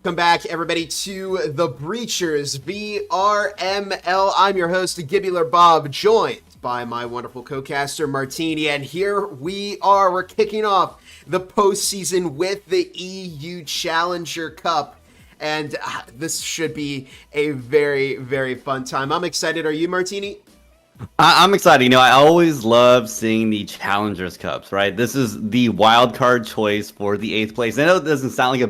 Welcome back, everybody, to the Breachers VRML. I'm your host, Gibular Bob, joined by my wonderful co-caster, Martini, and here we are. We're kicking off the postseason with the EU Challenger Cup, and this should be a very, very fun time. I'm excited. Are you, Martini? I'm excited. You know, I always love seeing the Challengers Cups, right? This is the wild card choice for the 8th place. I know it doesn't sound like a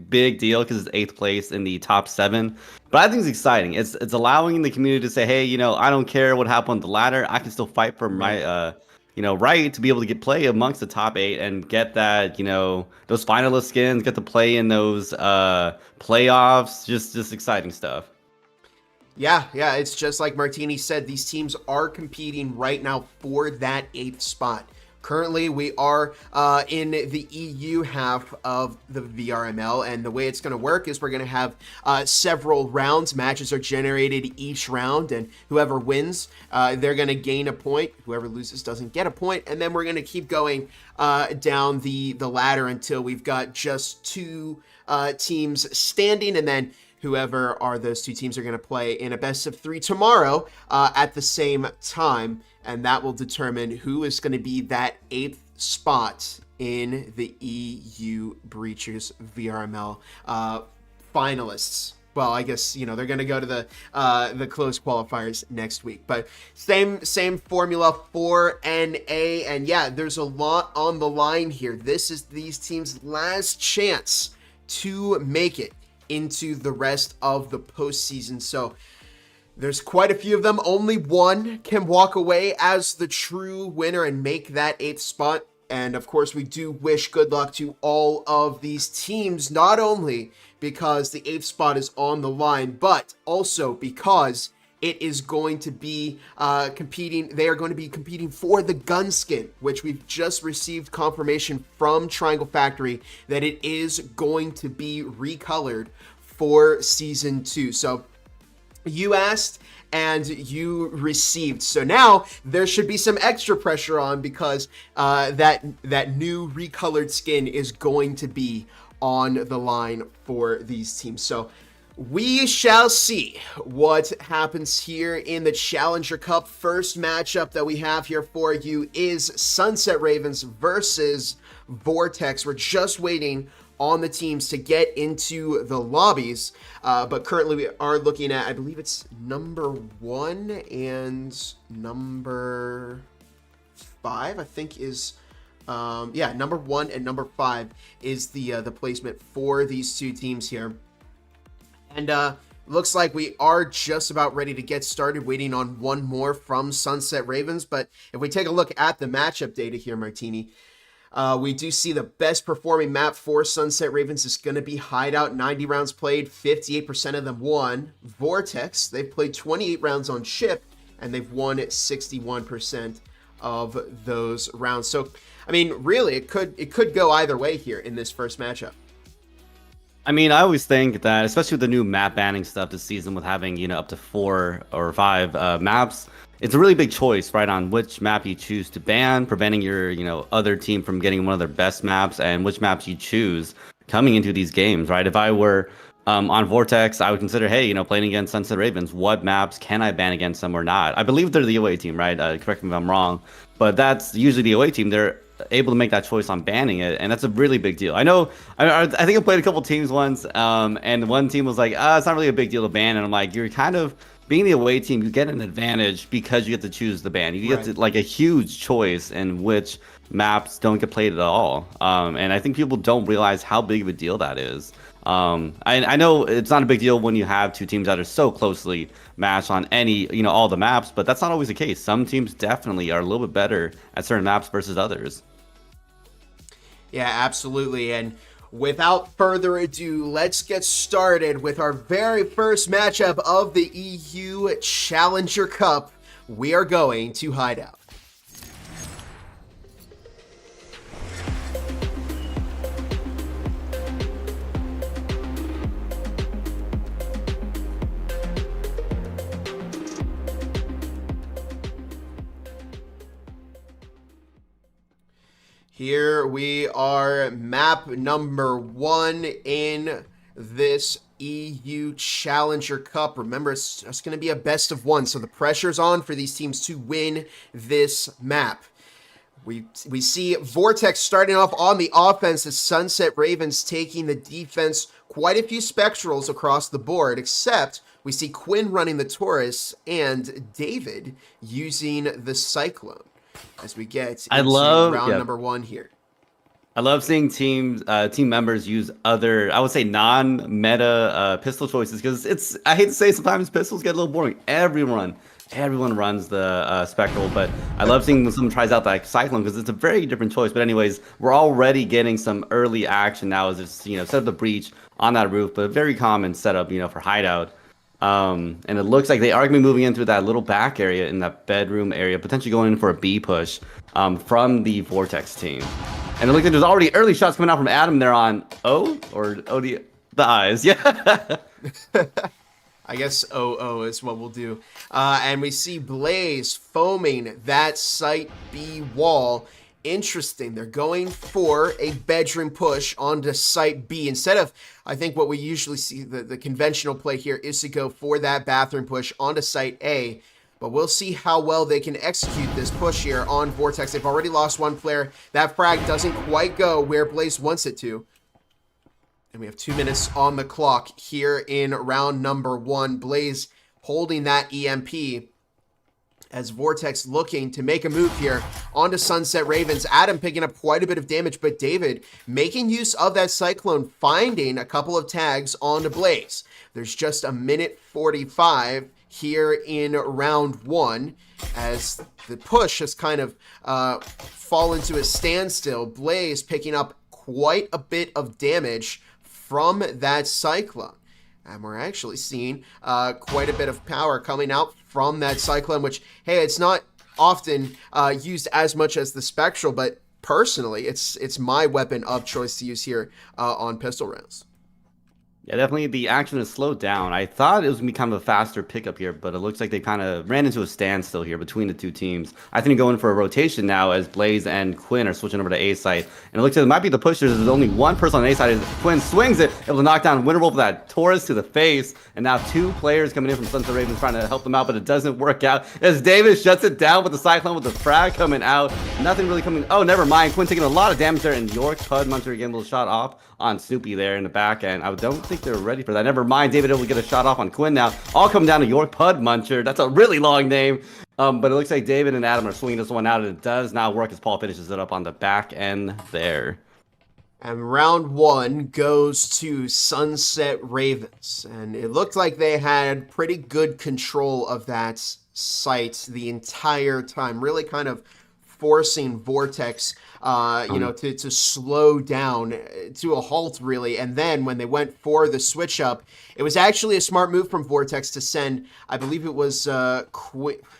big deal because it's 8th place in the top 7, but I think it's exciting. It's allowing the community to say, hey, you know, I don't care what happened on the ladder. I can still fight for my, right to be able to play amongst the top 8 and get that, those finalist skins, get to play in those playoffs. Just exciting stuff. Yeah, it's just like Martini said, these teams are competing right now for that 8th spot. Currently, we are in the EU half of the VRML, and the way it's going to work is we're going to have several rounds. Matches are generated each round, and whoever wins, they're going to gain a point. Whoever loses doesn't get a point, and then we're going to keep going down the ladder until we've got just 2 teams standing, and then whoever are those 2 teams are going to play in a best of 3 tomorrow at the same time, and that will determine who is going to be that 8th spot in the EU Breachers VRML finalists. Well, I guess, they're going to go to the closed qualifiers next week. But same formula for NA, and yeah, there's a lot on the line here. This is these teams' last chance to make it into the rest of the postseason. So there's quite a few of them. Only one can walk away as the true winner and make that 8th spot. And of course, we do wish good luck to all of these teams, not only because the 8th spot is on the line, but also because it is going to be competing. They are going to be competing for the gun skin, which we've just received confirmation from Triangle Factory that it is going to be recolored for Season 2. So you asked and you received. So now there should be some extra pressure on because that new recolored skin is going to be on the line for these teams. So we shall see what happens here in the Challenger Cup. First matchup that we have here for you is Sunset Ravens versus Vortex. We're just waiting on the teams to get into the lobbies, but currently we are looking at, I believe it's number 1 and number 5, I think is, number 1 and number 5 is the placement for these 2 teams here. And looks like we are just about ready to get started, waiting on one more from Sunset Ravens. But if we take a look at the matchup data here, Martini, we do see the best performing map for Sunset Ravens is going to be Hideout. 90 rounds played, 58% of them won. Vortex, they've played 28 rounds on Ship, and they've won 61% of those rounds. So, I mean, really, it could go either way here in this first matchup. I mean, I always think that, especially with the new map banning stuff this season, with having, up to 4 or 5 maps, it's a really big choice, right, on which map you choose to ban, preventing your, other team from getting one of their best maps, and which maps you choose coming into these games, right? If I were on Vortex, I would consider, hey, playing against Sunset Ravens, what maps can I ban against them or not? I believe they're the away team, right? Correct me if I'm wrong, but that's usually the away team. They're able to make that choice on banning it, and that's a really big deal. I know, I think I played a couple teams once, and one team was like, it's not really a big deal to ban, and I'm like, you're kind of, being the away team, you get an advantage because you get to choose the ban. You get to, like, a huge choice in which maps don't get played at all, and I think people don't realize how big of a deal that is. I know it's not a big deal when you have 2 teams that are so closely matched on all the maps, but that's not always the case. Some teams definitely are a little bit better at certain maps versus others. Yeah, absolutely. And without further ado, let's get started with our very first matchup of the EU Challenger Cup. we are going to Hideout. Here we are, map number 1 in this EU Challenger Cup. Remember, it's just going to be a best of 1, so the pressure's on for these teams to win this map. We see Vortex starting off on the offense as Sunset Ravens taking the defense. Quite a few Spectrals across the board, except we see Quinn running the Taurus and David using the Cyclone as we get into round number 1 here. I love seeing team members use other, I would say, non-meta pistol choices, because I hate to say sometimes pistols get a little boring. Everyone runs the Spectral, but I love seeing when someone tries out that Cyclone because it's a very different choice. But anyways, we're already getting some early action now as it's, set up the breach on that roof, but a very common setup, for Hideout. And it looks like they are going to be moving in through that little back area in that bedroom area, potentially going in for a B push from the Vortex team. And it looks like there's already early shots coming out from Adam there on O or OD, the eyes. Yeah. I guess OO is what we'll do. And we see Blaze foaming that Site B wall. Interesting. They're going for a bedroom push onto Site B. Instead of, I think what we usually see, the conventional play here is to go for that bathroom push onto Site A. But we'll see how well they can execute this push here on Vortex. They've already lost one player. That frag doesn't quite go where Blaze wants it to. And we have 2 minutes on the clock here in round number 1. Blaze holding that EMP as Vortex looking to make a move here onto Sunset Ravens. Adam picking up quite a bit of damage, but David making use of that Cyclone, finding a couple of tags onto Blaze. There's just a minute 45 here in round 1 as the push has kind of fallen to a standstill. Blaze picking up quite a bit of damage from that Cyclone. And we're actually seeing quite a bit of power coming out from that Cyclone, which, hey, it's not often used as much as the Spectral, but personally, it's my weapon of choice to use here on pistol rounds. Yeah, definitely the action has slowed down. I thought it was going to be kind of a faster pickup here, but it looks like they kind of ran into a standstill here between the two teams. I think going for a rotation now as Blaze and Quinn are switching over to A site. And it looks like it might be the pushers. There's only one person on A site. Quinn swings it, able to knock down Winterwolf with that Taurus to the face. And now 2 players coming in from Sunset Ravens trying to help them out, but it doesn't work out as David shuts it down with the Cyclone with the frag coming out. Nothing really coming. Oh, never mind. Quinn taking a lot of damage there, and York Pud Muncher getting a little shot off on Snoopy there in the back end. I don't think they're ready for that. Never mind. David able to get a shot off on Quinn now. All coming down to York Pud Muncher. That's a really long name. But it looks like David and Adam are swinging this one out, and it does not work as Paul finishes it up on the back end there. And round 1 goes to Sunset Ravens. And it looked like they had pretty good control of that site the entire time. Really kind of forcing Vortex, to slow down to a halt, really. And then when they went for the switch up, it was actually a smart move from Vortex to send, I believe it was it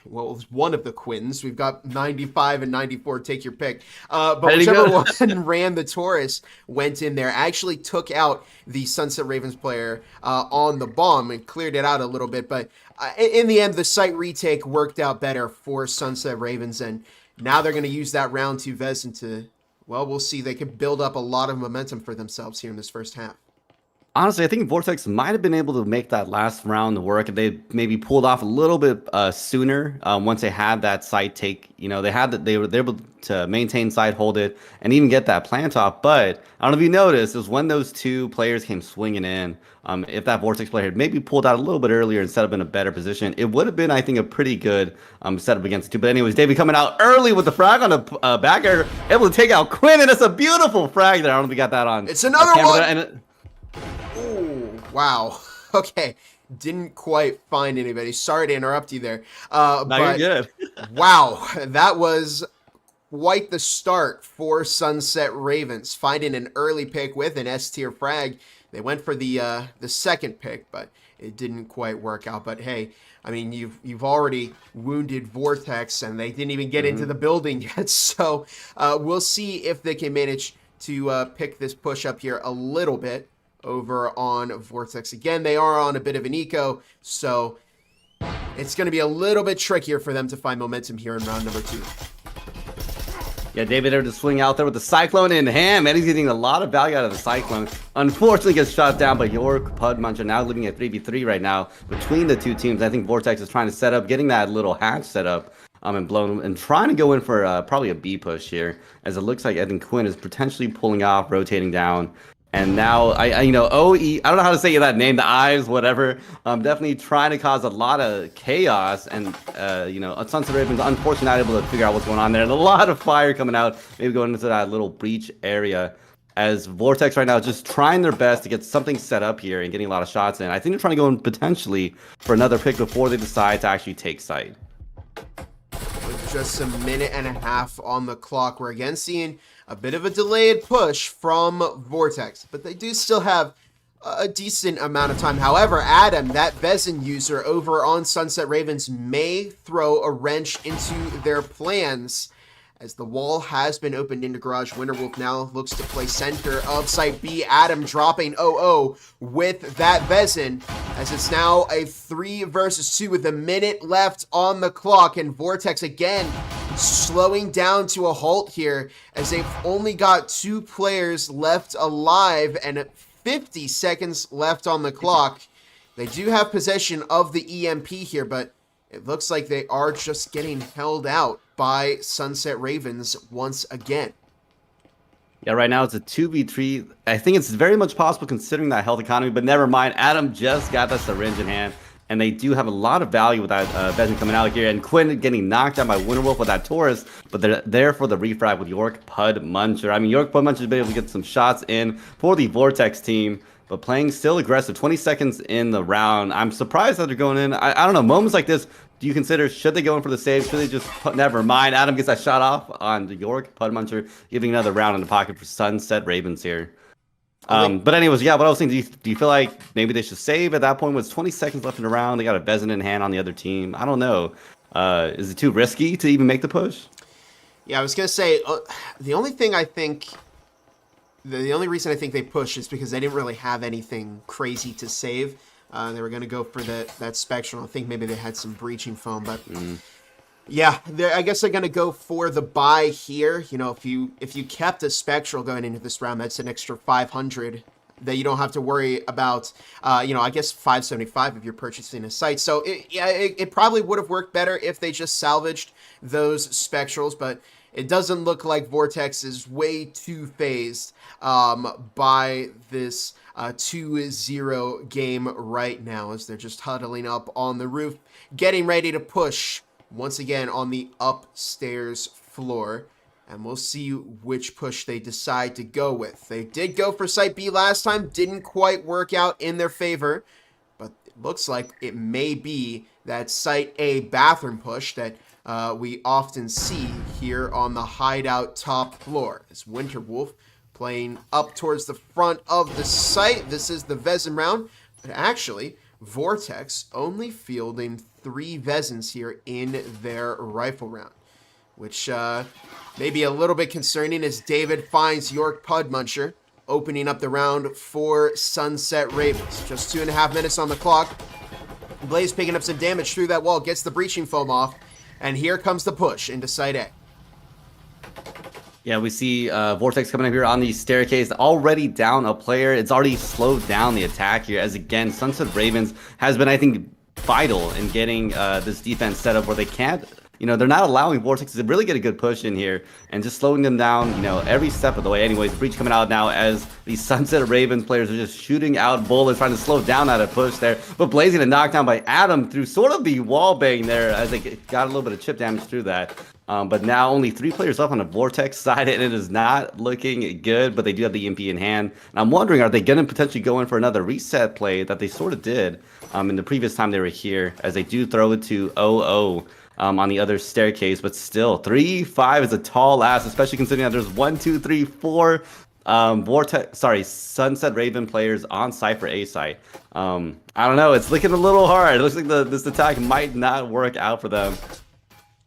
was one of the Quins. We've got 95 and 94, take your pick. But whichever one ran the Taurus went in there, actually took out the Sunset Ravens player on the bomb and cleared it out a little bit. But in the end, the site retake worked out better for Sunset Ravens, and now they're going to use that round 2 Vezin to, well, we'll see. They could build up a lot of momentum for themselves here in this first half. Honestly, I think Vortex might have been able to make that last round work if they maybe pulled off a little bit sooner. Once they had that site take, they were able to maintain site, hold it, and even get that plant off. But I don't know if you noticed, it was when those 2 players came swinging in. If that Vortex player had maybe pulled out a little bit earlier and set up in a better position, it would have been, I think, a pretty good setup against the 2. But anyways, David coming out early with the frag on the back air, able to take out Quinn, and it's a beautiful frag there. I don't know if we got that on. It's another one. Wow. Okay. Didn't quite find anybody. Sorry to interrupt you there. But you're good. Wow. That was quite the start for Sunset Ravens. Finding an early pick with an S-tier frag. They went for the second pick, but it didn't quite work out. But hey, I mean, you've already wounded Vortex, and they didn't even get into the building yet. So we'll see if they can manage to pick this push up here a little bit over on Vortex. Again, they are on a bit of an eco, so it's going to be a little bit trickier for them to find momentum here in round number 2. Yeah, David there to swing out there with the Cyclone in hand. Man, he's getting a lot of value out of the Cyclone. Unfortunately, gets shot down by York Pudmuncher, now living at 3v3 right now between the two teams. I think Vortex is trying to set up, getting that little hatch set up and blown, and trying to go in for probably a B push here, as it looks like I think Quinn is potentially pulling off, rotating down. And now, you know, OE, I don't know how to say that name, the eyes, whatever. Definitely trying to cause a lot of chaos. And, you know, Sunset Ravens, unfortunately, not able to figure out what's going on there. And a lot of fire coming out, maybe going into that little breach area. As Vortex right now is just trying their best to get something set up here and getting a lot of shots in. I think they're trying to go in potentially for another pick before they decide to actually take site. With just a minute and a half on the clock, we're again seeing a bit of a delayed push from Vortex, but they do still have a decent amount of time. However, Adam, that Vezin user over on Sunset Ravens, may throw a wrench into their plans, as the wall has been opened into Garage. Winterwolf now looks to play center of Site B. Adam dropping 0-0 with that Vezin, as it's now a 3 versus 2 with a minute left on the clock, and Vortex again slowing down to a halt here, as they've only got 2 players left alive and 50 seconds left on the clock. They do have possession of the EMP here, but it looks like they are just getting held out by Sunset Ravens once again. Yeah, right now it's a 2v3. I think it's very much possible considering that health economy, but never mind. Adam just got that syringe in hand, and they do have a lot of value with that Vezin coming out here. And Quinn getting knocked down by Winterwolf with that Taurus, but they're there for the refrag with York Pudmuncher. I mean, York Pudmuncher has been able to get some shots in for the Vortex team, but playing still aggressive. 20 seconds in the round. I'm surprised that they're going in. I don't know, moments like this, do you consider, should they go in for the save? Should they just never mind? Adam gets that shot off on the York Pudmuncher, giving another round in the pocket for Sunset Ravens here. But anyways, yeah, what I was saying, do you feel like maybe they should save at that point? Was 20 seconds left in the round. They got a Vezin in hand on the other team. I don't know. Is it too risky to even make the push? Yeah, I was going to say, the only thing I think, the only reason I think they pushed is because they didn't really have anything crazy to save. They were going to go for that Spectral. I think maybe they had some breaching foam, but yeah, I guess they're going to go for the buy here. You know, if you kept a Spectral going into this round, that's an extra 500 that you don't have to worry about. You know, I guess 575 if you're purchasing a site. So it probably would have worked better if they just salvaged those Spectrals, but it doesn't look like Vortex is way too phased by this 2-0 game right now, as they're just huddling up on the roof, getting ready to push once again on the upstairs floor. And we'll see which push they decide to go with. They did go for Site B last time, didn't quite work out in their favor, but it looks like it may be that Site A bathroom push that we often see here on the hideout top floor. As Winterwolf playing up towards the front of the site. This is the Vezin round, but actually Vortex only fielding 3 Vezins here in their rifle round, which may be a little bit concerning, as David finds York Pudmuncher opening up the round for Sunset Ravens. Just 2.5 minutes on the clock. Blaze picking up some damage through that wall, gets the breaching foam off, and here comes the push into Site A. Yeah, we see Vortex coming up here on the staircase, already down a player. It's already slowed down the attack here, as again, Sunset Ravens has been, I think, vital in getting this defense set up where they can't, you know, they're not allowing Vortex to really get a good push in here and just slowing them down, you know, every step of the way. Anyways, breach coming out now as the Sunset Ravens players are just shooting out bullets, trying to slow down that push there. But blazing a knockdown by Adam through sort of the wall bang there, as they got a little bit of chip damage through that. But now only 3 players left on the Vortex side, and it is not looking good, but they do have the EMP in hand. And I'm wondering, are they going to potentially go in for another reset play that they sort of did in the previous time they were here, as they do throw it to 0-0 on the other staircase. But still, 3-5 is a tall ass, especially considering that there's 1, 2, 3, 4 Vortex, sorry, Sunset Raven players on Cypher A site. I don't know. It's looking a little hard. It looks like this attack might not work out for them.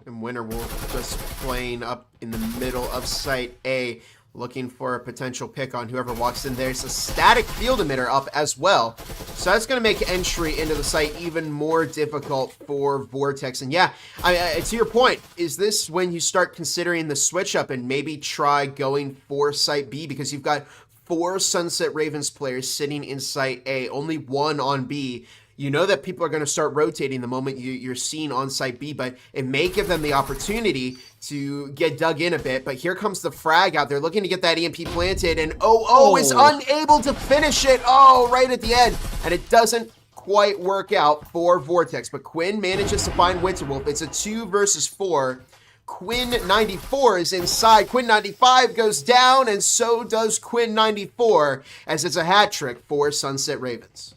And Winterwolf just playing up in the middle of Site A, looking for a potential pick on whoever walks in there. It's a static field emitter up as well. So that's going to make entry into the site even more difficult for Vortex. And yeah, to your point, is this when you start considering the switch up and maybe try going for Site B? Because you've got 4 Sunset Ravens players sitting in Site A, only 1 on B. You know that people are going to start rotating the moment you're seen on Site B, but it may give them the opportunity to get dug in a bit. But here comes the frag out. They're looking to get that EMP planted, and OO is unable to finish it. Oh, right at the end. And it doesn't quite work out for Vortex, but Quinn manages to find Winterwolf. It's a 2 versus 4. Quinn 94 is inside. Quinn 95 goes down, and so does Quinn 94, as it's a hat trick for Sunset Ravens.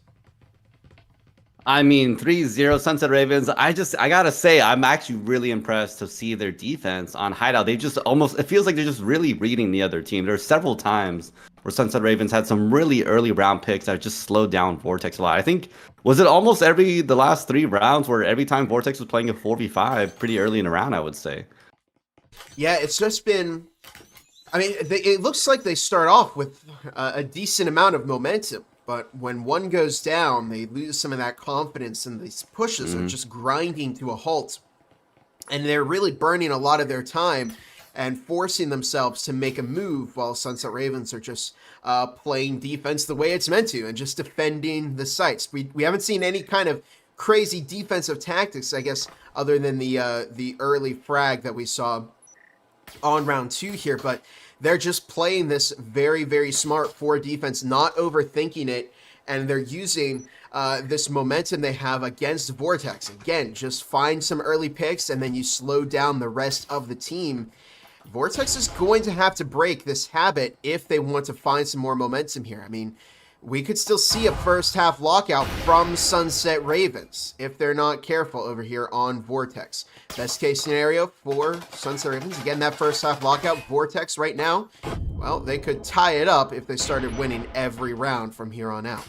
I mean, 3-0 Sunset Ravens. I gotta say, I'm actually really impressed to see their defense on Hideout. They just almost, it feels like they're just really reading the other team. There are several times where Sunset Ravens had some really early round picks that just slowed down Vortex a lot. I think, was it almost the last 3 rounds where every time Vortex was playing a 4v5 pretty early in the round, I would say. Yeah, it's just been, I mean, it looks like they start off with a decent amount of momentum. But when one goes down, they lose some of that confidence, and these pushes are just grinding to a halt. And they're really burning a lot of their time and forcing themselves to make a move, while Sunset Ravens are just playing defense the way it's meant to and just defending the sites. We haven't seen any kind of crazy defensive tactics, I guess, other than the early frag that we saw on round 2 here, but they're just playing this very, very smart for defense, not overthinking it, and they're using this momentum they have against Vortex. Again, just find some early picks, and then you slow down the rest of the team. Vortex is going to have to break this habit if they want to find some more momentum here. I mean, we could still see a first half lockout from Sunset Ravens if they're not careful over here on Vortex. Best case scenario for Sunset Ravens, again, that first half lockout. Vortex right now, well, they could tie it up if they started winning every round from here on out.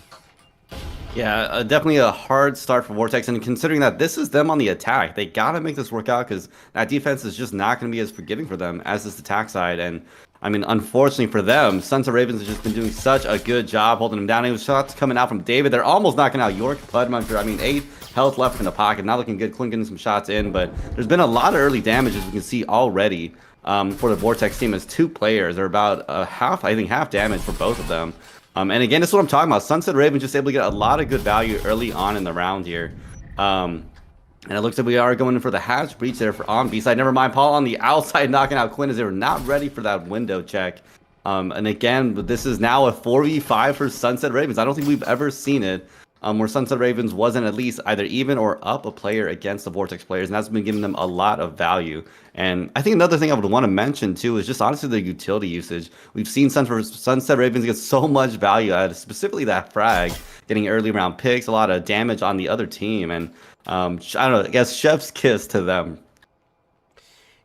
Yeah, definitely a hard start for Vortex, and considering that this is them on the attack, they gotta make this work out, because that defense is just not going to be as forgiving for them as this attack side. And I mean, unfortunately for them, Sunset Ravens has just been doing such a good job holding them down. It was shots coming out from David. They're almost knocking out York Pudmuncher. I mean, 8 health left in the pocket, not looking good, clinking some shots in, but there's been a lot of early damage, as we can see already, for the Vortex team, as 2 players are about half damage for both of them. And again, this is what I'm talking about. Sunset Ravens just able to get a lot of good value early on in the round here. And it looks like we are going in for the hatch breach there on B side. Never mind, Paul on the outside knocking out Quinn, as they were not ready for that window check. And again, this is now a 4v5 for Sunset Ravens. I don't think we've ever seen it where Sunset Ravens wasn't at least either even or up a player against the Vortex players, and that's been giving them a lot of value. And I think another thing I would want to mention too is just honestly the utility usage. We've seen Sunset Ravens get so much value out of specifically that frag, getting early round picks, a lot of damage on the other team, and I don't know, I guess chef's kiss to them.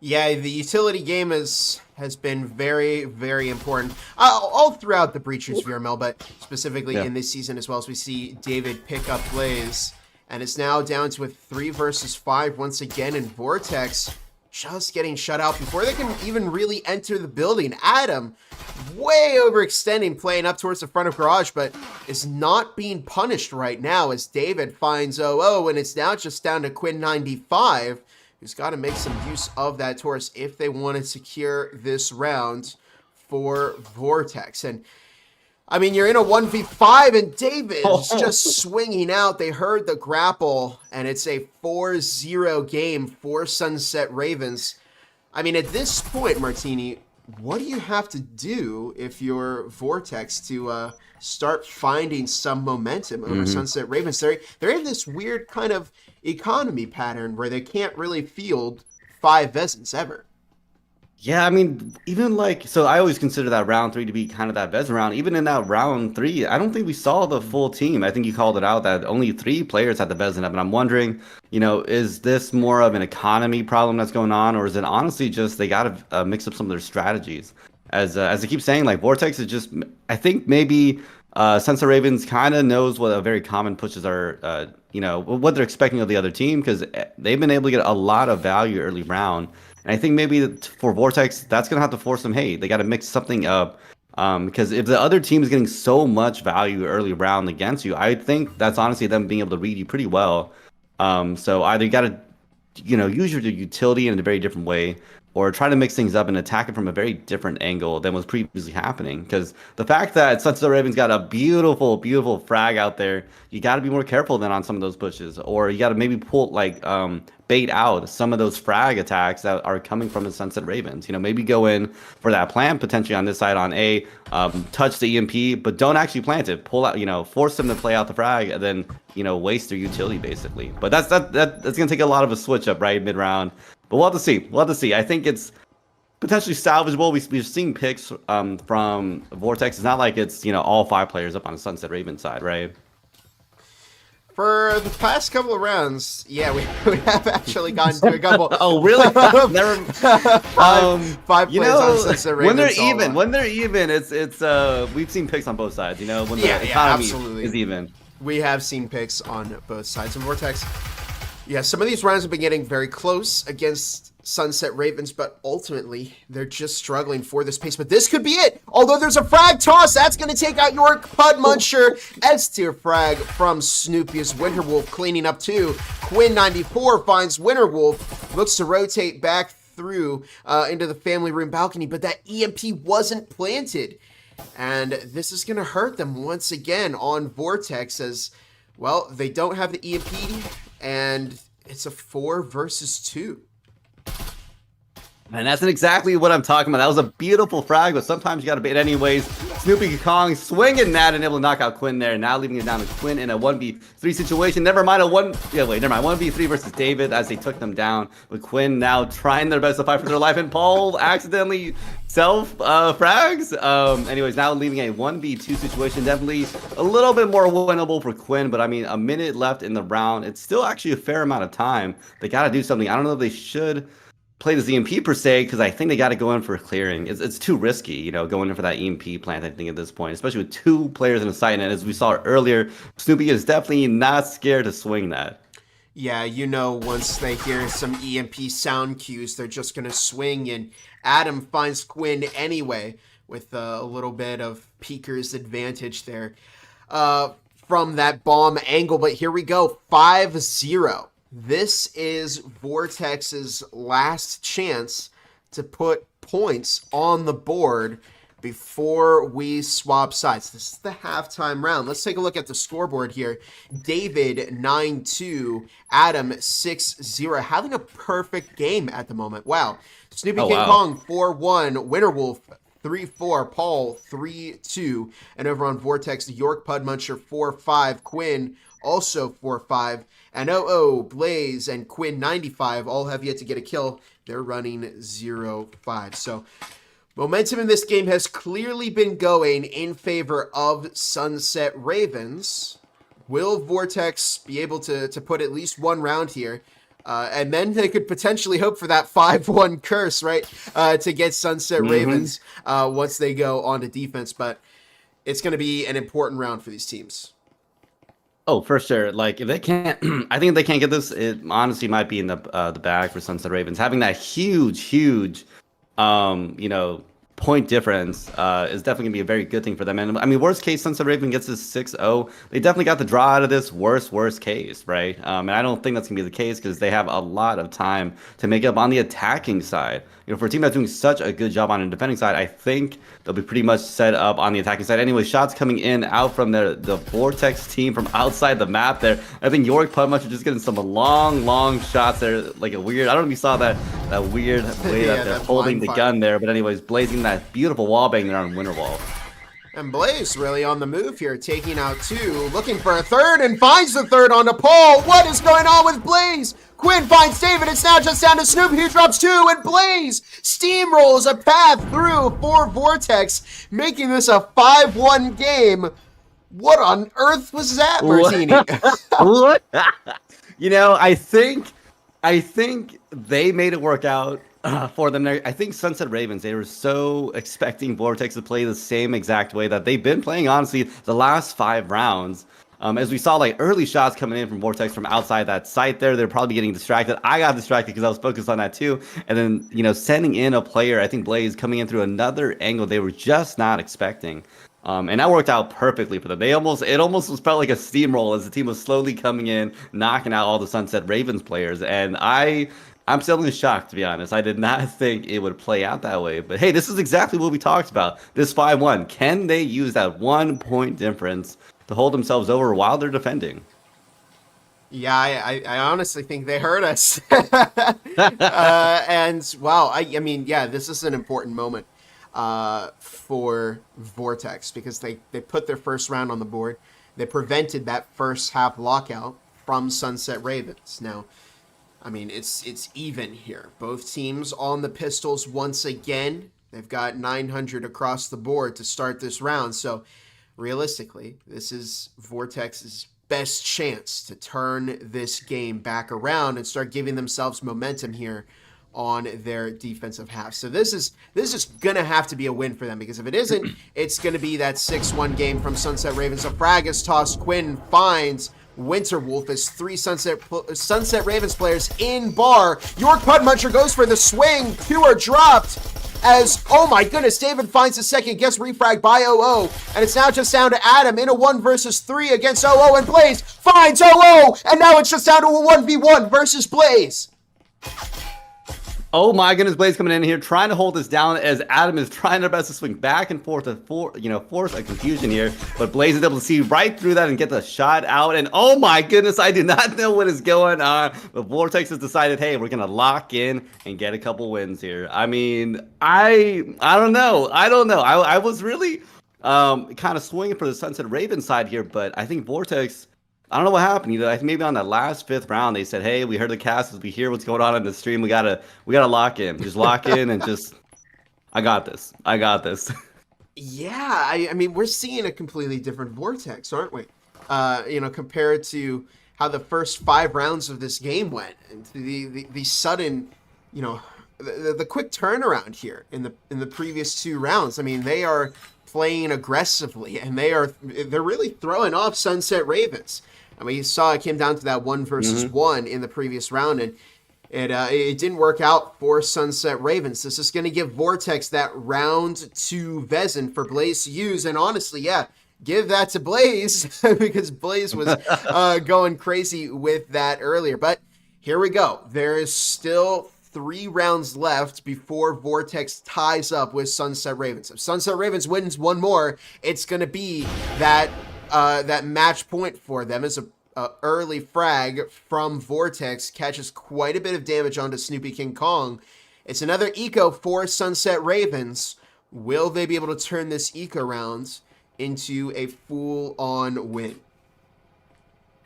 Yeah, the utility game has been very, very important all throughout the Breachers VRML, but specifically in this season as well, as we see David pick up plays. And it's now down to a 3 versus 5 once again, and Vortex just getting shut out before they can even really enter the building. Adam, way overextending, playing up towards the front of Garage, but is not being punished right now as David finds OO, and it's now just down to Quinn 95, who's got to make some use of that Taurus if they want to secure this round for Vortex. And I mean, you're in a 1v5, and David is just swinging out. They heard the grapple, and it's a 4-0 game for Sunset Ravens. I mean, at this point, Martini, what do you have to do if you're Vortex to start finding some momentum over Sunset Ravens? They're in this weird kind of economy pattern where they can't really field 5 Vezins ever. Yeah, I mean, even like, so I always consider that round 3 to be kind of that Vezin round. Even in that round 3, I don't think we saw the full team. I think you called it out that only 3 players had the Vezin up. And I'm wondering, you know, is this more of an economy problem that's going on? Or is it honestly just they got to mix up some of their strategies? as I keep saying, like Vortex is just, I think maybe Sunset Ravens kind of knows what a very common pushes are, what they're expecting of the other team because they've been able to get a lot of value early round. And I think maybe for Vortex, that's gonna have to force them. Hey, they got to mix something up. Because if the other team is getting so much value early round against you, I think that's honestly them being able to read you pretty well. So either you got to, use your utility in a very different way, or try to mix things up and attack it from a very different angle than was previously happening. Because the fact that Sunset Ravens got a beautiful, beautiful frag out there, you got to be more careful than on some of those pushes, or you got to maybe pull bait out some of those frag attacks that are coming from the Sunset Ravens. Maybe go in for that plant potentially on this side on A, touch the EMP, but don't actually plant it. Pull out, force them to play out the frag, and then waste their utility basically. But that's gonna take a lot of a switch up right mid round. But we'll have to see. We'll have to see. I think it's potentially salvageable. We've seen picks from Vortex. It's not like it's all 5 players up on the Sunset Ravens side, right? For the past couple of rounds, yeah, we have actually gotten to a couple. Oh, really? Never. Five players on Sunset Ravens. When they're even, it's we've seen picks on both sides. When the economy absolutely is even. We have seen picks on both sides of Vortex. Yeah, some of these rounds have been getting very close against Sunset Ravens, but ultimately, they're just struggling for this pace. But this could be it. Although there's a frag toss, that's going to take out York Pudmuncher. S-tier frag from Snoopy's Winterwolf cleaning up too. Quinn94 finds Winterwolf, looks to rotate back through into the family room balcony, but that EMP wasn't planted. And this is going to hurt them once again on Vortex as, well, they don't have the EMP, and it's a 4 versus 2. And that's exactly what I'm talking about. That was a beautiful frag, but sometimes you got to bait anyways. Snoopy Kong swinging that and able to knock out Quinn there. Now leaving it down to Quinn in a 1v3 situation. Never mind 1v3 versus David as they took them down. With Quinn now trying their best to fight for their life. And Paul accidentally frags. Anyways, now leaving a 1v2 situation. Definitely a little bit more winnable for Quinn. But I mean, a minute left in the round. It's still actually a fair amount of time. They got to do something. I don't know if they should play the EMP per se, because I think they got to go in for clearing. It's too risky, going in for that EMP plant, I think, at this point, especially with 2 players in a site. And as we saw earlier, Snoopy is definitely not scared to swing that. Yeah, once they hear some EMP sound cues, they're just going to swing, and Adam finds Quinn anyway with a little bit of Peeker's advantage there from that bomb angle. But here we go, 5-0. This is Vortex's last chance to put points on the board before we swap sides. This is the halftime round. Let's take a look at the scoreboard here. David 9-2, Adam 6-0, having a perfect game at the moment. Wow. Snoopy King Kong 4-1, Winterwolf 3-4, Paul 3-2, and over on Vortex, York Pudmuncher 4-5, Quinn also 4-5, and Blaze and Quinn95 all have yet to get a kill. They're running 0-5. So momentum in this game has clearly been going in favor of Sunset Ravens. Will Vortex be able to put at least one round here? And then they could potentially hope for that 5-1 curse, right? To get Sunset Ravens once they go on to defense. But it's going to be an important round for these teams. Oh, for sure. Like, if they can't, I think if they can't get this, it honestly might be in the bag for Sunset Ravens. Having that huge, point difference is definitely gonna be a very good thing for them. And I mean, worst case, Sunset Raven gets this 6-0. They definitely got the draw out of this. Worst case, right? And I don't think that's gonna be the case because they have a lot of time to make up on the attacking side. For a team that's doing such a good job on the defending side, I think they'll be pretty much set up on the attacking side. Anyway, shots coming in out from the Vortex team from outside the map there. I think York Pudmuncher just getting some long shots there, like a weird. I don't know if you saw that weird way that they're holding the gun there, but anyways, blazing that beautiful wall bang there on Winterwolf. And Blaze really on the move here, taking out 2, looking for a third, and finds the third on Paul. What is going on with Blaze? Quinn finds David. It's now just down to Snoopy, who drops 2, and Blaze steamrolls a path through for Vortex, making this a 5-1 game. What on earth was that, Martini? What? I think I think they made it work out for them. I think Sunset Ravens, they were so expecting Vortex to play the same exact way that they've been playing, honestly, the last 5 rounds. As we saw, like early shots coming in from Vortex from outside that site there, they're probably getting distracted. I got distracted because I was focused on that too. And then, sending in a player, I think Blaze coming in through another angle they were just not expecting. And that worked out perfectly for them. It almost felt like a steamroll as the team was slowly coming in, knocking out all the Sunset Ravens players. And I'm still in shock, to be honest. I did not think it would play out that way. But hey, this is exactly what we talked about. This 5-1. Can they use that 1 point difference to hold themselves over while they're defending? Yeah, I honestly think they hurt us. And wow, I mean, yeah, this is an important moment for Vortex because they put their first round on the board. They prevented that first half lockout from Sunset Ravens. Now, I mean, it's even here. Both teams on the pistols once again. They've got 900 across the board to start this round. So realistically, this is Vortex's best chance to turn this game back around and start giving themselves momentum here on their defensive half. So this is gonna have to be a win for them, because if it isn't, it's gonna be that 6-1 game from Sunset Ravens. A frag is tossed. Quinn finds Winterwolf as 3 Sunset Ravens players in bar. York Pudmuncher goes for the swing. 2 are dropped. As, oh my goodness, David finds a second guess refrag by OO, and it's now just down to Adam in a 1 versus 3 against OO, and Blaze finds OO, and now it's just down to a 1v1 versus Blaze. Oh my goodness, Blaze coming in here trying to hold this down as Adam is trying their best to swing back and forth to force a confusion here. But Blaze is able to see right through that and get the shot out. And oh my goodness, I do not know what is going on. But Vortex has decided, hey, we're going to lock in and get a couple wins here. I mean, I don't know. I was really kind of swinging for the Sunset Ravens side here, but I think Vortex, I don't know what happened. I think maybe on that last 5th round, they said, "Hey, we heard the cast. We hear what's going on in the stream. We gotta lock in. Just lock in and just. I got this. Yeah, I mean, we're seeing a completely different Vortex, aren't we? Compared to how the first 5 rounds of this game went, and the sudden, the quick turnaround here in the previous 2 rounds. I mean, they are playing aggressively, and they're really throwing off Sunset Ravens. I mean, you saw it came down to that 1 versus 1 in the previous round, and it didn't work out for Sunset Ravens. This is going to give Vortex that round 2 Vezin for Blaze to use, and honestly, yeah, give that to Blaze because Blaze was going crazy with that earlier. But here we go. There is still 3 rounds left before Vortex ties up with Sunset Ravens. If Sunset Ravens wins 1 more, it's going to be that match point for them. As a early frag from Vortex catches quite a bit of damage onto Snoopy King Kong. It's another eco for Sunset Ravens. Will they be able to turn this eco round into a full-on win?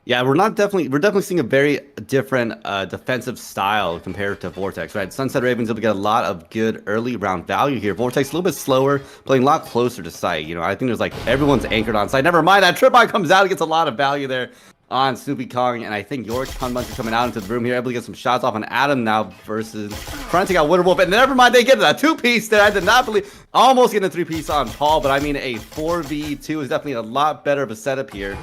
Yeah, we're definitely seeing a very different defensive style compared to Vortex, right? Sunset Ravens able to get a lot of good early round value here. Vortex a little bit slower, playing a lot closer to site. I think there's like everyone's anchored on site. Never mind, that trip eye comes out, it gets a lot of value there on Snoopy Kong, and I think York Pudmuncher coming out into the room here, able to get some shots off on Adam now versus trying to take out Winterwolf, and never mind, they get a 2-piece there. I did not believe, almost getting a 3-piece on Paul, but I mean a 4v2 is definitely a lot better of a setup here.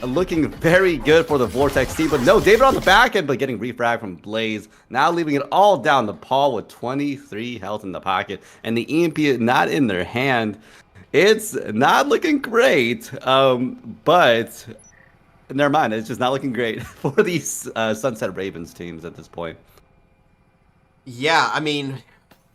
Looking very good for the Vortex team, but no, David on the back end, but getting refrag from Blaze, now leaving it all down to Paul with 23 health in the pocket, and the EMP not in their hand. It's not looking great, but never mind, it's just not looking great for these Sunset Ravens teams at this point. Yeah, I mean,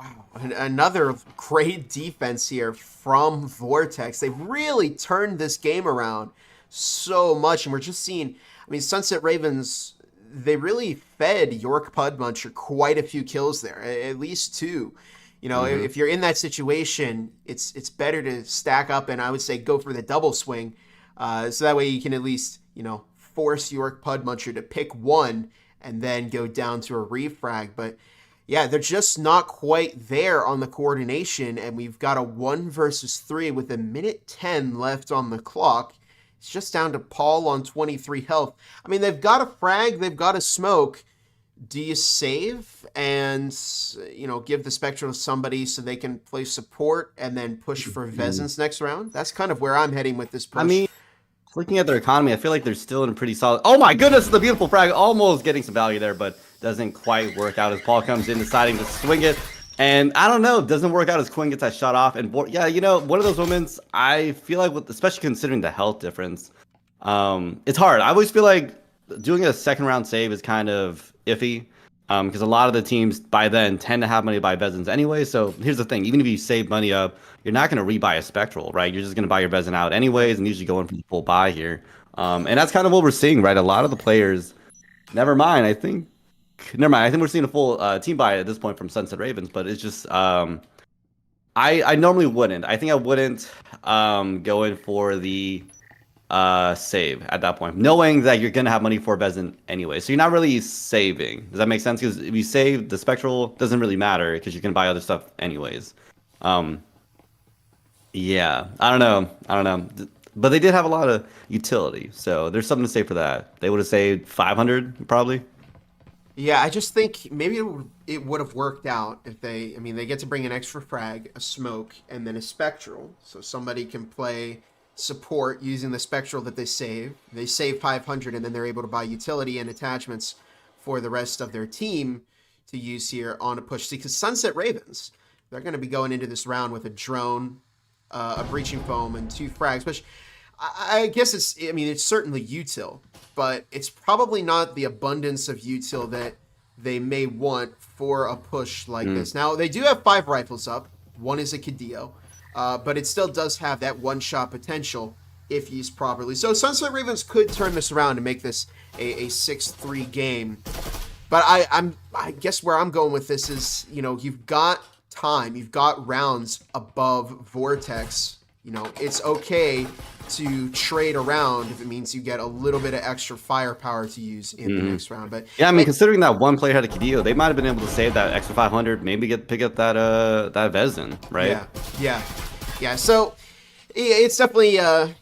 wow, another great defense here from Vortex. They've really turned this game around so much, and we're just seeing, I mean, Sunset Ravens, they really fed York Pudmuncher quite a few kills there, at least 2. If you're in that situation, it's better to stack up and I would say go for the double swing, so that way you can at least force York Pudmuncher to pick 1 and then go down to a refrag. But yeah, they're just not quite there on the coordination, and we've got a 1 versus 3 with 1:10 left on the clock. It's just down to Paul on 23 health. I mean, they've got a frag, they've got a smoke. Do you save and give the Spectral to somebody so they can play support and then push for Mm. Vezins next round? That's kind of where I'm heading with this I push. mean, looking at their economy, I feel like they're still in a pretty solid. Oh my goodness, the beautiful frag, almost getting some value there, but doesn't quite work out as Paul comes in, deciding to swing it. And I don't know, doesn't work out as Quinn gets that shot off. And yeah, one of those moments, I feel like, especially considering the health difference, it's hard. I always feel like doing a second round save is kind of iffy. Because a lot of the teams by then tend to have money to buy Vezins anyway. So here's the thing: even if you save money up, you're not going to rebuy a Spectral, right? You're just going to buy your Vezin out anyways, and usually going for the full buy here. And that's kind of what we're seeing, right? A lot of the players. Never mind. Never mind. I think we're seeing a full team buy at this point from Sunset Ravens, but it's just I normally wouldn't. I think I wouldn't go in for the save at that point, knowing that you're gonna have money for Vezin anyway. So you're not really saving. Does that make sense? Because if you save, the Spectral doesn't really matter because you can buy other stuff anyways. Um, yeah, I don't know. But they did have a lot of utility, so there's something to say for that. They would have saved 500 probably. Yeah, I just think maybe it would have worked out if they get to bring an extra frag, a smoke, and then a Spectral. So somebody can play support using the Spectral that they save. They save 500 and then they're able to buy utility and attachments for the rest of their team to use here on a push. See, because Sunset Ravens, they're going to be going into this round with a drone, a breaching foam, and 2 frags, which I guess it's certainly util, but it's probably not the abundance of util that they may want for a push like this. Now, they do have 5 rifles up. One is a Cadillo, but it still does have that one-shot potential if used properly. So Sunset Ravens could turn this around and make this a 6-3 game. But I guess where I'm going with this is, you've got time, you've got rounds above Vortex. It's okay to trade around if it means you get a little bit of extra firepower to use in the next round. But yeah, I mean, considering that one player had a Cadillo, they might have been able to save that extra 500, maybe pick up that Vezin, right? Yeah. So it's definitely a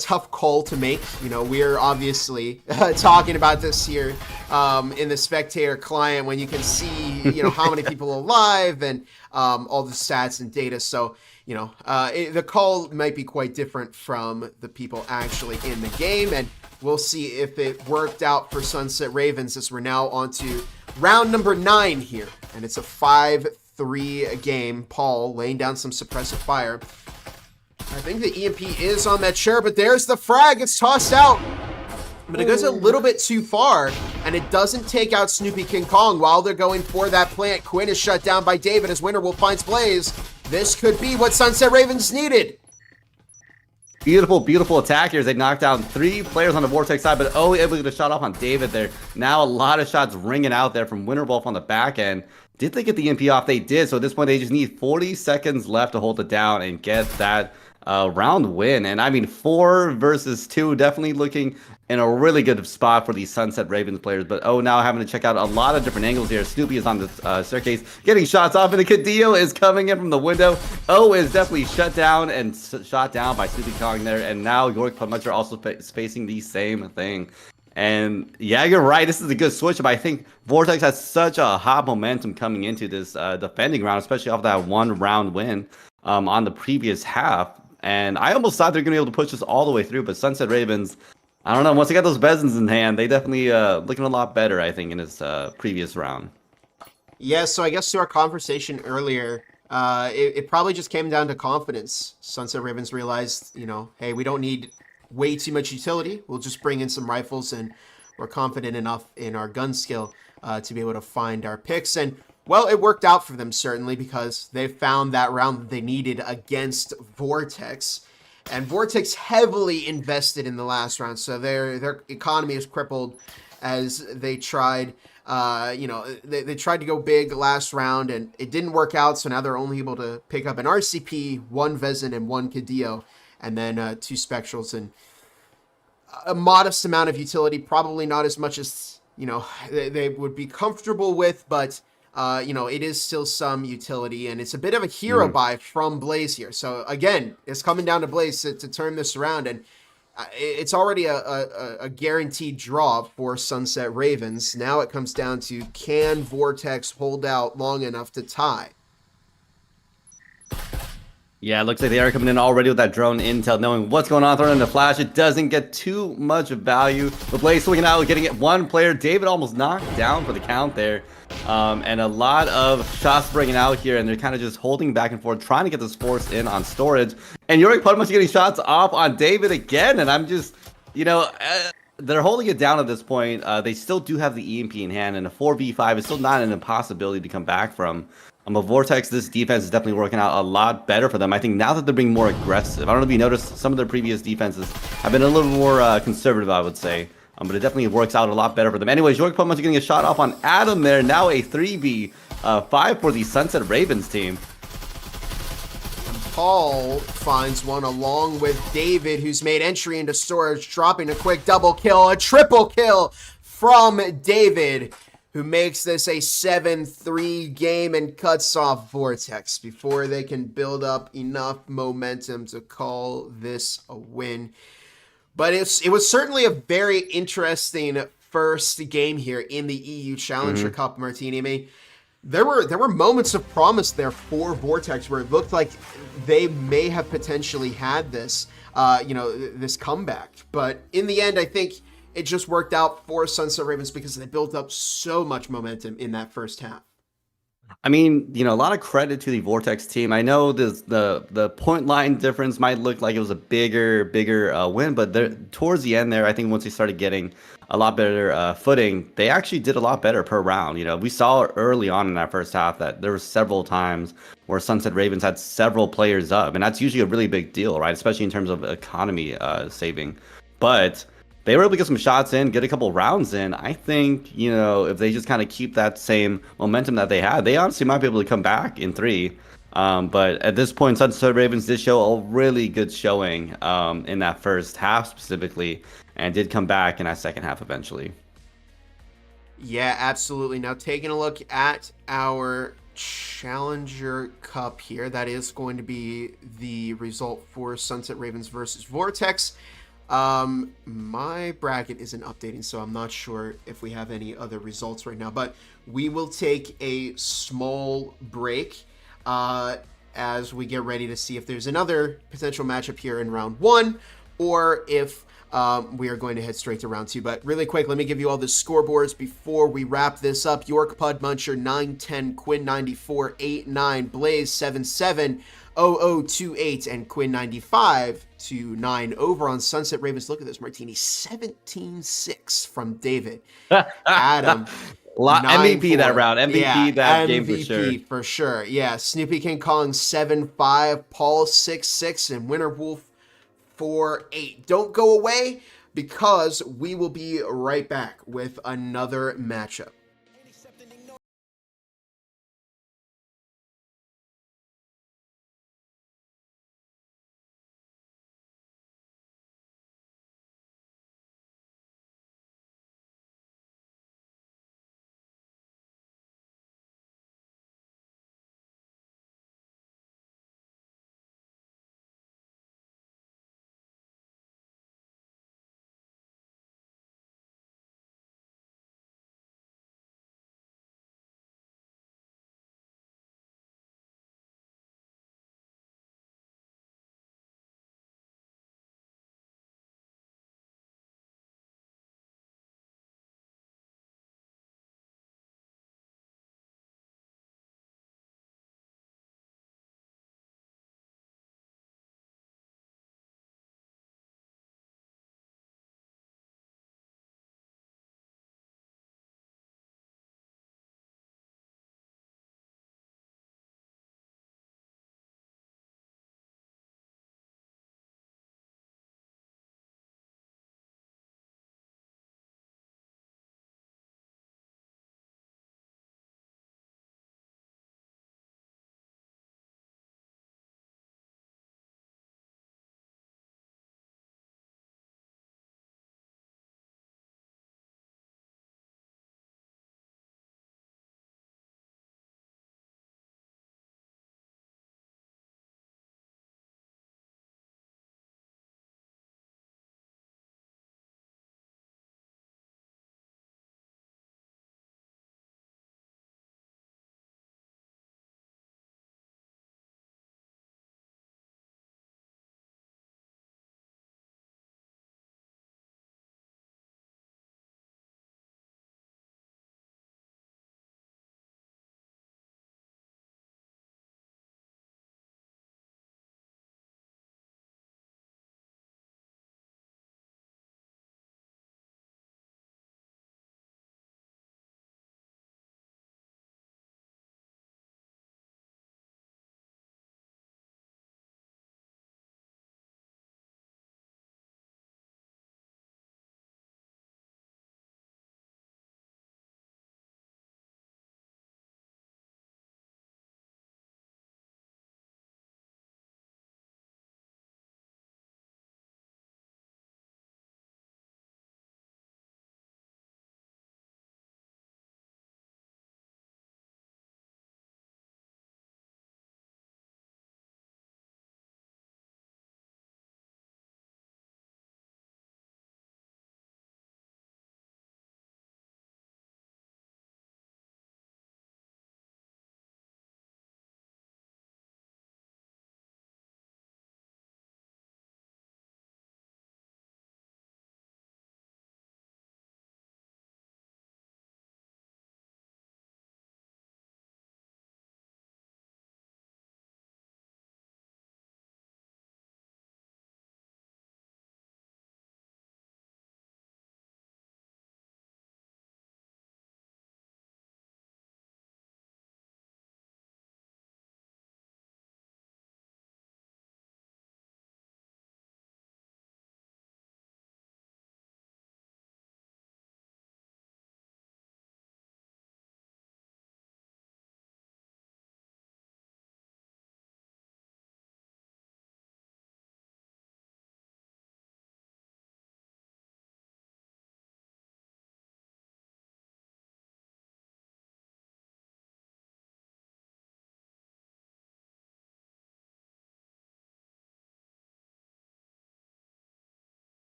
tough call to make. We're obviously talking about this here in the spectator client when you can see how many people are alive and all the stats and data. So the call might be quite different from the people actually in the game, and we'll see if it worked out for Sunset Ravens as we're now on to round number 9 here, and it's a 5-3 game. Paul laying down some suppressive fire. I think the EMP is on that chair, but there's the frag. It's tossed out. But it goes a little bit too far, and it doesn't take out Snoopy King Kong while they're going for that plant. Quinn is shut down by David as Winterwolf finds Blaze. This could be what Sunset Ravens needed. Beautiful attack here as they knocked down 3 players on the Vortex side, but able to get a shot off on David there. Now a lot of shots ringing out there from Winterwolf on the back end. Did they get the MP off? They did. So at this point, they just need 40 seconds left to hold it down and get that round win. And I mean, 4 versus 2, definitely looking in a really good spot for these Sunset Ravens players. But now having to check out a lot of different angles here. Snoopy is on the staircase, getting shots off, and the Cadillo is coming in from the window. Is definitely shut down and shot down by Snoopy Kong there. And now York Puncher also facing the same thing. And yeah, you're right. This is a good switch, but I think Vortex has such a hot momentum coming into this defending round, especially off that 1-round win on the previous half. And I almost thought they're going to be able to push this all the way through, but Sunset Ravens, I don't know. Once they got those Vezins in hand, they definitely looking a lot better, I think, in this previous round. Yeah, so I guess to our conversation earlier, it probably just came down to confidence. Sunset Ravens realized, hey, we don't need way too much utility. We'll just bring in some rifles, and we're confident enough in our gun skill to be able to find our picks. And well, it worked out for them, certainly, because they found that round that they needed against Vortex. And Vortex heavily invested in the last round, so their economy is crippled as they tried, they tried to go big last round, and it didn't work out, so now they're only able to pick up an RCP, 1 Vezin, and 1 Cadillo, and then 2 Spectrals, and a modest amount of utility, probably not as much as, they would be comfortable with, but it is still some utility, and it's a bit of a hero buy from Blaze here. So again, it's coming down to Blaze to turn this around, and it's already a guaranteed draw for Sunset Ravens. Now it comes down to, can Vortex hold out long enough to tie? Yeah, it looks like they are coming in already with that drone intel, knowing what's going on, throwing in the flash. It doesn't get too much value. The Blaze swinging out, getting it one player. David almost knocked down for the count there. And a lot of shots bringing out here, and they're kind of just holding back and forth, trying to get this force in on storage. And Yorick pretty much getting shots off on David again, and I'm just, they're holding it down at this point. They still do have the EMP in hand, and a 4v5 is still not an impossibility to come back from. But Vortex, this defense is definitely working out a lot better for them. I think now that they're being more aggressive. I don't know if you noticed, some of their previous defenses have been a little more conservative, I would say. But it definitely works out a lot better for them. Anyways, York Pumpman's getting a shot off on Adam there. Now a 3v5 for the Sunset Ravens team. Paul finds one along with David, who's made entry into storage, dropping a quick double kill, a triple kill from David, who makes this a 7-3 game and cuts off Vortex before they can build up enough momentum to call this a win. But it was certainly a very interesting first game here in the EU Challenger Cup, Martini. I mean, there were moments of promise there for Vortex where it looked like they may have potentially had this, this comeback. But in the end, I think it just worked out for Sunset Ravens because they built up so much momentum in that first half. I mean, a lot of credit to the Vortex team. I know the point line difference might look like it was a bigger win, but towards the end there, I think once they started getting a lot better footing, they actually did a lot better per round. We saw early on in that first half that there were several times where Sunset Ravens had several players up, and that's usually a really big deal, right? Especially in terms of economy saving. But they were able to get some shots in, get a couple rounds in. I think, if they just kind of keep that same momentum that they had, they honestly might be able to come back in 3. But at this point, Sunset Ravens did show a really good showing in that first half specifically, and did come back in that second half eventually. Yeah, absolutely. Now, taking a look at our Challenger Cup here, that is going to be the result for Sunset Ravens versus Vortex. My bracket isn't updating, so I'm not sure if we have any other results right now, but we will take a small break as we get ready to see if there's another potential matchup here in round 1, or if we are going to head straight to round 2. But really quick, let me give you all the scoreboards before we wrap this up. York Pud Muncher 9-10, Quinn 94, 8-9, Blaze 7-7, 0028, and Quinn 95-9 over on Sunset Ravens. Look at this, Martini, 17-6 from David. Adam, MVP that round, MVP that game for sure. MVP for sure. Yeah, Snoopy King calling 7-5, Paul 6-6, and Winter Wolf 4-8. Don't go away, because we will be right back with another matchup.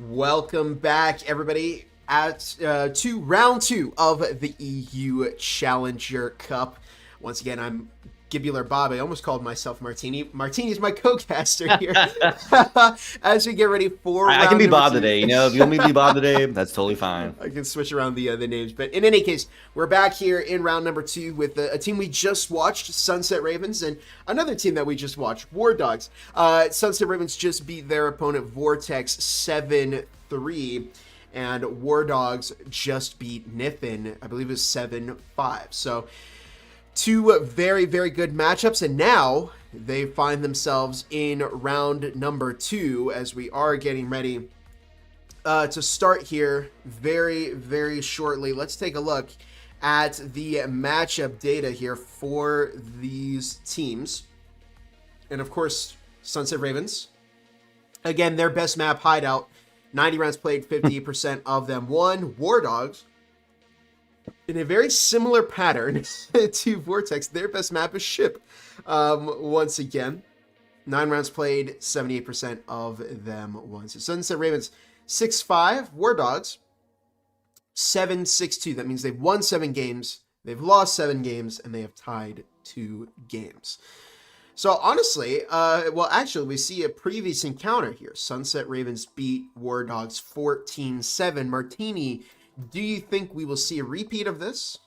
Welcome back, everybody, to round 2 of the EU Challenger Cup. Once again, I'm Gibular Bob. I almost called myself Martini. Martini's my co-caster here. As we get ready for I can be Bob today, you know. If you want me to be Bob today, that's totally fine. I can switch around the names. But in any case, we're back here in round number 2 with a team we just watched, Sunset Ravens, and another team that we just watched, War Dogs. Sunset Ravens just beat their opponent Vortex 7-3. And War Dogs just beat Niffin, I believe it was 7-5. So 2 very, very good matchups. And now they find themselves in round number 2 as we are getting ready to start here very, very shortly. Let's take a look at the matchup data here for these teams. And of course, Sunset Ravens. Again, their best map, Hideout. 90 rounds played, 50% of them won. War Dogs, in a very similar pattern to Vortex, their best map is Ship. Once again, 9 rounds played, 78% of them won. So Sunset Ravens 6-5, War Dogs 7-6-2. That means they've won 7 games, they've lost 7 games, and they have tied 2 games. So honestly, well, actually, we see a previous encounter here. Sunset Ravens beat War Dogs 14-7. Martini, do you think we will see a repeat of this?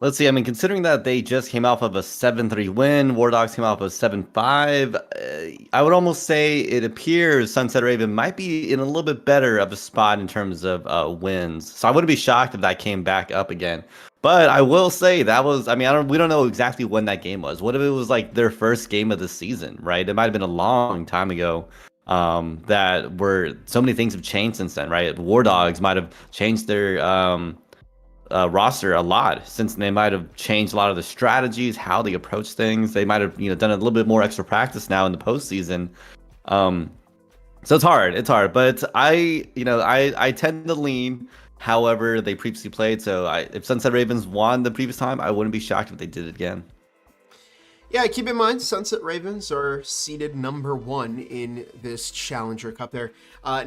Let's see. I mean, considering that they just came off of a 7-3 win, War Dogs came off of a 7-5, I would almost say it appears Sunset Raven might be in a little bit better of a spot in terms of wins. So I wouldn't be shocked if that came back up again. But I will say that was, I mean, we don't know exactly when that game was. What if it was like their first game of the season, right? It might have been a long time ago. That were so many things have changed since then, right? War Dogs might have changed their roster a lot since they might have changed a lot of the strategies, how they approach things. They might have, done a little bit more extra practice now in the postseason. So it's hard, but I tend to lean however they previously played. So if Sunset Ravens won the previous time, I wouldn't be shocked if they did it again. Yeah, keep in mind, Sunset Ravens are seeded number 1 in this Challenger Cup. They're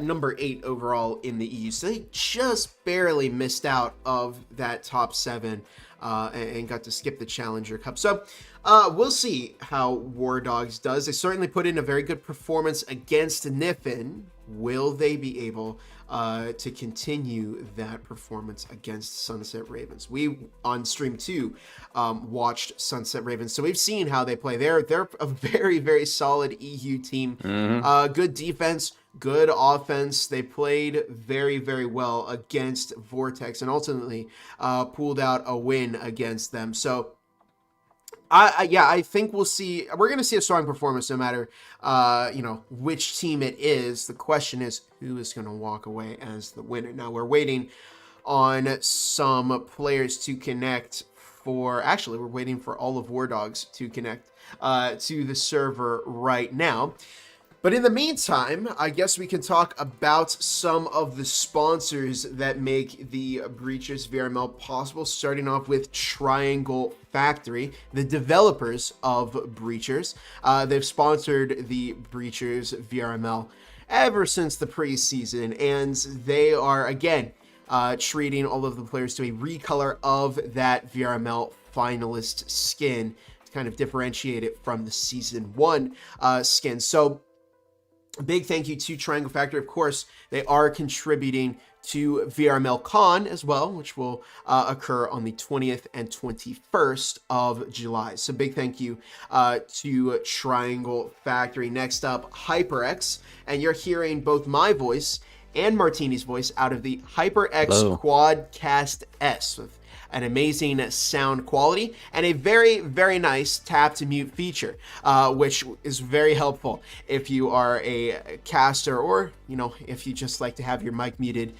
number 8 overall in the EU. So they just barely missed out of that top 7 and got to skip the Challenger Cup. So we'll see how War Dogs does. They certainly put in a very good performance against Niffin. Will they be able to continue that performance against Sunset Ravens? We, on stream 2, watched Sunset Ravens, so we've seen how they play. They're a very, very solid EU team. Good defense, good offense. They played very, very well against Vortex and ultimately pulled out a win against them. So I think we're going to see a strong performance no matter, which team it is. The question is, who is going to walk away as the winner? Now, we're waiting on some players to connect we're waiting for all of War Dogs to connect to the server right now. But in the meantime, I guess we can talk about some of the sponsors that make the Breachers VRML possible, starting off with Triangle Factory, the developers of Breachers. They've sponsored the Breachers VRML ever since the preseason, and they are, again, treating all of the players to a recolor of that VRML finalist skin to kind of differentiate it from the Season 1 skin. So, big thank you to Triangle Factory. Of course, they are contributing to VRML Con as well, which will occur on the 20th and 21st of July. So big thank you to Triangle Factory. Next up, HyperX. And you're hearing both my voice and Martini's voice out of the HyperX Quadcast S with an amazing sound quality and a very, very nice tap to mute feature, which is very helpful if you are a caster or, if you just like to have your mic muted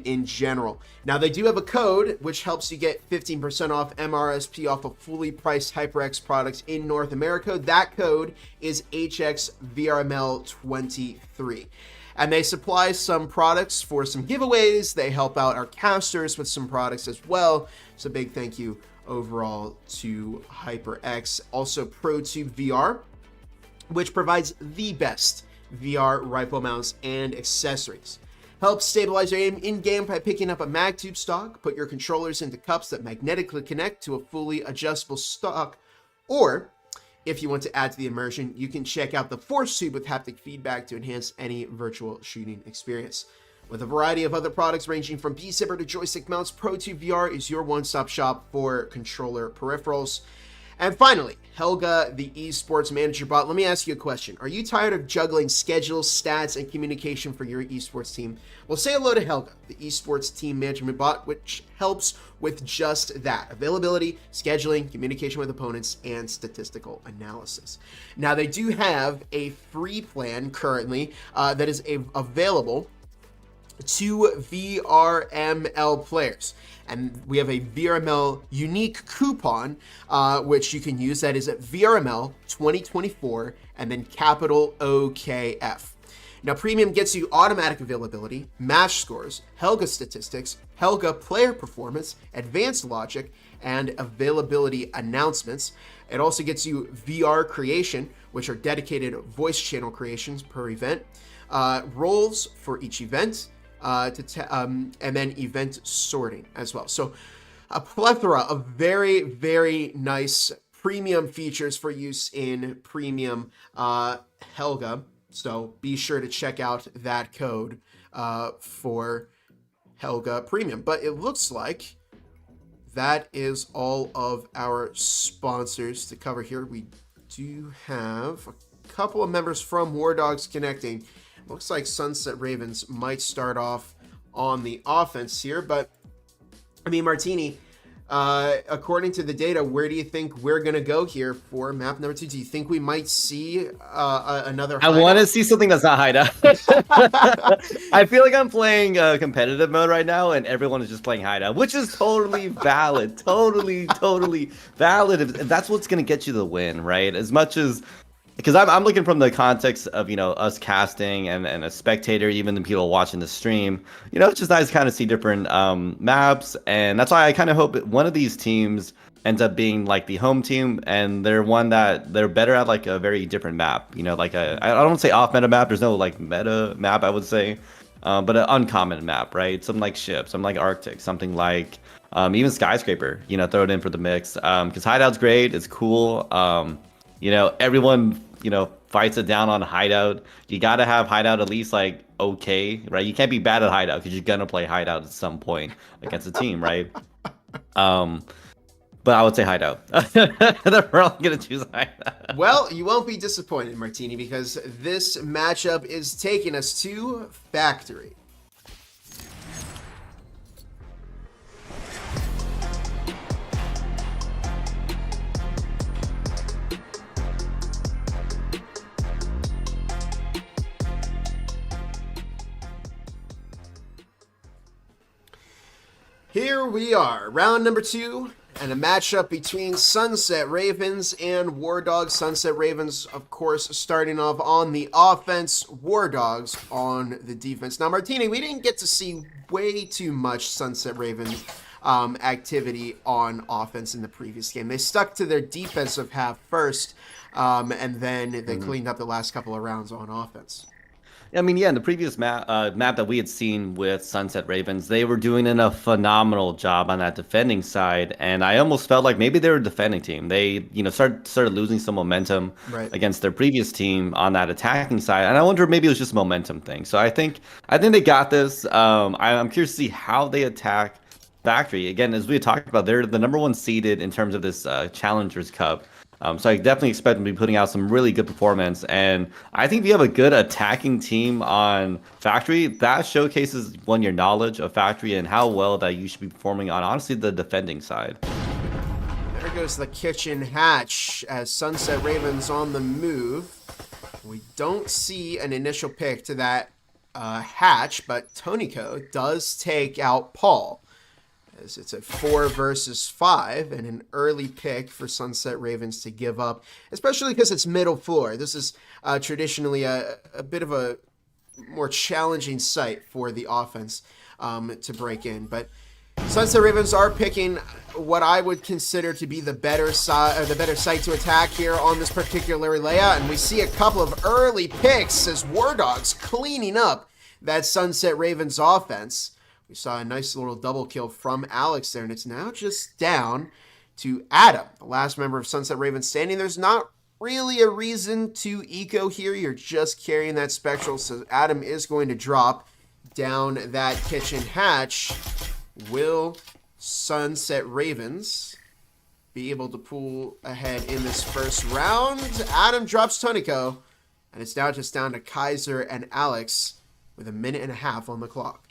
in general. Now, they do have a code which helps you get 15% off MRSP off of fully priced HyperX products in North America. That code is HXVRML23. And they supply some products for some giveaways. They help out our casters with some products as well. So big thank you overall to HyperX. Also ProTube VR, which provides the best VR rifle mounts and accessories. Help stabilize your aim in-game by picking up a MagTube stock. Put your controllers into cups that magnetically connect to a fully adjustable stock. Or if you want to add to the immersion, you can check out the Force Tube with haptic feedback to enhance any virtual shooting experience. With a variety of other products ranging from B-Zipper to joystick mounts, ProTube VR is your one-stop shop for controller peripherals. And finally, Helga, the esports manager bot. Let me ask you a question. Are you tired of juggling schedules, stats, and communication for your esports team? Well, say hello to Helga, the esports team management bot, which helps with just that. Availability, scheduling, communication with opponents, and statistical analysis. Now, they do have a free plan currently that is available to VRML players. And we have a VRML unique coupon, which you can use. That is at VRML 2024 and then capital OKF. Now, Premium gets you automatic availability, match scores, Helga statistics, Helga player performance, advanced logic, and availability announcements. It also gets you VR creation, which are dedicated voice channel creations per event, roles for each event, and then event sorting as well. So a plethora of very, very nice premium features for use in Premium Helga. So be sure to check out that code for Helga Premium. But it looks like that is all of our sponsors to cover here. We do have a couple of members from War Dogs connecting. Looks like Sunset Ravens might start off on the offense here, but I mean, Martini, according to the data, where do you think we're going to go here for map number 2? Do you think we might see another hideout? I want to see something that's not hideout. I feel like I'm playing competitive mode right now, and everyone is just playing hideout, which is totally valid. Totally valid. If that's what's going to get you the win, right? As much as... Because I'm looking from the context of, us casting and a spectator, even the people watching the stream. It's just nice to kind of see different maps. And that's why I kind of hope one of these teams ends up being like the home team. And they're one that they're better at like a very different map. I don't want to say off meta map. There's no like meta map, I would say. But an uncommon map, right? Something like Ship, something like Arctic, something like even Skyscraper, throw it in for the mix. Because Hideout's great. It's cool. Everyone... fights it down on hideout. You got to have hideout at least like okay, right? You can't be bad at hideout because you're gonna play hideout at some point against a team, right? But I would say hideout. We're all gonna choose hideout. Well, you won't be disappointed, Martini, because this matchup is taking us to Factory. Here we are, round number 2, and a matchup between Sunset Ravens and War Dogs. Sunset Ravens, of course, starting off on the offense, War Dogs on the defense. Now, Martini, we didn't get to see way too much Sunset Ravens activity on offense in the previous game. They stuck to their defensive half first, and then they cleaned up the last couple of rounds on offense. I mean, yeah, in the previous map that we had seen with Sunset Ravens, they were doing a phenomenal job on that defending side, and I almost felt like maybe they were a defending team. They, started losing some momentum against their previous team on that attacking side, and I wonder if maybe it was just a momentum thing. So I think they got this. I'm curious to see how they attack Factory. Again, as we had talked about, they're the number 1 seeded in terms of this Challengers Cup. So I definitely expect them to be putting out some really good performance. And I think if you have a good attacking team on Factory, that showcases, one, your knowledge of Factory and how well that you should be performing on, honestly, the defending side. There goes the kitchen hatch as Sunset Ravens on the move. We don't see an initial pick to that hatch, but Toniko does take out Paul. As it's a 4 versus 5 and an early pick for Sunset Ravens to give up, especially because it's middle floor. This is traditionally a bit of a more challenging site for the offense to break in. But Sunset Ravens are picking what I would consider to be the better side, or the better site to attack here on this particular layout. And we see a couple of early picks as War Dogs cleaning up that Sunset Ravens offense. We saw a nice little double kill from Alex there, and it's now just down to Adam, the last member of Sunset Ravens standing. There's not really a reason to eco here. You're just carrying that Spectral, so Adam is going to drop down that kitchen hatch. Will Sunset Ravens be able to pull ahead in this first round. Adam drops Tonico, and it's now just down to Kaiser and Alex with 1.5 minutes on the clock.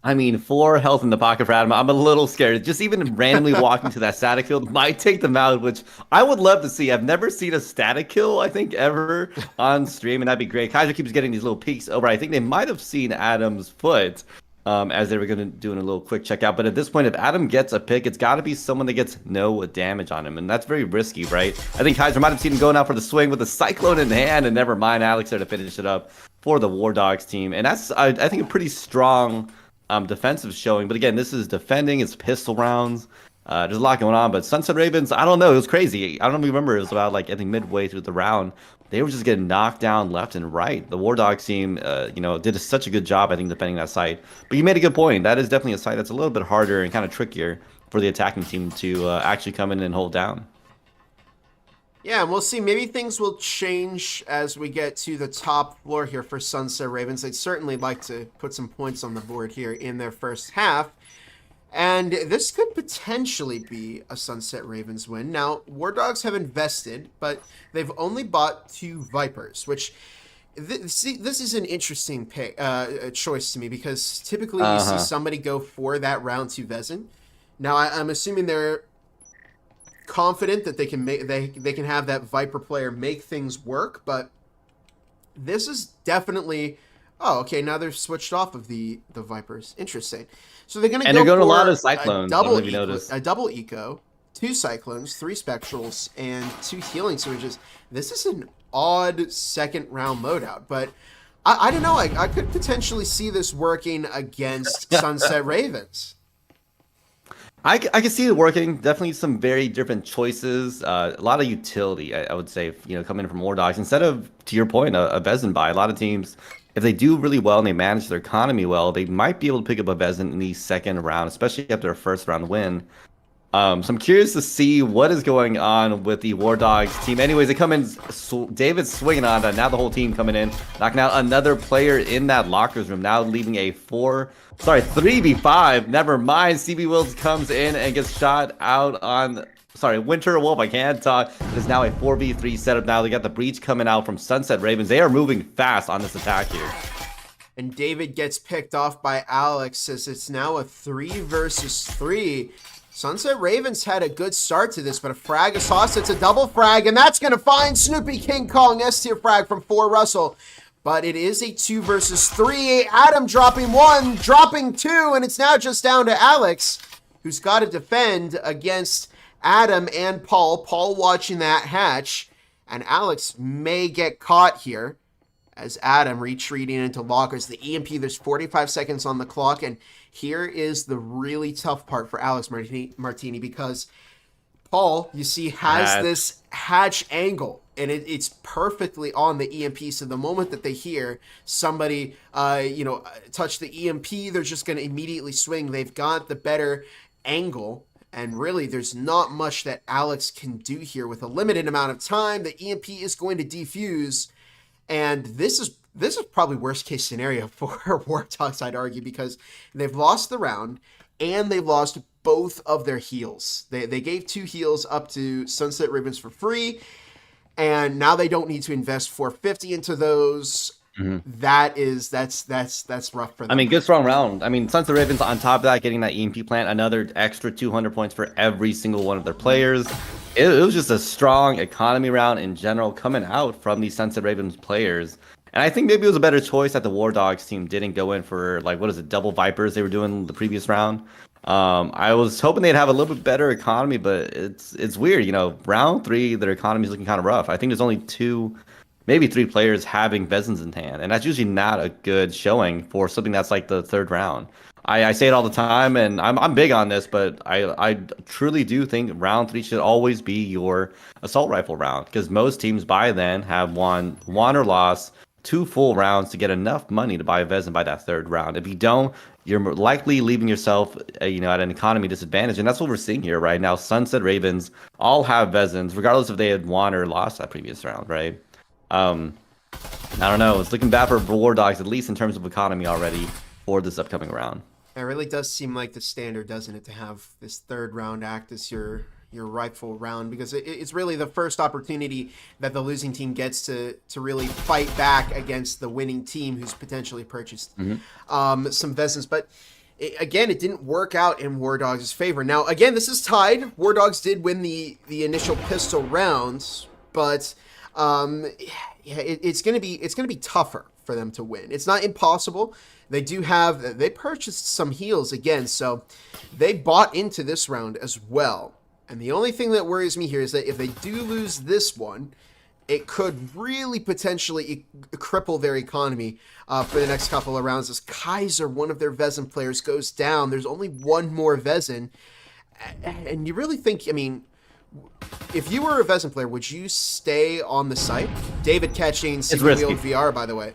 I mean, 4 health in the pocket for Adam. I'm a little scared. Just even randomly walking to that static field might take them out, which I would love to see. I've never seen a static kill, I think, ever on stream, and that'd be great. Kaiser keeps getting these little peeks over. I think they might have seen Adam's foot as they were going to do a little quick checkout. But at this point, if Adam gets a pick, it's got to be someone that gets no damage on him, and that's very risky, right? I think Kaiser might have seen him going out for the swing with the Cyclone in hand, and never mind Alex there to finish it up for the Vortex team. And that's, I think, a pretty strong defensive showing, but again, this is defending. It's pistol rounds. There's a lot going on, but Sunset Ravens, I don't know, it was crazy. I don't remember. It was about like I think midway through the round, they were just getting knocked down left and right. The Wardogs team, did such a good job, I think, defending that site. But you made a good point. That is definitely a site that's a little bit harder and kind of trickier for the attacking team to actually come in and hold down. Yeah, and we'll see. Maybe things will change as we get to the top floor here for Sunset Ravens. They'd certainly like to put some points on the board here in their first half. And this could potentially be a Sunset Ravens win. Now, War Dogs have invested, but they've only bought 2 Vipers, which... this is an interesting choice to me, because typically you see somebody go for that round 2 Vezin. Now, I'm assuming they're confident that they can make they can have that Viper player make things work, but this is definitely okay. Now they're switched off of the Vipers. Interesting. So they're going to go for a lot of Cyclones. A double eco, 2 Cyclones, 3 Spectrals, and 2 healing surges. This is an odd second round loadout, but I don't know. I could potentially see this working against Sunset Ravens. I can see it working. Definitely some very different choices. A lot of utility, I would say, coming from War Dogs. Instead of, to your point, a Vezin buy. A lot of teams, if they do really well and they manage their economy well, they might be able to pick up a Vezin in the second round, especially after a first round win. So I'm curious to see what is going on with the War Dogs team. Anyways, they come in, David's swinging on that. Now the whole team coming in, knocking out another player in that lockers room. Now leaving a 3v5. Never mind. CB Wills comes in and gets shot out on, Winter Wolf. I can't talk. It is now a 4v3 setup. Now they got the breach coming out from Sunset Ravens. They are moving fast on this attack here. And David gets picked off by Alex as it's now a 3 versus 3. Sunset Ravens had a good start to this, but a frag is tossed. It's a double frag, and that's going to find Snoopy King Kong. S-tier frag from 4 Russell. But it is a 2 versus 3. Adam dropping 1, dropping 2, and it's now just down to Alex, who's got to defend against Adam and Paul. Paul watching that hatch, and Alex may get caught here as Adam retreating into lockers. The EMP, there's 45 seconds on the clock, and here is the really tough part for Alex Martini, because Paul, you see, has this hatch angle, and it's perfectly on the EMP. So the moment that they hear somebody, touch the EMP, they're just going to immediately swing. They've got the better angle, and really there's not much that Alex can do here with a limited amount of time. The EMP is going to defuse, and this is probably worst case scenario for War Dogs, I'd argue, because they've lost the round and they've lost both of their heals. They gave 2 heals up to Sunset Ravens for free, and now they don't need to invest $450 into those. That's rough for them. I mean, good strong round. I mean, Sunset Ravens on top of that, getting that EMP plant, another extra 200 points for every single one of their players. It was just a strong economy round in general coming out from these Sunset Ravens players. And I think maybe it was a better choice that the War Dogs team didn't go in for, double Vipers they were doing the previous round. I was hoping they'd have a little bit better economy, but it's weird. Round 3, their economy is looking kind of rough. I think there's only 2, maybe 3 players having Vezins in hand, and that's usually not a good showing for something that's like the third round. I say it all the time, and I'm big on this, but I truly do think round 3 should always be your assault rifle round, because most teams by then have won or lost 2 full rounds to get enough money to buy a Vezin by that third round. If you don't, you're likely leaving yourself, at an economy disadvantage, and that's what we're seeing here right now. Sunset Ravens all have Vezins, regardless if they had won or lost that previous round, right? I don't know. It's looking bad for War Dogs, at least in terms of economy already for this upcoming round. It really does seem like the standard, doesn't it, to have this third round act as your your rightful round, because it's really the first opportunity that the losing team gets to really fight back against the winning team who's potentially purchased some Vezins. But again, it didn't work out in War Dogs' favor. Now, again, this is tied. War Dogs did win the initial pistol rounds, but it's gonna be tougher for them to win. It's not impossible. They purchased some heals again, so they bought into this round as well. And the only thing that worries me here is that if they do lose this one, it could really potentially cripple their economy for the next couple of rounds, as Kaiser, one of their Vezin players, goes down. There's only one more Vezin. And you really think, I mean, if you were a Vezin player, would you stay on the site? David catching Secret Wheel VR, by the way.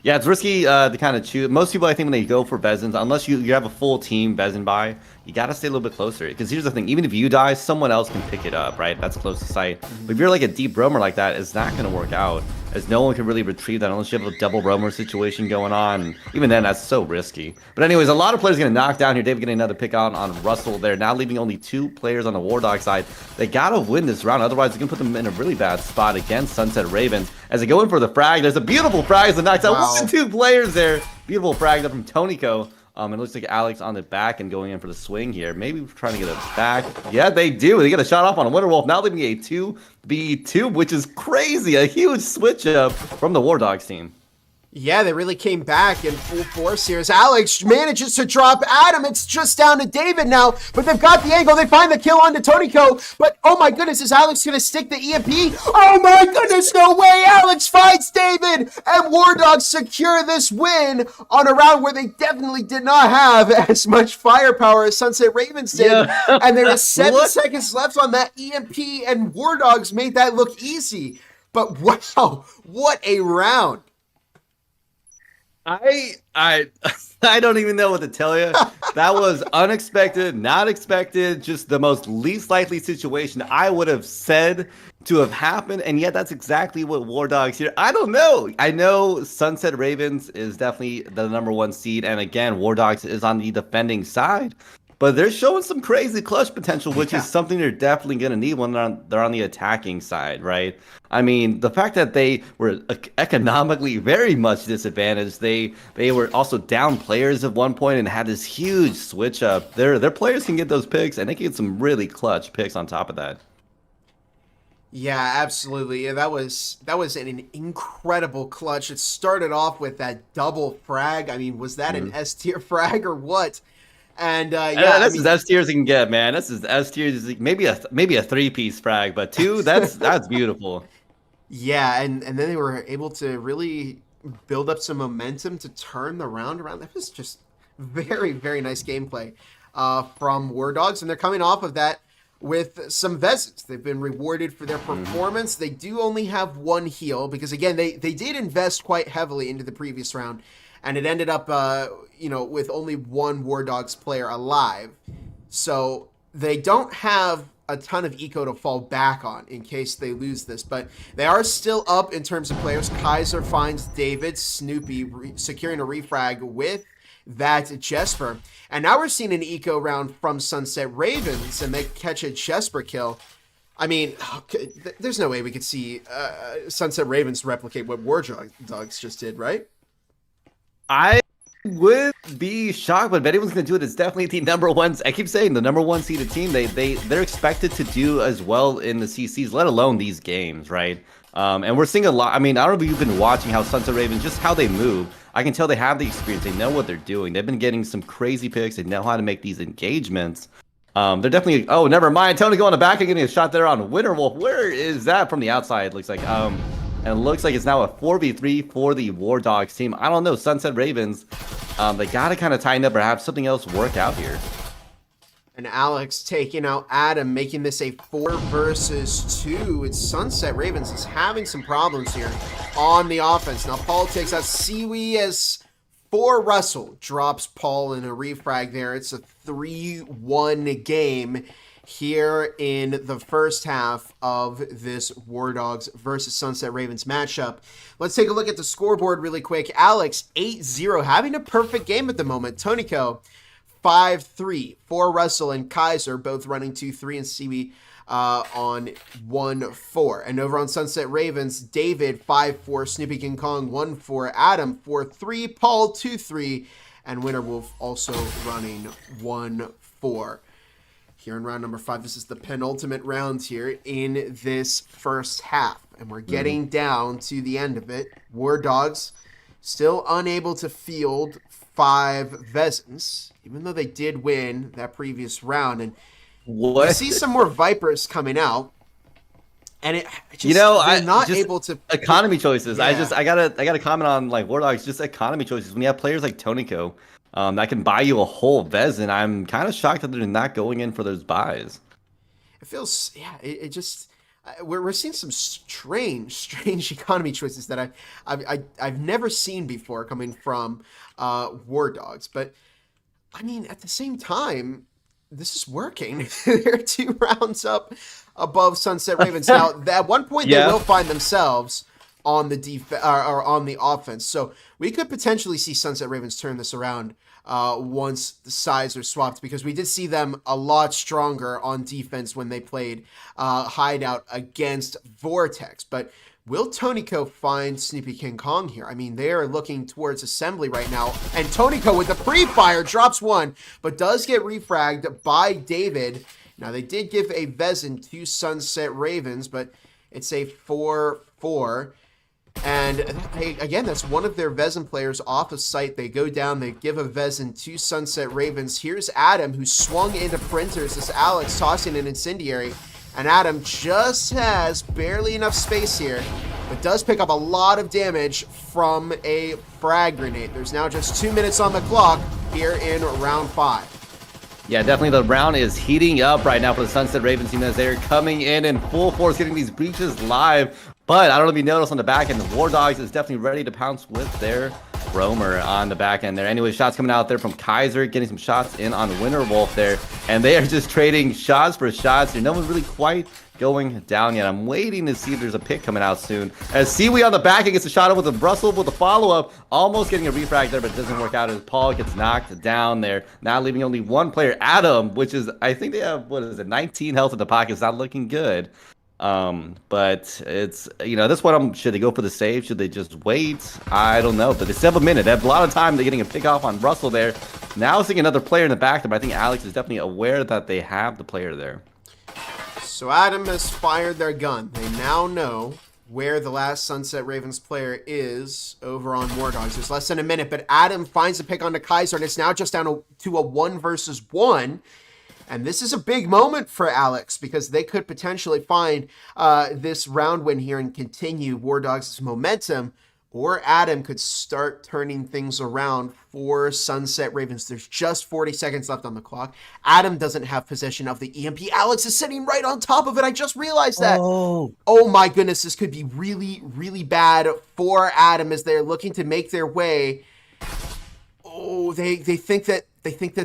Yeah, it's risky to kind of choose. Most people, I think, when they go for Vezins, unless you have a full team Vezin buy, you got to stay a little bit closer. Because here's the thing, even if you die, someone else can pick it up, right? That's close to site. But if you're like a deep roamer like that, it's not going to work out, as no one can really retrieve that unless you have a double roamer situation going on. And even then, that's so risky. But anyways, a lot of players are going to knock down here. David getting another pick out on Russell there, now leaving only 2 players on the War Dog side. They got to win this round, otherwise they can put them in a really bad spot against Sunset Ravens. As they go in for the frag, there's a beautiful frag that knocks out 1 2 players there. Beautiful frag up from Tonico. It looks like Alex on the back and going in for the swing here. Maybe trying to get a back. Yeah, they do. They get a shot off on a Winterwolf, now leaving a 2v2, which is crazy. A huge switch up from the War Dogs team. Yeah, they really came back in full force here as Alex manages to drop Adam. It's just down to David now, but they've got the angle. They find the kill onto Tonico, but oh my goodness, is Alex going to stick the EMP? Oh my goodness, no way! Alex finds David, and War Dogs secure this win on a round where they definitely did not have as much firepower as Sunset Ravens did. Yeah. And there is 7 seconds left on that EMP, and War Dogs made that look easy. But wow, what a round. I don't even know what to tell you. That was unexpected, not expected, just the most least likely situation I would have said to have happened, and yet that's exactly what War Dogs here. I don't know. I know Sunset Ravens is definitely the #1 seed, and again, War Dogs is on the defending side. But they're showing some crazy clutch potential, which is something they're definitely going to need when they're on the attacking side, right? I mean, the fact that they were economically very much disadvantaged, they were also down players at one point and had this huge switch up. Their players can get those picks, and they can get some really clutch picks on top of that. Yeah, absolutely. Yeah, that was an incredible clutch. It started off with that double frag. I mean, was that an S tier frag or what? And yeah, that's as S tier as you can get, man. That's as S tier as maybe a 3-piece frag, but 2, that's beautiful. Yeah, and then they were able to really build up some momentum to turn the round around. That was just very, very nice gameplay from War Dogs, and they're coming off of that with some Vezins. They've been rewarded for their performance. They do only have 1 heal because, again, they did invest quite heavily into the previous round. And it ended up, with only 1 War Dogs player alive. So they don't have a ton of eco to fall back on in case they lose this. But they are still up in terms of players. Kaiser finds David, Snoopy securing a refrag with that Jesper. And now we're seeing an eco round from Sunset Ravens, and they catch a Jesper kill. I mean, there's no way we could see Sunset Ravens replicate what War Dogs just did, right? I would be shocked, but if anyone's going to do it, it's definitely the #1. I keep saying the #1 seeded team. They're expected to do as well in the CCs, let alone these games, right? And we're seeing a lot. I mean, I don't know if you've been watching how Sunset Ravens, just how they move. I can tell they have the experience. They know what they're doing. They've been getting some crazy picks. They know how to make these engagements. They're definitely. Oh, never mind. Tony going back and getting a shot there on Winterwolf. Where is that from the outside? Looks like and it looks like it's now a 4v3 for the War Dogs team. I don't know, Sunset Ravens, they got to kind of tighten up or have something else work out here. And Alex taking out Adam, making this a 4 versus 2. It's Sunset Ravens is having some problems here on the offense. Now Paul takes out Siwi as 4 Russell drops Paul in a refrag there. It's a 3-1 game here in the first half of this War Dogs versus Sunset Ravens matchup. Let's take a look at the scoreboard really quick. Alex, 8-0, having a perfect game at the moment. Tonico, 5-3 for Russell and Kaiser, both running 2-3, and Siwi on 1-4. And over on Sunset Ravens, David 5-4, Snoopy King Kong 1-4, Adam 4-3, Paul 2-3, and Winterwolf also running 1-4. Here in round number 5, this is the penultimate round here in this first half, and we're getting down to the end of it. War Dogs still unable to field 5 Vezins, even though they did win that previous round. And you see some more Vipers coming out, and it just, they're not able to economy choices. Yeah. I gotta comment on like War Dogs, just economy choices. When you have players like Tonico, that can buy you a whole Vezin, I'm kind of shocked that they're not going in for those buys. It feels, it just, we're seeing some strange economy choices that I've never seen before coming from War Dogs. But I mean, at the same time, this is working. They're 2 rounds up above Sunset Ravens. Now, at one point, they will find themselves on the or on the offense. So we could potentially see Sunset Ravens turn this around once the sides are swapped, because we did see them a lot stronger on defense when they played Hideout against Vortex. But will Tonico find Snoopy King Kong here? I mean, they are looking towards assembly right now, and Tonico with the pre-fire drops 1, but does get refragged by David. Now, they did give a Vezin to Sunset Ravens, but it's a 4-4. And again, that's one of their Vezin players off of site. They go down, they give a Vezin to Sunset Ravens. Here's Adam, who swung into printers. This Alex tossing an incendiary. And Adam just has barely enough space here, but does pick up a lot of damage from a frag grenade. There's now just 2 minutes on the clock here in round 5. Yeah, definitely the round is heating up right now for the Sunset Ravens team as they're coming in full force, getting these breaches live. But I don't know if you noticed on the back end, the War Dogs is definitely ready to pounce with their roamer on the back end there. Anyway, shots coming out there from Kaiser, getting some shots in on Winterwolf there. And they are just trading shots for shots here. No one's really quite going down yet. I'm waiting to see if there's a pick coming out soon. As Siwi on the back end gets a shot up with a Russell with a follow-up, almost getting a refrag there, but it doesn't work out as Paul gets knocked down there. Now leaving only 1 player, Adam, which is, I think they have, 19 health in the pocket. It's not looking good. But it's, this one, should they go for the save? Should they just wait? I don't know, but they still have a minute. They have a lot of time. They're getting a pick off on Russell there. Now seeing another player in the back there, but I think Alex is definitely aware that they have the player there. So Adam has fired their gun. They now know where the last Sunset Ravens player is over on War Dogs. There's less than a minute, but Adam finds a pick onto Kaiser, and it's now just down to a 1 versus 1. And this is a big moment for Alex, because they could potentially find this round win here and continue War Dogs' momentum, or Adam could start turning things around for Sunset Ravens. There's just 40 seconds left on the clock. Adam doesn't have possession of the EMP. Alex is sitting right on top of it. I just realized that. Oh my goodness, this could be really, really bad for Adam as they're looking to make their way. Oh, they think that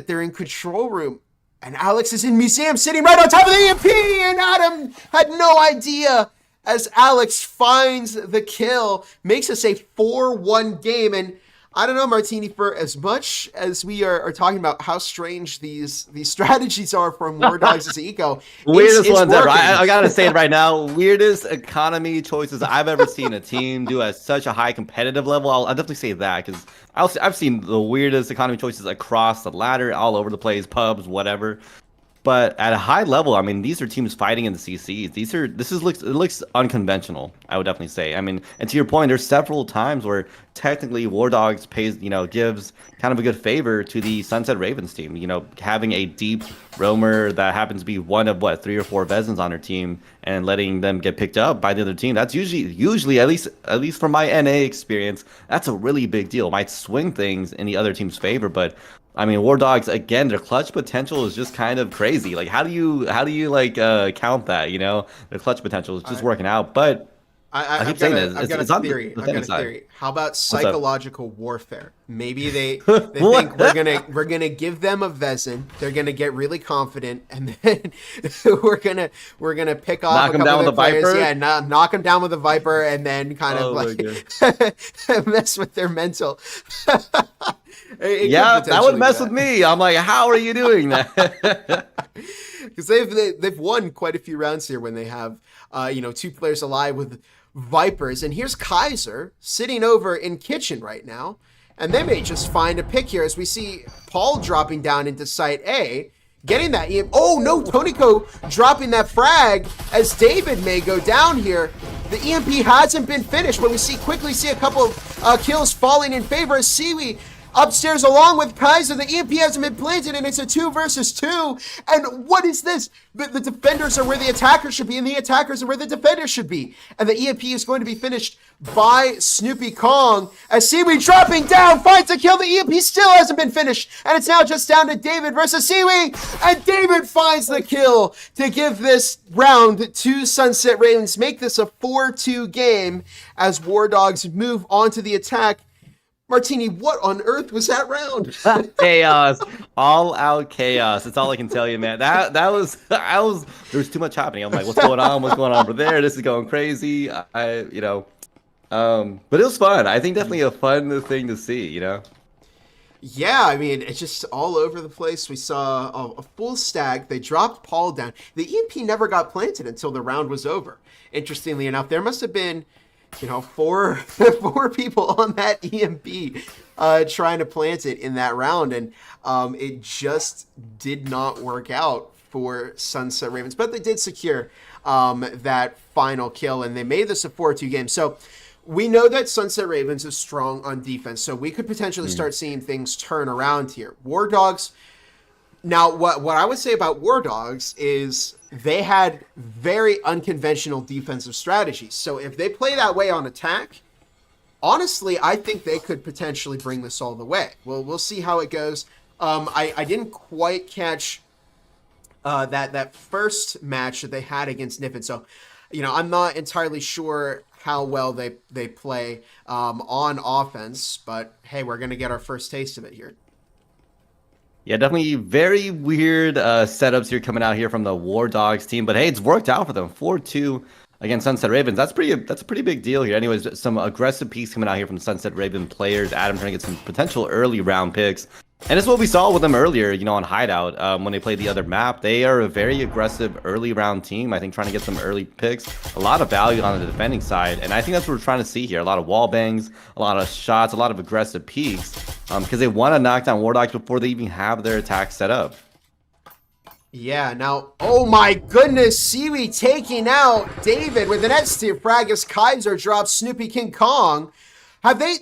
they're in control room. And Alex is in museum, sitting right on top of the EMP, and Adam had no idea as Alex finds the kill, makes us a 4-1 game. And I don't know, Martini, for as much as we are talking about how strange these strategies are from War Dogs' eco, weirdest ones ever. I gotta say it right now, weirdest economy choices I've ever seen a team do at such a high competitive level. I'll definitely say that, because I've seen the weirdest economy choices across the ladder, all over the place, pubs, whatever. But at a high level, I mean, these are teams fighting in the CCs. It looks unconventional, I would definitely say. I mean, and to your point, there's several times where technically War Dogs gives kind of a good favor to the Sunset Ravens team. Having a deep roamer that happens to be one of 3 or 4 Vezins on their team and letting them get picked up by the other team. That's usually at least from my NA experience, that's a really big deal. It might swing things in the other team's favor, but I mean, War Dogs, again, their clutch potential is just kind of crazy. Like, how do you count that? Their clutch potential is just working out. But I keep saying this. I've got a theory. How about psychological warfare? Maybe they think we're gonna give them a Vezin. They're gonna get really confident, and then we're gonna pick off a couple of their players. Viper? Yeah, knock them down with a Viper, and then kind of mess with their mental. It Yeah, could that would potentially be mess with me. I'm like, how are you doing that? because they've won quite a few rounds here when they have two players alive with Vipers. And here's Kaiser sitting over in kitchen right now, and they may just find a pick here as we see Paul dropping down into site A, getting that EM. Oh no, Tonico dropping that frag as David may go down here. The EMP hasn't been finished, but we quickly see a couple of kills falling in favor of Siwi upstairs along with Kaiser. The EMP hasn't been planted, and it's a 2 versus 2. And what is this? The defenders are where the attackers should be, and the attackers are where the defenders should be. And the EMP is going to be finished by Snoopy Kong as Siwi dropping down finds a kill. The EMP still hasn't been finished, and it's now just down to David versus Siwi, and David finds the kill to give this round to Sunset Ravens, make this a 4-2 game as War Dogs move on to the attack. Martini, what on earth was that round? Chaos, all out chaos. That's all I can tell you, man. That was there was too much happening. I'm like, what's going on? What's going on over there? This is going crazy. But it was fun. I think definitely a fun thing to see, Yeah, I mean, it's just all over the place. We saw a full stack. They dropped Paul down. The EMP never got planted until the round was over. Interestingly enough, there must have been four people on that EMP trying to plant it in that round, and it just did not work out for Sunset Ravens. But they did secure that final kill, and they made this a 4-2 game. So we know that Sunset Ravens is strong on defense, so we could potentially start seeing things turn around here. War Dogs. Now, what I would say about War Dogs is they had very unconventional defensive strategies. So if they play that way on attack, honestly, I think they could potentially bring this all the way. Well, we'll see how it goes. I didn't quite catch that first match that they had against Nippon. So, I'm not entirely sure how well they play on offense. But, hey, we're going to get our first taste of it here. Yeah, definitely very weird setups here coming out here from the War Dogs team. But hey, it's worked out for them. 4-2 against Sunset Ravens. That's a pretty big deal here. Anyways, some aggressive piece coming out here from the Sunset Raven players. Adam trying to get some potential early round picks. And it's what we saw with them earlier, on Hideout when they played the other map. They are a very aggressive early round team. I think trying to get some early picks, a lot of value on the defending side. And I think that's what we're trying to see here. A lot of wall bangs, a lot of shots, a lot of aggressive peaks because they want to knock down War Dogs before they even have their attack set up. Yeah, now, oh my goodness, Siwi taking out David with an S-tier frag as Kaiser drops Snoopy King Kong.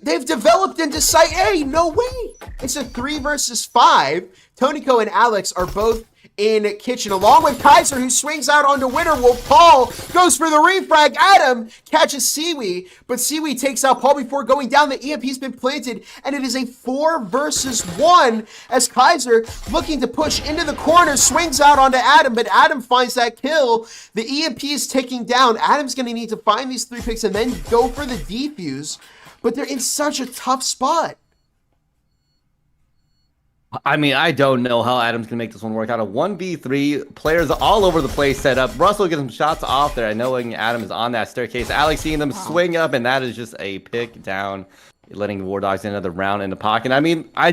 They've developed into site A? No way. It's a 3 versus 5. Tonico and Alex are both in kitchen, along with Kaiser, who swings out onto Winterwolf. Paul goes for the refrag. Adam catches Siwi, but Siwi takes out Paul before going down. The EMP's been planted, and it is a 4 versus 1 as Kaiser, looking to push into the corner, swings out onto Adam, but Adam finds that kill. The EMP is ticking down. Adam's going to need to find these 3 picks and then go for the defuse. But they're in such a tough spot. I mean, I don't know how Adam's going to make this one work out. A 1v3, players all over the place set up. Russell gets some shots off there, knowing Adam is on that staircase. Alex seeing them swing up, and that is just a pick down, letting the War Dogs in another round in the pocket. I mean, I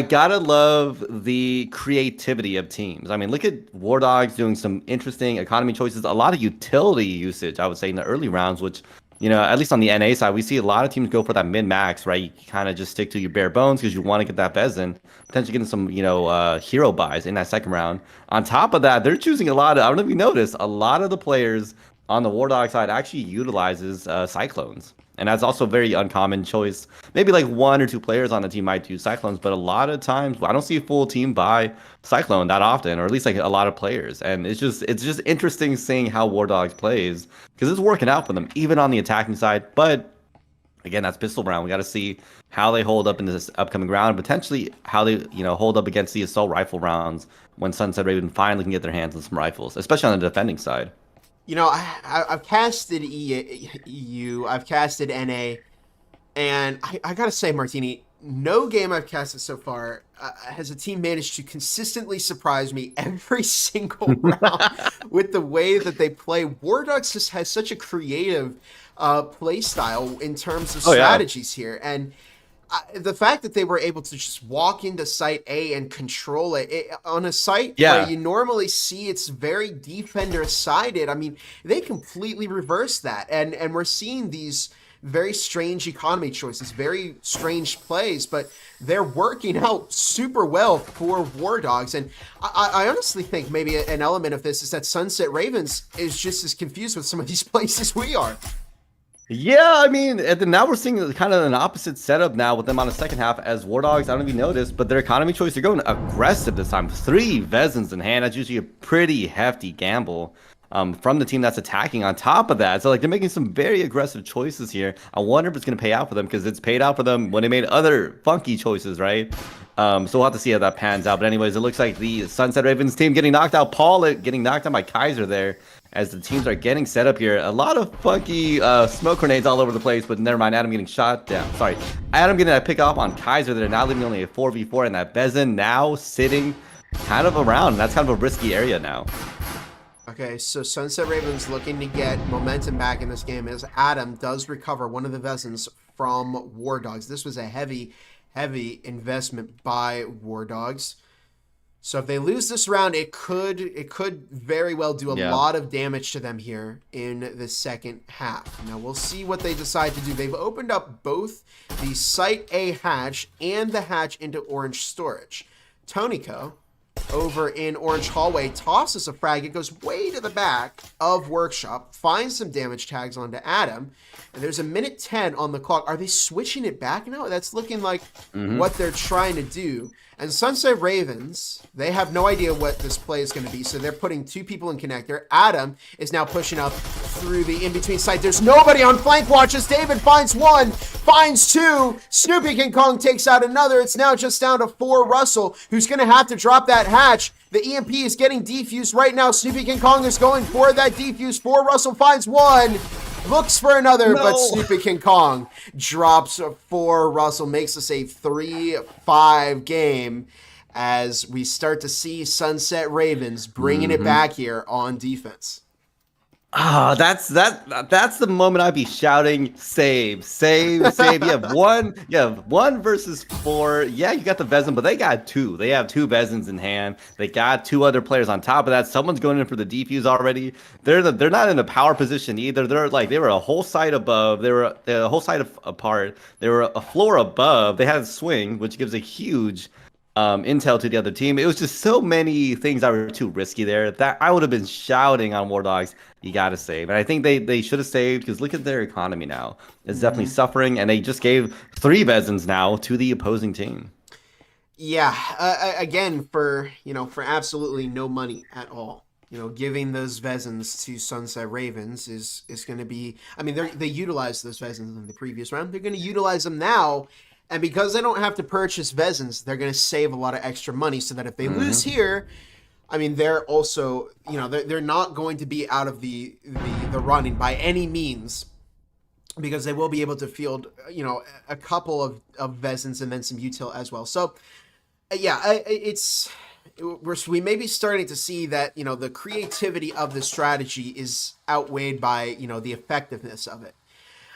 gotta love the creativity of teams. I mean, look at War Dogs doing some interesting economy choices. A lot of utility usage, I would say, in the early rounds, which... at least on the NA side, we see a lot of teams go for that min-max, right? You kind of just stick to your bare bones because you want to get that Bezin, potentially getting some, hero buys in that second round. On top of that, they're choosing a lot of, I don't know if you noticed, a lot of the players on the War Dog side actually utilizes Cyclones. And that's also a very uncommon choice. Maybe like 1 or 2 players on the team might do Cyclones, but a lot of times I don't see a full team buy Cyclone that often, or at least like a lot of players. And it's just interesting seeing how War Dogs plays because it's working out for them, even on the attacking side. But again, that's pistol round. We got to see how they hold up in this upcoming round, potentially how they hold up against the assault rifle rounds when Sunset Raven finally can get their hands on some rifles, especially on the defending side. I've casted EU, I've casted NA, and I gotta say, Martini, no game I've casted so far has a team managed to consistently surprise me every single round with the way that they play. War Dogs just has such a creative play style in terms of strategies here, and The fact that they were able to just walk into site A and control it on a site where Yeah. you normally see it's very defender sided. I mean, they completely reversed that, and we're seeing these very strange economy choices, very strange plays, but they're working out super well for War Dogs. And I honestly think maybe an element of this is that Sunset Ravens is just as confused with some of these plays as we are. Yeah, I mean, and then now we're seeing kind of an opposite setup now with them on the second half as War Dogs. I don't know if you noticed, but their economy choice, they're going aggressive this time. 3 Vezins in hand. That's usually a pretty hefty gamble from the team that's attacking on top of that. So, like, they're making some very aggressive choices here. I wonder if it's going to pay out for them because it's paid out for them when they made other funky choices, right? So we'll have to see how that pans out. But anyways, it looks like the Sunset Ravens team getting knocked out. Paul getting knocked out by Kaiser there. As the teams are getting set up here. A lot of funky smoke grenades all over the place, but never mind. Adam getting shot down. Sorry. Adam getting that pick off on Kaiser. They're now leaving only a 4v4, and that Vezin now sitting kind of around. That's kind of a risky area now. Okay, so Sunset Ravens looking to get momentum back in this game as Adam does recover one of the Vezins from War Dogs. This was a heavy investment by War Dogs. So if they lose this round, it could very well do a lot of damage to them here in the second half. Now we'll see what they decide to do. They've opened up both the Site A hatch and the hatch into Orange Storage. Tonico over in Orange Hallway tosses a frag. It goes way to the back of Workshop, finds some damage tags onto Adam, and there's a minute 10 on the clock. Are they switching it back now? That's looking like what they're trying to do. And Sunset Ravens, they have no idea what this play is going to be, so they're putting 2 people in connector. Adam is now pushing up through the in-between site. There's nobody on flank watch as David finds 1, finds 2. Snoopy King Kong takes out another. It's now just down to 4 Russell, who's going to have to drop that hatch. The EMP is getting defused right now. Snoopy King Kong is going for that defuse. 4 Russell finds 1. Looks for another, but Snoopy King Kong drops 4. Russell makes this a 3-5 game as we start to see Sunset Ravens bringing it back here on defense. Ah, that's the moment I'd be shouting, save, save, save. You have one versus 4. Yeah, you got the Vezin, but they got 2. They have 2 Vezins in hand. They got 2 other players on top of that. Someone's going in for the defuse already. They're not in a power position either. They were a whole side above. They were a whole side apart. They were a floor above. They had a swing, which gives a huge intel to the other team. It was just so many things that were too risky there that I would have been shouting on War Dogs, you gotta save. And I think they should have saved because look at their economy now. It's definitely suffering, and they just gave 3 Vezins now to the opposing team. Yeah, again, for absolutely no money at all. Giving those Vezins to Sunset Ravens is going to be, I mean, they utilized those Vezins in the previous round. They're going to utilize them now. And because they don't have to purchase Vezins, they're going to save a lot of extra money so that if they lose here, I mean, they're also, they're not going to be out of the running by any means because they will be able to field, a couple of Vezins and then some util as well. So, yeah, we may be starting to see that, the creativity of the strategy is outweighed by, the effectiveness of it.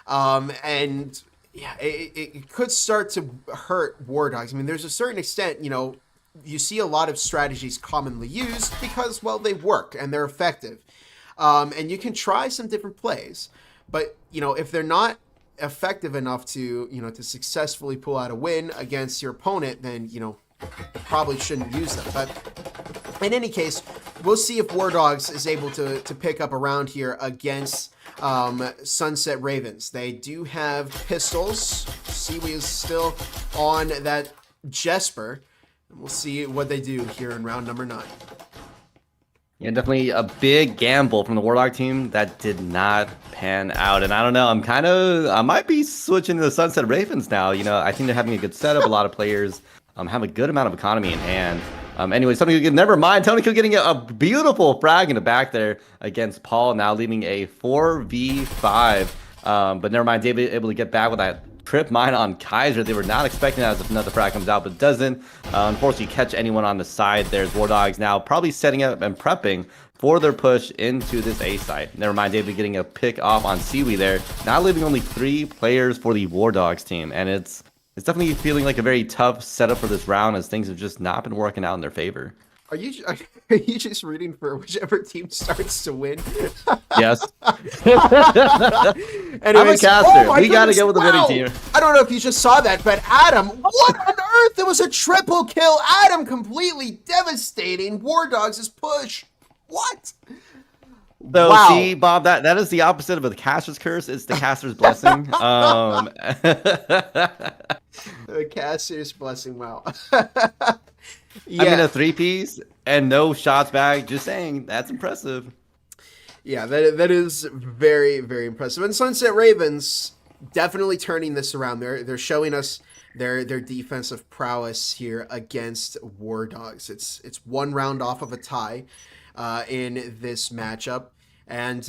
And yeah, it could start to hurt War Dogs. I mean, there's a certain extent, you see a lot of strategies commonly used because, well, they work and they're effective. And you can try some different plays, but, if they're not effective enough to, to successfully pull out a win against your opponent, then, you probably shouldn't use them. But in any case, we'll see if War Dogs is able to pick up a round here against Sunset Ravens. They do have pistols. Seaweed is still on that Jesper. And we'll see what they do here in round number 9. Yeah, definitely a big gamble from the Warlock team that did not pan out. And I don't know, I might be switching to the Sunset Ravens now. I think they're having a good setup. A lot of players have a good amount of economy in hand. Anyway, never mind. Tonico getting a beautiful frag in the back there against Paul, now leaving a 4v5. But never mind, David able to get back with that trip mine on Kaiser. They were not expecting that as another frag comes out, but doesn't unfortunately catch anyone on the side. There's War Dogs now probably setting up and prepping for their push into this A site. Never mind, David getting a pick off on Seaweed there. Now leaving only 3 players for the War Dogs team, and it's it's definitely feeling like a very tough setup for this round as things have just not been working out in their favor. Are you just rooting for whichever team starts to win? Yes. I'm a Anyways, caster. We gotta goodness, go with the winning team. I don't know if you just saw that, but Adam, what on earth? It was a triple kill. Adam completely devastating War Dogs' push. What? So Wow. see, Bob, that is the opposite of a caster's curse. It's the caster's blessing. The caster's blessing. Wow. I mean, a 3-piece and no shots back. Just saying, that's impressive. Yeah, that is very, very impressive. And Sunset Ravens definitely turning this around. They're showing us their defensive prowess here against War Dogs. It's one round off of a tie in this matchup. And,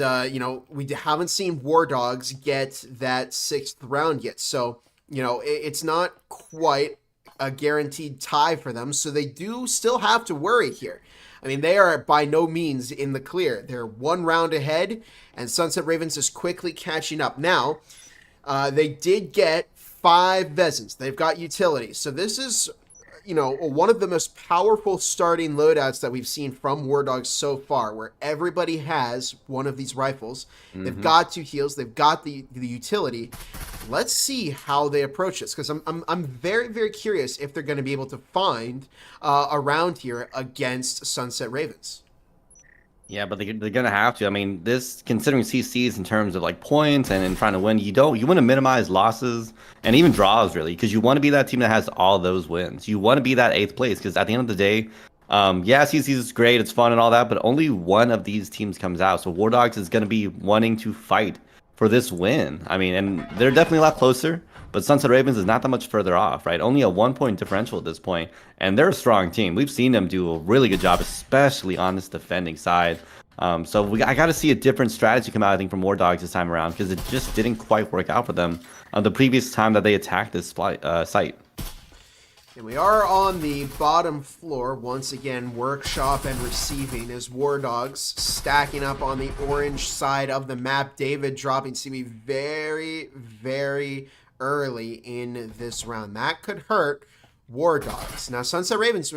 we haven't seen War Dogs get that 6th round yet. So, it's not quite a guaranteed tie for them. So they do still have to worry here. I mean, they are by no means in the clear. They're one round ahead, and Sunset Ravens is quickly catching up. Now, they did get 5 Vezins. They've got utility. So this is, one of the most powerful starting loadouts that we've seen from War Dogs so far, where everybody has one of these rifles. Mm-hmm. They've got 2 heals. They've got the utility. Let's see how they approach this, because I'm very, very curious if they're going to be able to find a round here against Sunset Ravens. Yeah, but they're gonna have to. I mean, this considering CCs in terms of like points and in trying to win, you want to minimize losses and even draws really, because you want to be that team that has all those wins. You want to be that 8th place, because at the end of the day, yeah, CCs is great, it's fun and all that, but only one of these teams comes out. So War Dogs is gonna be wanting to fight for this win. I mean, and they're definitely a lot closer, but Sunset Ravens is not that much further off, right? Only a 1-point differential at this point, and they're a strong team. We've seen them do a really good job, especially on this defending side. So I got to see a different strategy come out, I think, from War Dogs this time around, because it just didn't quite work out for them the previous time that they attacked this site. And we are on the bottom floor, once again, workshop and receiving as War Dogs stacking up on the orange side of the map. David dropping CB very, very early in this round. That could hurt War Dogs. Now, Sunset Ravens,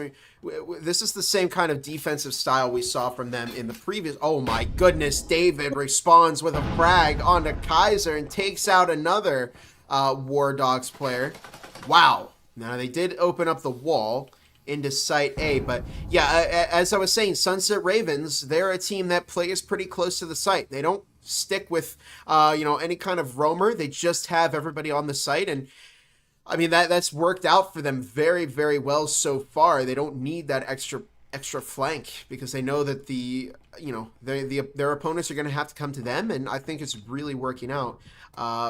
this is the same kind of defensive style we saw from them in the previous. Oh my goodness, David responds with a frag onto Kaiser and takes out another War Dogs player. Wow. Now, they did open up the wall into Site A, but yeah, as I was saying, Sunset Ravens, they're a team that plays pretty close to the site. They don't stick with, any kind of roamer. They just have everybody on the site, and I mean, that's worked out for them very, very well so far. They don't need that extra flank because they know that their opponents are going to have to come to them, and I think it's really working out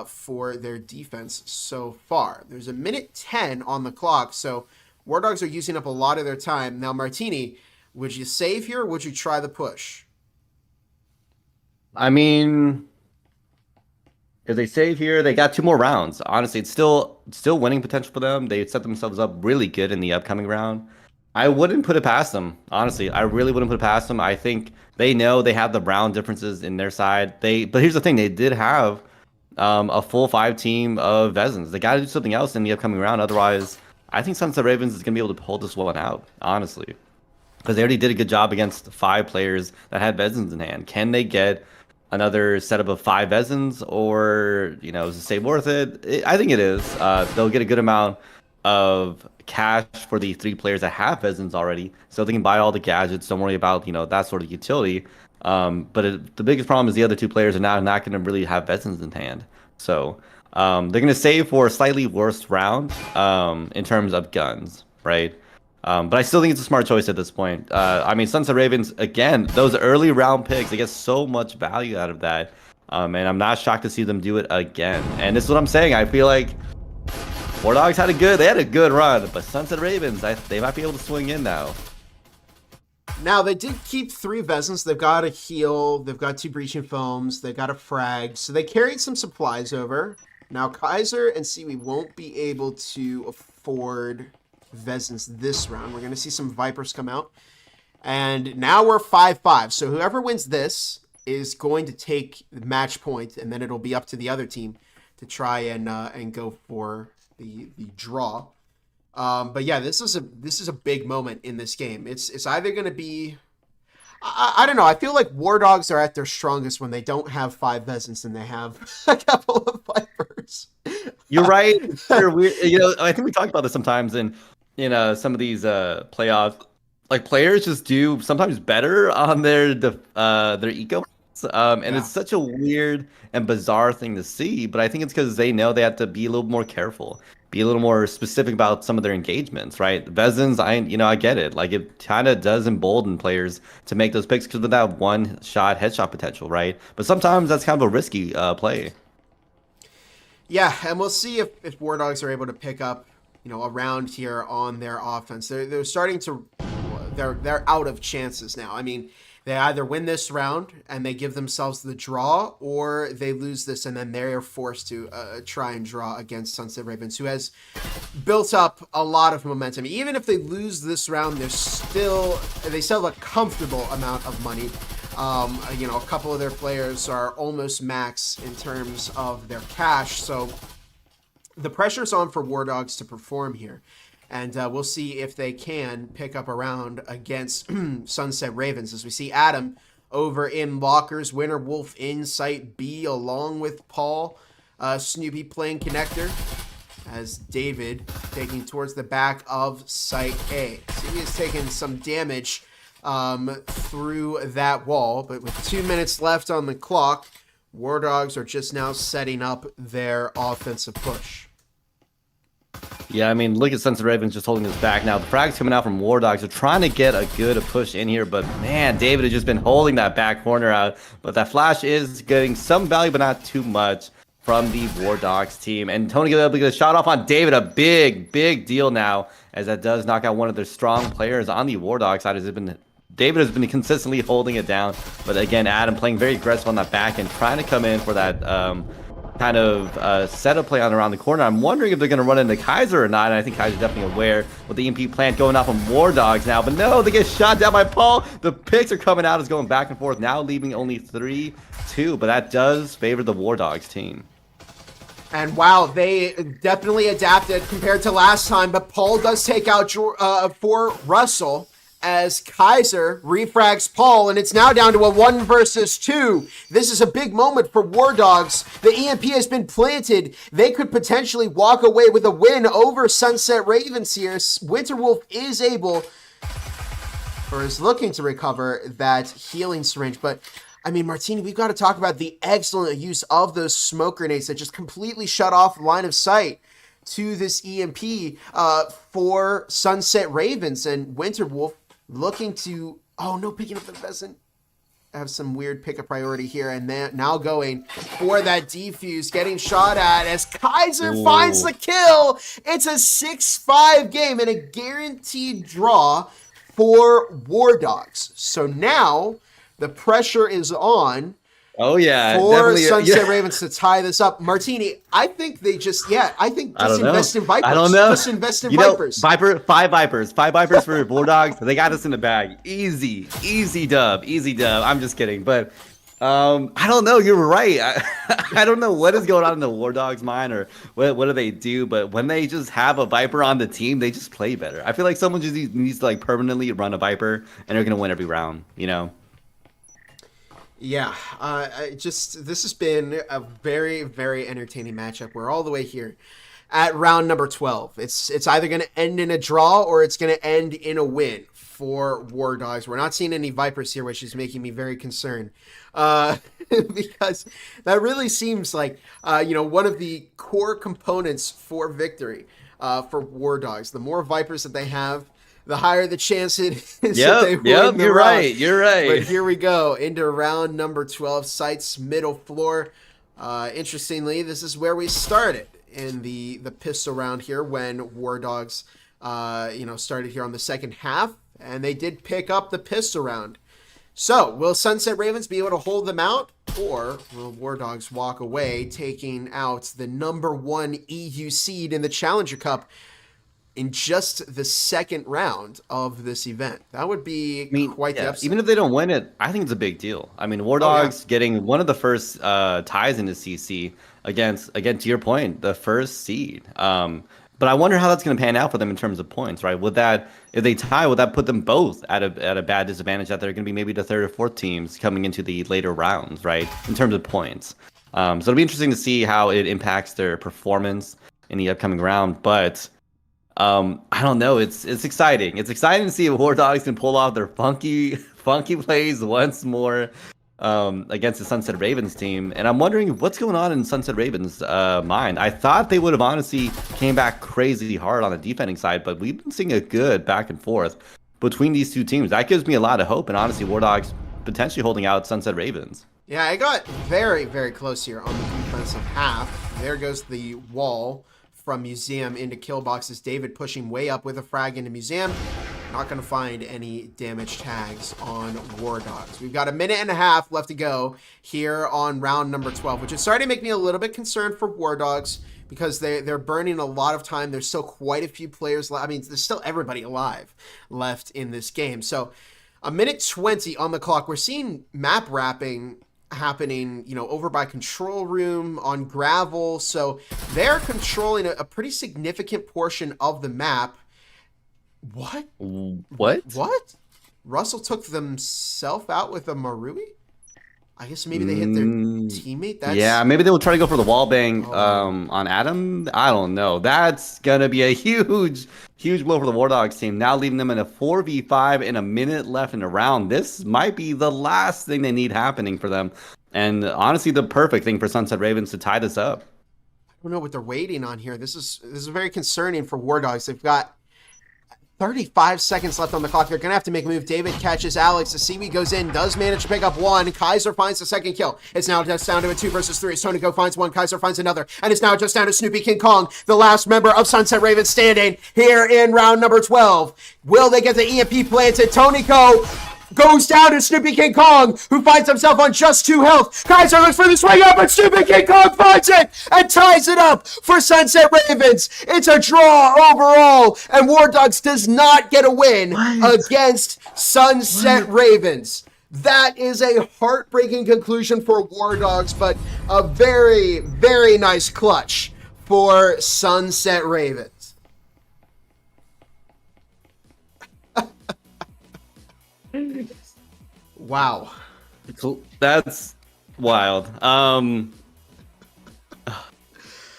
for their defense so far. There's a minute 10 on the clock, so War Dogs are using up a lot of their time. Now, Martini, would you save here or would you try the push? I mean, if they save here, they got 2 more rounds. Honestly, it's still winning potential for them. They set themselves up really good in the upcoming round. I wouldn't put it past them. Honestly, I really wouldn't put it past them. I think they know they have the round differences in their side. But here's the thing: they did have a full 5 team of Vezins. They got to do something else in the upcoming round. Otherwise, I think Sunset Ravens is going to be able to pull this one out. Honestly, because they already did a good job against 5 players that had Vezins in hand. Can they get another setup of 5 Vezins, or is the save worth it? I think it is. They'll get a good amount of cash for the 3 players that have Vezins already, so they can buy all the gadgets. Don't worry about that sort of utility. But the biggest problem is the other 2 players are now not going to really have Vezins in hand. So they're going to save for a slightly worse round in terms of guns, right? But I still think it's a smart choice at this point. I mean, Sunset Ravens, again, those early round picks, they get so much value out of that. And I'm not shocked to see them do it again. And this is what I'm saying. I feel like War Dogs had a good run, but Sunset Ravens, they might be able to swing in now. Now, they did keep 3 Vezins. They've got a heal. They've got 2 breaching foams. They've got a frag. So they carried some supplies over. Now, Kaiser and Seaweed won't be able to afford Vezins this round. We're going to see some Vipers come out. And now we're 5-5. So whoever wins this is going to take the match point, and then it'll be up to the other team try and go for the draw. But yeah, this is a big moment in this game. It's either going to be I don't know. I feel like War Dogs are at their strongest when they don't have 5 Vezins and they have a couple of Vipers. You're right. I think we talked about this sometimes in some of these playoffs. Like players just do sometimes better on their eco. And it's such a weird and bizarre thing to see, but I think it's because they know they have to be a little more careful, be a little more specific about some of their engagements, right? Vezins, I get it. Like it kind of does embolden players to make those picks because of that one shot headshot potential, right? But sometimes that's kind of a risky play. Yeah, and we'll see if War Dogs are able to pick up, a round here on their offense. They're starting to, they're out of chances now. I mean, they either win this round and they give themselves the draw, or they lose this and then they're forced to try and draw against Sunset Ravens, who has built up a lot of momentum. Even if they lose this round, they still have a comfortable amount of money. A couple of their players are almost max in terms of their cash, so the pressure's on for War Dogs to perform here. And we'll see if they can pick up a round against Sunset Ravens. As we see Adam over in lockers, Winter Wolf in site B along with Paul. Snoopy playing connector as David taking towards the back of site A. Snoopy is taking some damage through that wall, but with 2 minutes left on the clock, War Dogs are just now setting up their offensive push. Yeah, I mean, look at Sunset Ravens just holding this back now. The frags coming out from War Dogs. They're trying to get a good push in here, but man, David has just been holding that back corner out. But that flash is getting some value, but not too much from the War Dogs team. And Tony gonna be able to get a shot off on David. A big deal now, as that does knock out one of their strong players on the War Dogs side. David has been consistently holding it down. But again, Adam playing very aggressive on that back end, trying to come in for that kind of setup play on around the corner. I'm wondering if they're going to run into Kaiser or not, and I think Kaiser's definitely aware with the EMP plant going off on War Dogs now, but no, they get shot down by Paul. The picks are coming out, is going back and forth, now leaving only 3-2, but that does favor the War Dogs team. And wow, they definitely adapted compared to last time, but Paul does take out for Russell as Kaiser refrags Paul, and it's now down to a 1 versus 2. This is a big moment for War Dogs. The EMP has been planted. They could potentially walk away with a win over Sunset Ravens here. Winterwolf is able, or is looking to recover that healing syringe, but I mean, Martini, we've got to talk about the excellent use of those smoke grenades that just completely shut off line of sight to this EMP for Sunset Ravens, and Winterwolf looking to, picking up the pheasant. Have some weird pick-up priority here, and then now going for that defuse, getting shot at as Kaiser finds the kill. It's a 6-5 game and a guaranteed draw for War Dogs. So now the pressure is on. Oh yeah, for Sunset Ravens to tie this up. Martini, I think they just invest in Vipers. I don't know. Just invest in Vipers. Five Vipers for War Dogs. They got us in the bag. Easy dub. I'm just kidding, but I don't know. You're right. I don't know what is going on in the War Dogs' mind, or what do they do, but when they just have a Viper on the team, they just play better. I feel like someone just needs to permanently run a Viper, and they're gonna win every round. Yeah, this has been a very, very entertaining matchup. We're all the way here at round number 12. It's either going to end in a draw or it's going to end in a win for War Dogs. We're not seeing any Vipers here, which is making me very concerned because that really seems like one of the core components for victory for War Dogs. The more Vipers that they have, the higher the chance it is that they win the round. You're right. But here we go into round number 12, Sights middle floor. Interestingly, this is where we started in the pistol round here when War Dogs, started here on the second half, and they did pick up the pistol round. So, will Sunset Ravens be able to hold them out, or will War Dogs walk away, taking out the number 1 EU seed in the Challenger Cup in just the second round of this event? That would be quite the upset. Even if they don't win it, I think it's a big deal. I mean, War Dogs getting one of the first ties into CC against, again, to your point, the first seed. But I wonder how that's going to pan out for them in terms of points, right? Would that, if they tie, would that put them both at a bad disadvantage that they're going to be maybe the third or fourth teams coming into the later rounds, right? In terms of points. So it'll be interesting to see how it impacts their performance in the upcoming round. But I don't know. It's exciting. It's exciting to see if War Dogs can pull off their funky plays once more against the Sunset Ravens team. And I'm wondering what's going on in Sunset Ravens' mind. I thought they would have honestly came back crazy hard on the defending side, but we've been seeing a good back and forth between these two teams. That gives me a lot of hope. And honestly, War Dogs potentially holding out Sunset Ravens. Yeah, I got very, very close here on the defensive half. There goes the wall from Museum into kill boxes. David pushing way up with a frag into Museum. Not going to find any damage tags on War Dogs. We've got a minute and a half left to go here on round number 12, which is starting to make me a little bit concerned for War Dogs because they're burning a lot of time. There's still quite a few players left. I mean, there's still everybody alive left in this game. So a minute 20 on the clock. We're seeing map wrapping happening, you know, over by control room on gravel. So they're controlling a pretty significant portion of the map. What? What? Russell took themselves out with a Marui? I guess maybe they hit their teammate. Yeah, maybe they will try to go for the wall bang on Adam. I don't know. That's gonna be a huge blow for the War Dogs team. Now leaving them in a 4v5 and a minute left in the round. This might be the last thing they need happening for them. And honestly, the perfect thing for Sunset Ravens to tie this up. I don't know what they're waiting on here. This is very concerning for War Dogs. They've got 35 seconds left on the clock. They're going to have to make a move. David catches Alex. The Seaweed goes in, does manage to pick up one. Kaiser finds the second kill. It's now just down to a 2 versus 3. Tonico finds one. Kaiser finds another. And it's now just down to Snoopy King Kong, the last member of Sunset Ravens standing here in round number 12. Will they get the EMP planted? Tonico goes down to Snoopy King Kong, who finds himself on just 2 health. Kaiser looks for the swing up, and Snoopy King Kong finds it and ties it up for Sunset Ravens. It's a draw overall, and War Dogs does not get a win against Sunset Ravens. That is a heartbreaking conclusion for War Dogs, but a very, very nice clutch for Sunset Ravens. Wow. That's wild.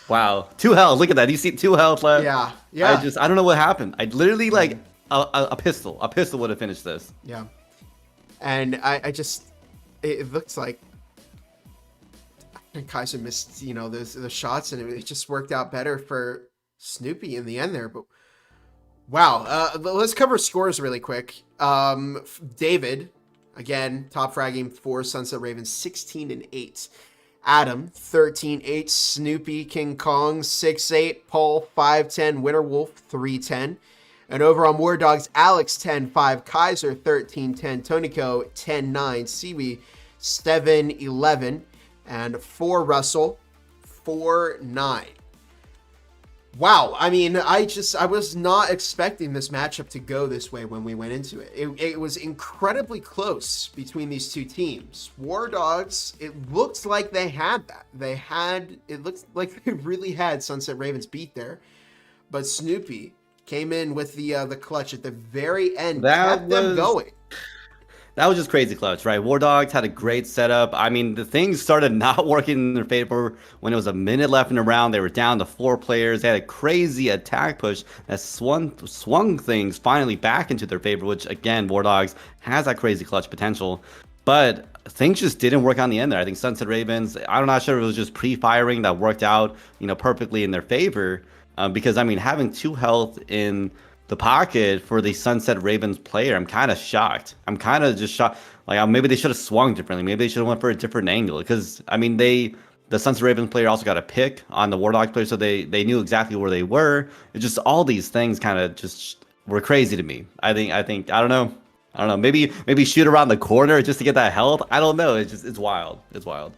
Wow. 2 health. Look at that. You see 2 health left. Yeah. I don't know what happened. I literally like a pistol. A pistol would have finished this. Yeah. And I just, it looks like Kaiser missed, you know, the shots, and it just worked out better for Snoopy in the end there. But wow. Let's cover scores really quick. David, again, top fragging for Sunset Ravens, 16-8. Adam, 13-8. Snoopy King Kong, 6-8. Paul, 5-10. Winterwolf, 3-10. And over on War Dogs, Alex, 10-5. Kaiser, 13-10. Tonico, 10-9. Siwi, 7-11. And for Russell, 4-9. Wow, I mean, I was not expecting this matchup to go this way when we went into it. It was incredibly close between these two teams. War Dogs, it looked like they had that. It looked like they really had Sunset Ravens beat there. But Snoopy came in with the clutch at the very end, kept them going. That was just crazy clutch, right? War Dogs had a great setup. I mean, the things started not working in their favor when it was a minute left in the round. They were down to 4 players. They had a crazy attack push that swung things finally back into their favor, which, again, War Dogs has that crazy clutch potential. But things just didn't work on the end there. I think Sunset Ravens, I'm not sure if it was just pre-firing that worked out, you know, perfectly in their favor. Because, I mean, having 2 health in the pocket for the Sunset Ravens player, I'm kind of shocked. I'm kind of just shocked. Like, maybe they should have swung differently. Maybe they should have went for a different angle. Because, I mean, the Sunset Ravens player also got a pick on the War Dogs player, so they knew exactly where they were. It's just all these things kind of just were crazy to me. I don't know. Maybe shoot around the corner just to get that health. I don't know. It's wild. It's wild.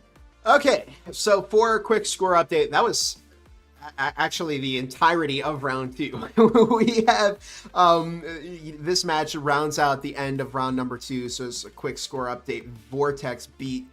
Okay, so for a quick score update, that was actually the entirety of round 2. We have this match rounds out the end of round number 2, so it's a quick score update. Vortex beat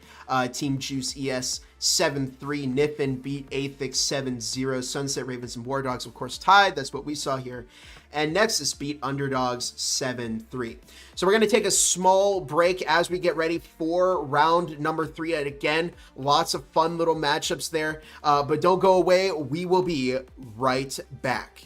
Team Juice ES 7-3. Niffin beat Athix 7-0. Sunset Ravens and War Dogs, of course, tied. That's what we saw here. And Nexus beat Underdogs 7-3. So we're going to take a small break as we get ready for round number 3. And again, lots of fun little matchups there. But don't go away. We will be right back.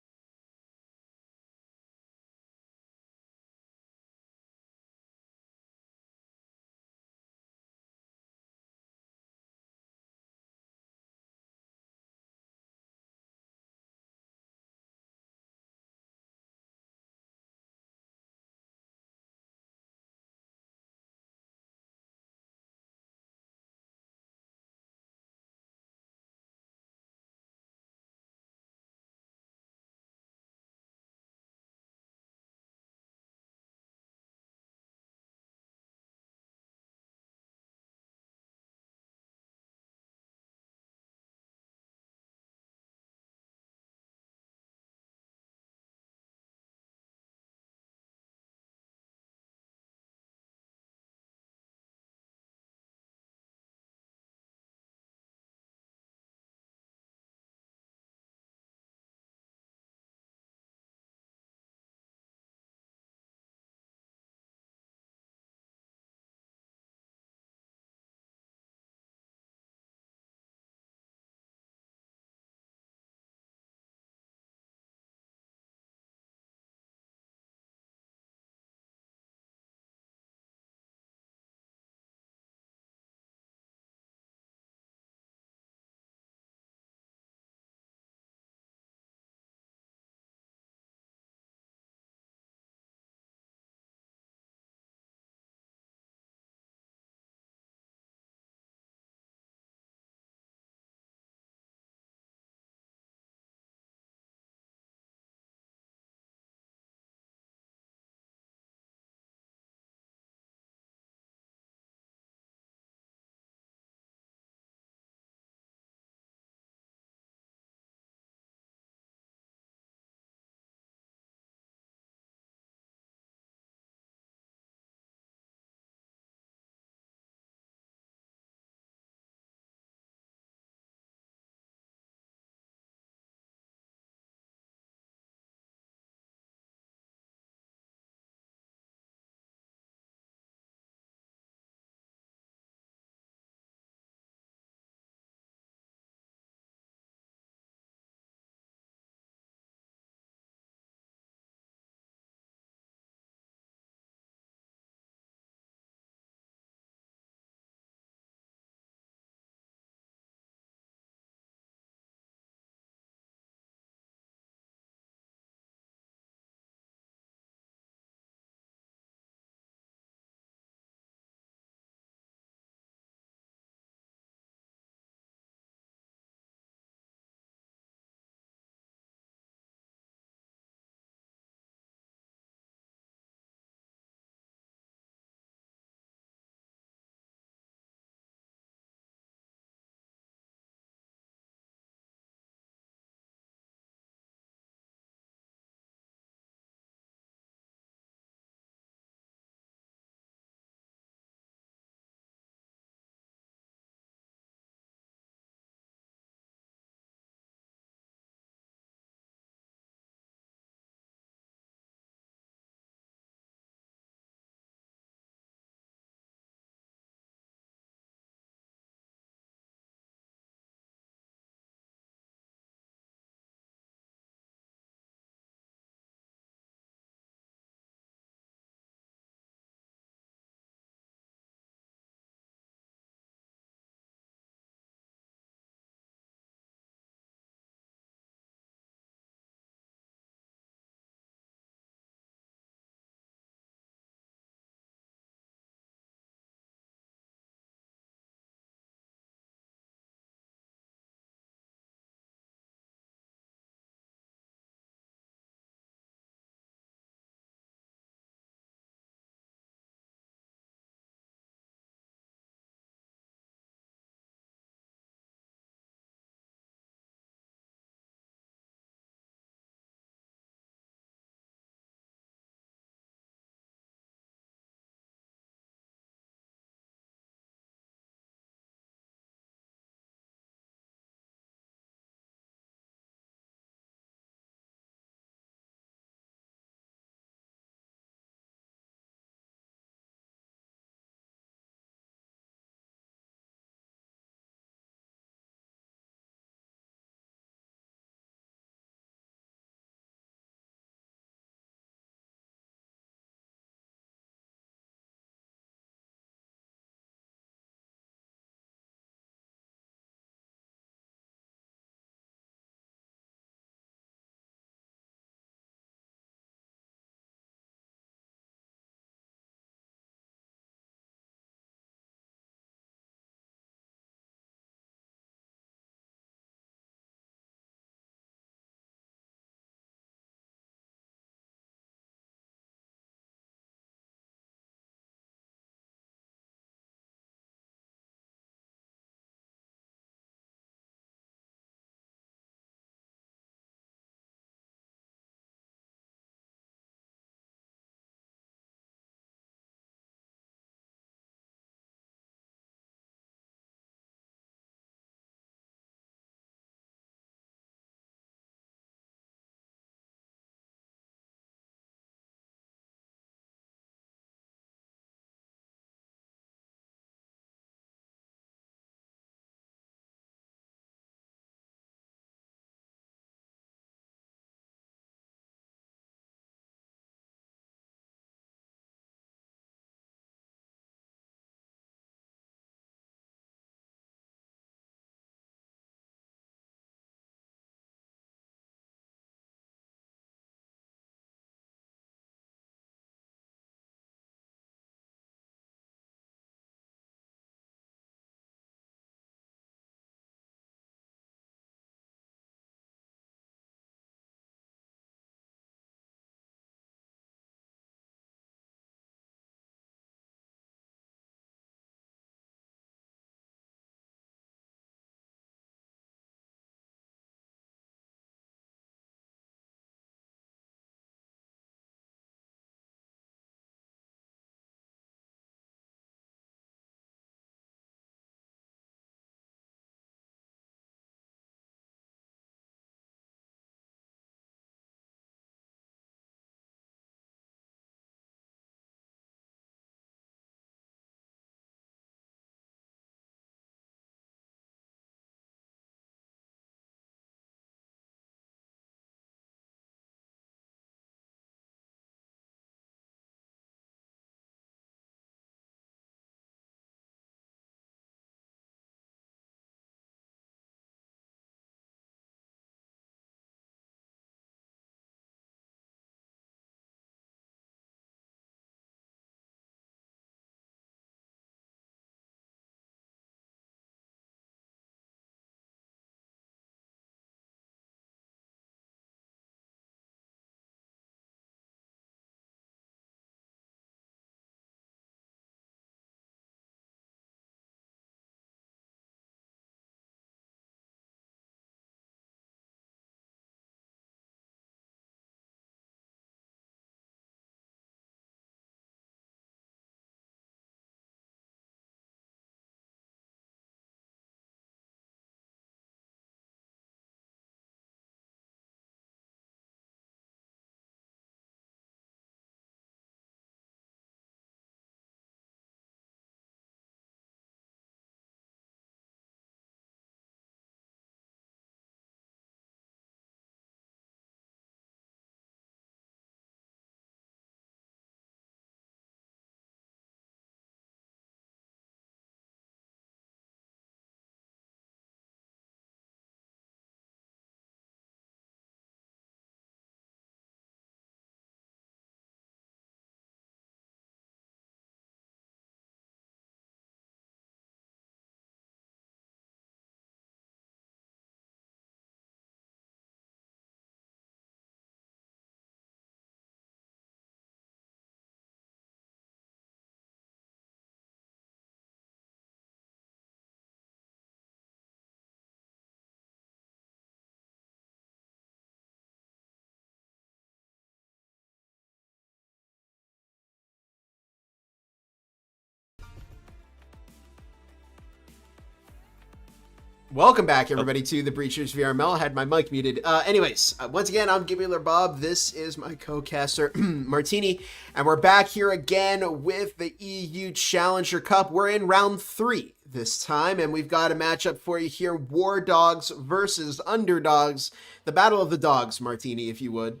Welcome back, everybody, to the Breachers VRML. I had my mic muted. Once again, I'm Gibular Bob. This is my co-caster, Martini, and we're back here again with the EU Challenger Cup. We're in round 3 this time, and we've got a matchup for you here, War Dogs versus Underdogs. The Battle of the Dogs, Martini, if you would.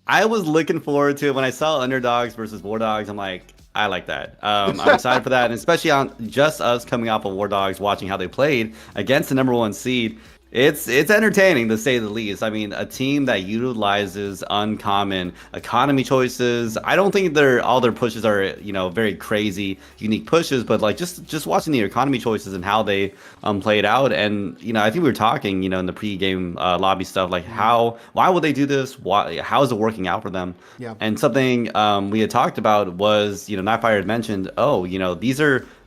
I was looking forward to it when I saw Underdogs versus War Dogs. I'm like, I like that. I'm excited for that, and especially on just us coming off of War Dogs, watching how they played against the #1 seed. It's entertaining to say the least. I mean, a team that utilizes uncommon economy choices. I don't think all their pushes are very crazy, unique pushes, but like just watching the economy choices and how they played out. And I think we were talking in the pregame lobby stuff, like why would they do this? How is it working out for them? Yeah. And something we had talked about was Nightfire had mentioned,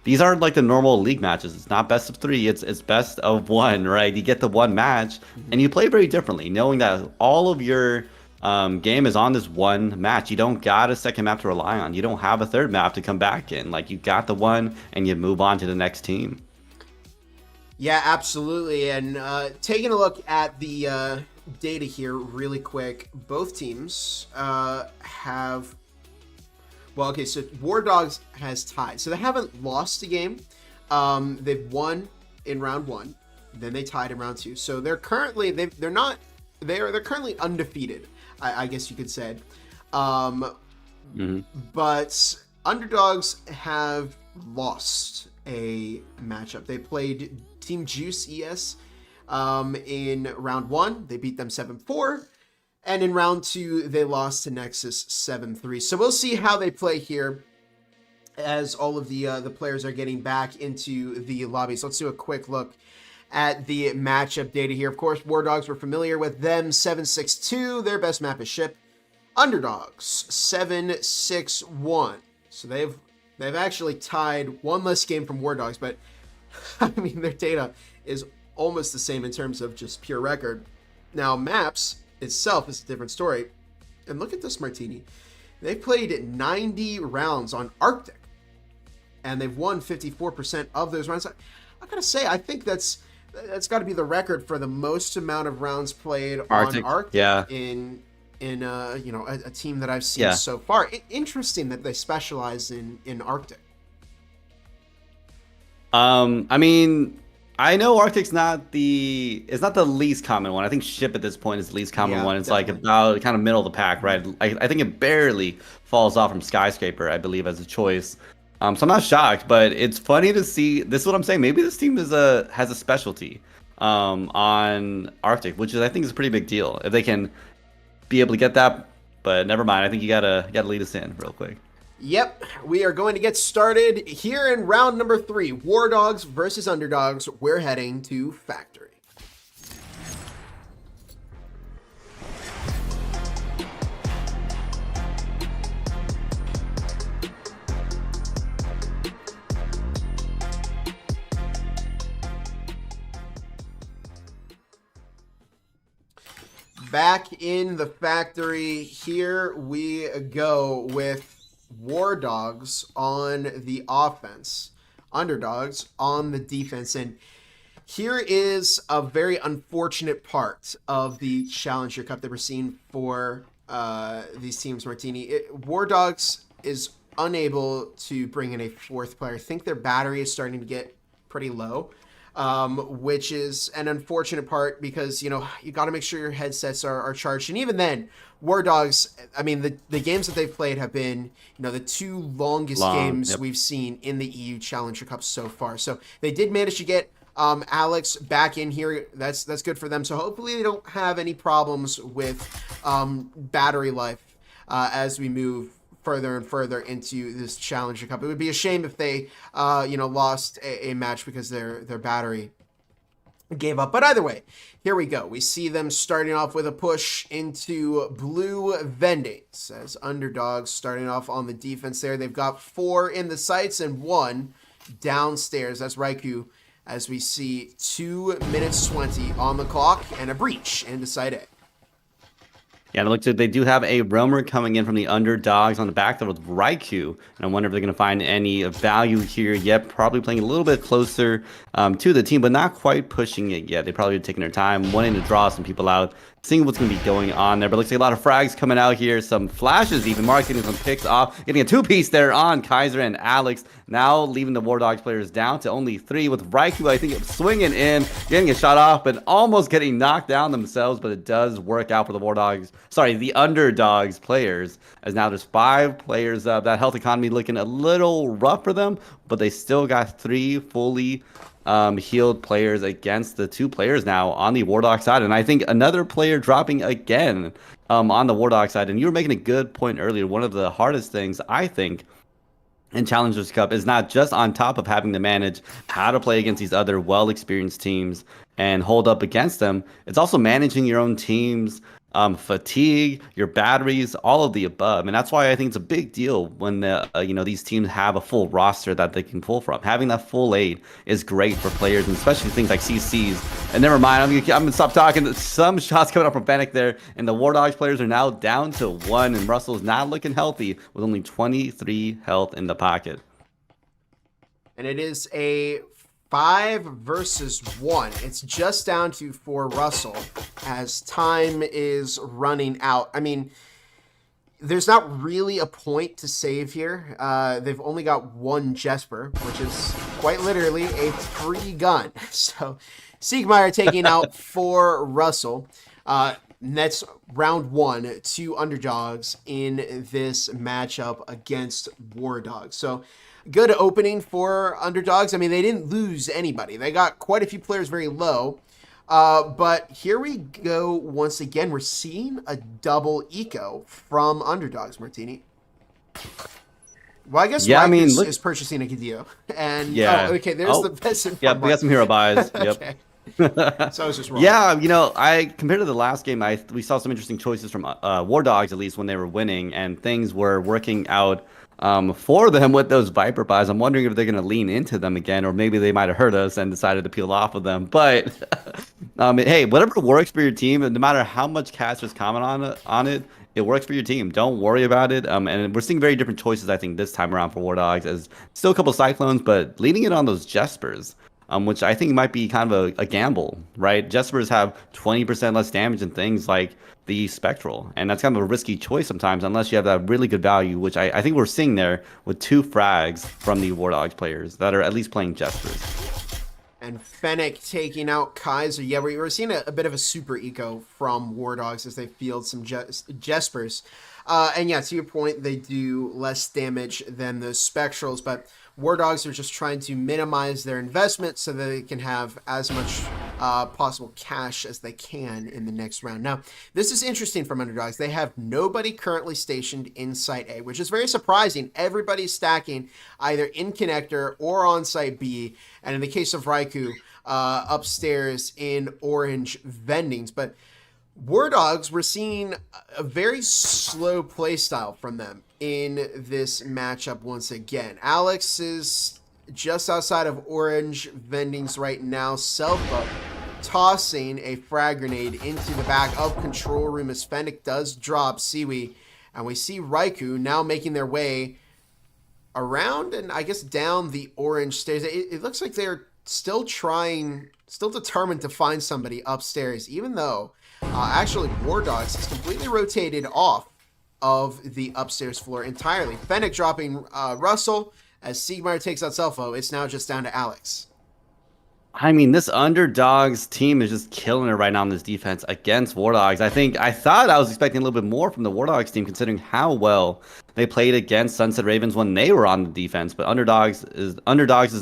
these are like the normal league matches. It's not best of 3. It's best of 1, right? You get the one match, and you play very differently, knowing that all of your game is on this one match. You don't got a second map to rely on. You don't have a third map to come back in. Like, you got the one, and you move on to the next team. Yeah, absolutely. And taking a look at the data here really quick, both teams have... Well, okay, so War Dogs has tied. So they haven't lost a game. They've won in round 1. Then they tied in round 2. So they're currently they're currently undefeated, I guess you could say. But Underdogs have lost a matchup. They played Team Juice ES in round 1. They beat them 7-4. And in round 2, they lost to Nexus 7-3. So we'll see how they play here as all of the players are getting back into the lobby. So let's do a quick look at the matchup data here. Of course, War Dogs, we're familiar with them. 7-6-2. Their best map is Ship. Underdogs 7-6-1. So they've actually tied one less game from War Dogs, but I mean their data is almost the same in terms of just pure record. Now maps itself is a different story. And look at this, Martini. They've played 90 rounds on Arctic, and they've won 54% of those rounds. I gotta say, I think that's got to be the record for the most amount of rounds played on Arctic. Yeah. In a team that I've seen so far. Interesting that they specialize in Arctic. I mean, I know Arctic's not the least common one. I think Ship at this point is the least common one. It's definitely like about kind of middle of the pack, right? I think it barely falls off from Skyscraper, I believe, as a choice. So I'm not shocked, but it's funny to see. This is what I'm saying. Maybe this team has a specialty on Arctic, which I think is a pretty big deal if they can be able to get that. But never mind. I think you gotta lead us in real quick. Yep, we are going to get started here in round number 3. War Dogs versus Underdogs. We're heading to Factory. Back in the Factory, here we go with War Dogs on the offense, Underdogs on the defense. And here is a very unfortunate part of the Challenger Cup that we're seeing for these teams, Martini. War Dogs is unable to bring in a 4th player. I think their battery is starting to get pretty low, which is an unfortunate part because, you got to make sure your headsets are charged. And even then, War Dogs, I mean, the games that they've played have been, the 2 longest games we've seen in the EU Challenger Cup so far. So they did manage to get Alex back in here. That's good for them. So hopefully they don't have any problems with battery life as we move further and further into this Challenger Cup. It would be a shame if they, lost a match because their battery gave up. But either way, here we go. We see them starting off with a push into blue vendings as Underdogs starting off on the defense there. They've got 4 in the sights and 1 downstairs. That's Raikou, as we see 2 minutes 20 on the clock and a breach into site A. Yeah, and it looks like they do have a roamer coming in from the underdogs on the back there with Raikou. And I wonder if they're going to find any value here yet. Probably playing a little bit closer to the team, but not quite pushing it yet. They probably taking their time, wanting to draw some people out, seeing what's going to be going on there. But looks like a lot of frags coming out here. Some flashes even. Mark getting some picks off. Getting a two-piece there on Kaiser and Alex. Now leaving the War Dogs players down to only 3 with Raikou, I think, swinging in, getting a shot off, but almost getting knocked down themselves. But it does work out for the War Dogs. Sorry, the Underdogs players, as now there's 5 players up. That health economy looking a little rough for them, but they still got 3 fully healed players against the 2 players now on the War Dog side. And I think another player dropping again on the War Dog side. And you were making a good point earlier. One of the hardest things, I think, in Challengers Cup is not just on top of having to manage how to play against these other well-experienced teams and hold up against them. It's also managing your own team's fatigue, your batteries, all of the above. And that's why I think it's a big deal when these teams have a full roster that they can pull from. Having that full aid is great for players, and especially things like CCs. And never mind, I'm gonna stop talking. Some shots coming up from Fennec there, and the War Dogs players are now down to 1, and Russell's not looking healthy with only 23 health in the pocket. And it is a 5 versus 1. It's just down to for Russell as time is running out. I mean, there's not really a point to save here. They've only got 1 Jesper, which is quite literally a free gun. So Siegmeyer taking out for Russell. That's round 1, 2 Underdogs in this matchup against War Dogs. So good opening for Underdogs. I mean, they didn't lose anybody. They got quite a few players very low. But here we go once again. We're seeing a double eco from Underdogs, Martini. Well, I guess is purchasing a Cadillo. And, yeah. Okay, there's the peasant. Yeah, we got some hero buys. Yep. Okay. So I was just wrong. Yeah, I compared to the last game, we saw some interesting choices from War Dogs, at least when they were winning, and things were working out for them with those Viper buys. I'm wondering if they're going to lean into them again, or maybe they might have heard us and decided to peel off of them. But hey, whatever works for your team, no matter how much casters comment on it, it works for your team. Don't worry about it. And we're seeing very different choices, I think, this time around for War Dogs. As still a couple Cyclones, but leading it on those Jespers. Which I think might be kind of a gamble, right? Jespers have 20% less damage than things like the Spectral, and that's kind of a risky choice sometimes unless you have that really good value, which I think we're seeing there with 2 frags from the War Dogs players that are at least playing Jespers. And Fennec taking out Kaiser. Yeah, we're seeing a bit of a super eco from War Dogs as they field some Jespers. And yeah, to your point, they do less damage than the Spectrals, but War Dogs are just trying to minimize their investment so that they can have as much possible cash as they can in the next round. Now, this is interesting from Underdogs. They have nobody currently stationed in Site A, which is very surprising. Everybody's stacking either in Connector or on Site B, and in the case of Raikou, upstairs in Orange Vendings. But War Dogs, we're seeing a very slow play style from them in this matchup once again. Alex is just outside of Orange Vendings right now. Selfa tossing a frag grenade into the back of Control Room as Fennec does drop Siwi. And we see Raikou now making their way around and I guess down the orange stairs. It looks like they're still determined to find somebody upstairs, even though actually War Dogs has completely rotated off of the upstairs floor entirely. Fennec dropping Russell as Siegmeyer takes out Selfo. It's now just down to Alex. I mean, this Underdogs team is just killing it right now on this defense against War Dogs. I thought I was expecting a little bit more from the War Dogs team, considering how well they played against Sunset Ravens when they were on the defense. But Underdogs'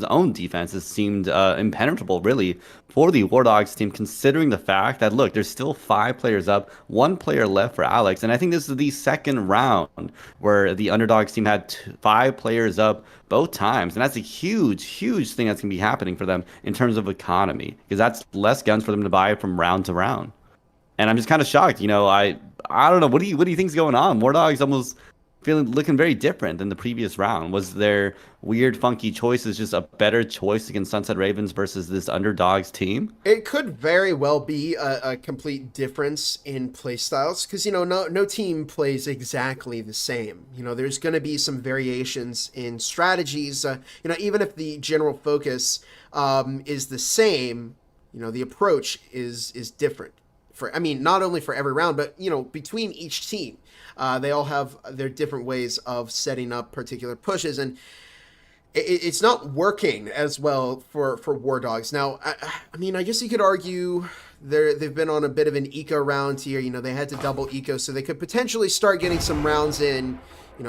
own defense has seemed impenetrable, really, for the War Dogs team, considering the fact that, look, there's still 5 players up, 1 player left for Alex. And I think this is the second round where the Underdogs team had 5 players up both times. And that's a huge, huge thing that's going to be happening for them in terms of economy, because that's less guns for them to buy from round to round. And I'm just kind of shocked. I don't know. What do you think is going on? War Dogs almost looking very different than the previous round. Was there weird, funky choices, just a better choice against Sunset Ravens versus this Underdogs team? It could very well be a complete difference in play styles because, no team plays exactly the same. There's going to be some variations in strategies. Even if the general focus is the same, the approach is different. Not only for every round, but, between each team. They all have their different ways of setting up particular pushes, and it's not working as well for War Dogs. Now, I guess you could argue they've been on a bit of an eco round here. They had to double eco, so they could potentially start getting some rounds in,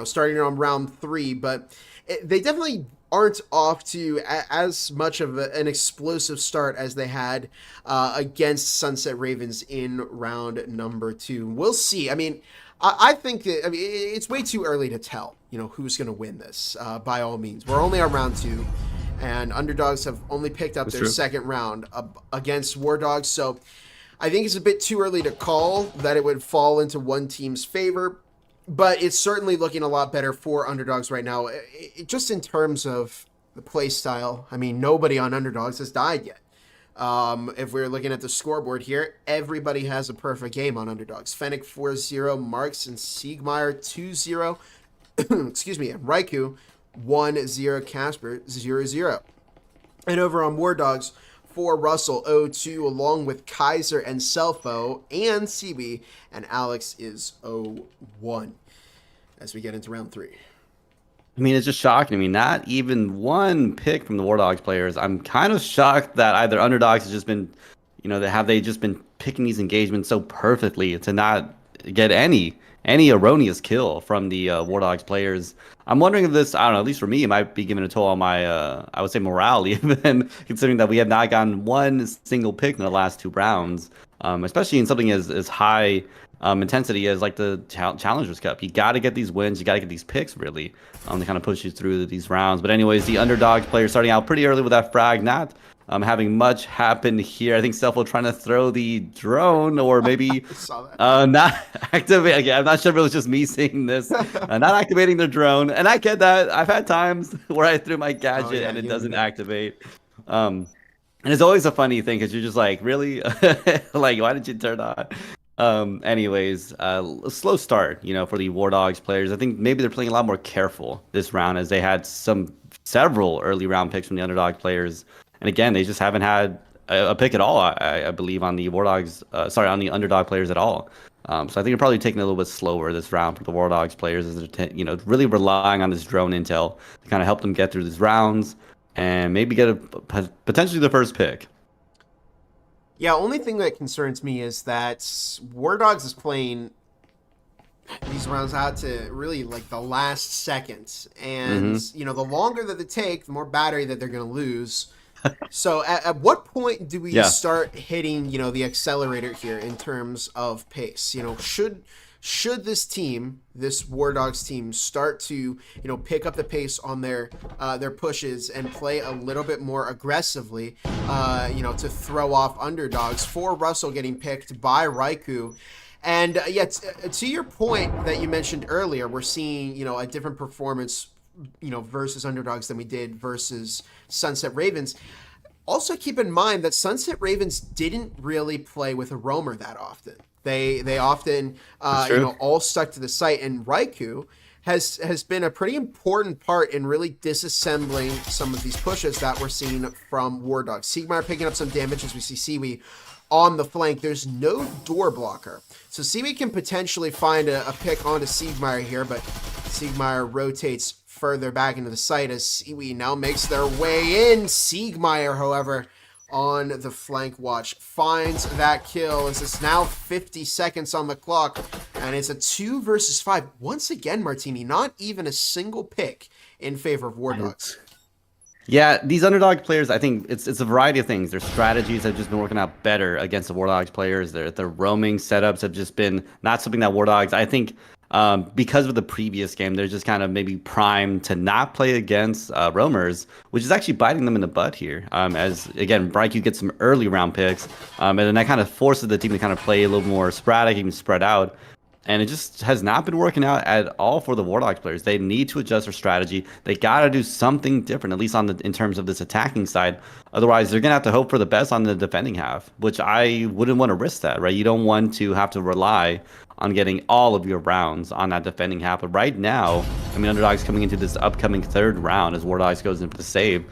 starting on round 3. But they definitely aren't off to as much of an explosive start as they had against Sunset Ravens in round number 2. We'll see. I think that, it's way too early to tell, who's going to win this, by all means. We're only on round 2, and Underdogs have only picked up their second round against War Dogs, so I think it's a bit too early to call that it would fall into one team's favor, but it's certainly looking a lot better for Underdogs right now. Just in terms of the play style, nobody on Underdogs has died yet. If we're looking at the scoreboard here, everybody has a perfect game on Underdogs. Fennec 4-0, Marks and Siegmeyer 2-0, excuse me, and Raikou 1-0, Casper 0-0. And over on War Dogs, for Russell 0-2, along with Kaiser and Selfo and CB, and Alex is 0-1 as we get into round 3. It's just shocking. Not even one pick from the War Dogs players. I'm kind of shocked that either Underdogs has just been, they just been picking these engagements so perfectly to not get any erroneous kill from the War Dogs players. I'm wondering if this, I don't know, at least for me, it might be giving a toll on my, I would say morale, even considering that we have not gotten one single pick in the last 2 rounds, especially in something as high intensity as like the Challengers Cup. You got to get these wins. You got to get these picks, really, to kind of push you through these rounds. But anyways, the Underdogs player starting out pretty early with that frag, not having much happen here. I think Selfo trying to throw the drone, or maybe not activate. Again, I'm not sure if it was just me seeing this, not activating the drone. And I get that. I've had times where I threw my gadget and it doesn't activate. And it's always a funny thing because you're just like, really? Like, why did you turn on? Anyways, a slow start, for the War Dogs players. I think maybe they're playing a lot more careful this round as they had several early round picks from the Underdog players. And again, they just haven't had a pick at all, I believe, on the War Dogs, on the Underdog players at all. So I think they're probably taking it a little bit slower this round for the War Dogs players as they're, really relying on this drone intel to kind of help them get through these rounds and maybe get potentially the first pick. Yeah, only thing that concerns me is that War Dogs is playing these rounds out to really like the last seconds. And, the longer that they take, the more battery that they're going to lose. So at what point do we start hitting, the accelerator here in terms of pace? Should this team, this War Dogs team, start to, pick up the pace on their pushes and play a little bit more aggressively, to throw off Underdogs, for Russell getting picked by Raikou. And to your point that you mentioned earlier, we're seeing, a different performance, versus Underdogs than we did versus Sunset Ravens. Also keep in mind that Sunset Ravens didn't really play with a roamer that often. They often, all stuck to the site, and Raikou has been a pretty important part in really disassembling some of these pushes that we're seeing from War Dogs. Siegmeyer picking up some damage as we see Siwi on the flank. There's no door blocker, so Siwi can potentially find a pick onto Siegmeyer here, but Siegmeyer rotates further back into the site as Siwi now makes their way in. Siegmeyer, however, on the flank watch, finds that kill as it's now 50 seconds on the clock, and it's a 2 versus 5. Once again, Martini, not even a single pick in favor of War Dogs. Yeah, these Underdog players, I think it's a variety of things. Their strategies have just been working out better against the War Dogs players. Their roaming setups have just been not something that War Dogs, I think, because of the previous game, they're just kind of maybe primed to not play against roamers, which is actually biting them in the butt here. As again, Raikou gets some early round picks, and then that kind of forces the team to kind of play a little more sporadic, even spread out. And it just has not been working out at all for the Warlock players. They need to adjust their strategy. They got to do something different, at least in terms of this attacking side. Otherwise, they're going to have to hope for the best on the defending half, which I wouldn't want to risk that, right? You don't want to have to rely on getting all of your rounds on that defending half. But right now, I mean, Underdogs coming into this upcoming third round as Wardogs goes in for the save.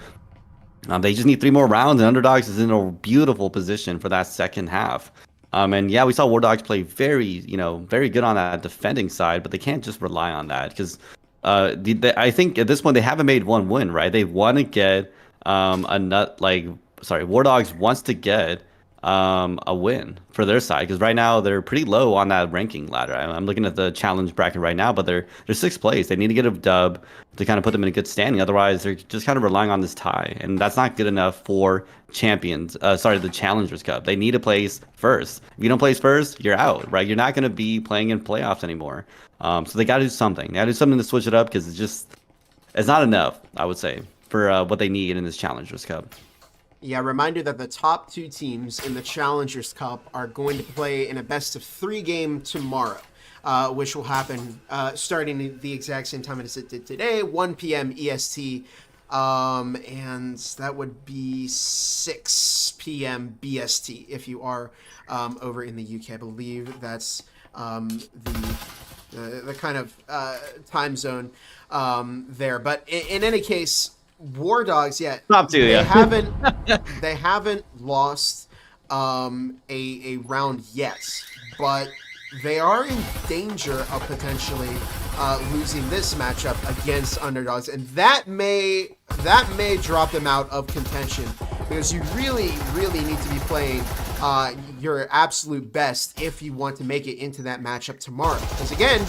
They just need 3 more rounds, and Underdogs is in a beautiful position for that second half. And yeah, we saw Wardogs play very good on that defending side, but they can't just rely on that because I think at this point they haven't made one win, right? They want to get Wardogs wants to get a win for their side because right now they're pretty low on that ranking ladder. I'm looking at the challenge bracket right now, but they're 6th place. They need to get a dub to kind of put them in a good standing. Otherwise, they're just kind of relying on this tie, and that's not good enough for the Challengers Cup. They need to place first. If you don't place first, you're out, right? You're not going to be playing in playoffs anymore. So they got to do something. They got to do something to switch it up because it's not enough, I would say, for what they need in this Challengers Cup. Yeah, reminder that the top 2 teams in the Challengers Cup are going to play in a best-of-3 game tomorrow, which will happen starting the exact same time as it did today, 1 p.m. EST, and that would be 6 p.m. BST if you are over in the UK. I believe that's the kind of time zone there. But in any case, Wardogs, they haven't lost a round yet, but they are in danger of potentially losing this matchup against Underdogs, and that may drop them out of contention because you really need to be playing your absolute best if you want to make it into that matchup tomorrow. Because again,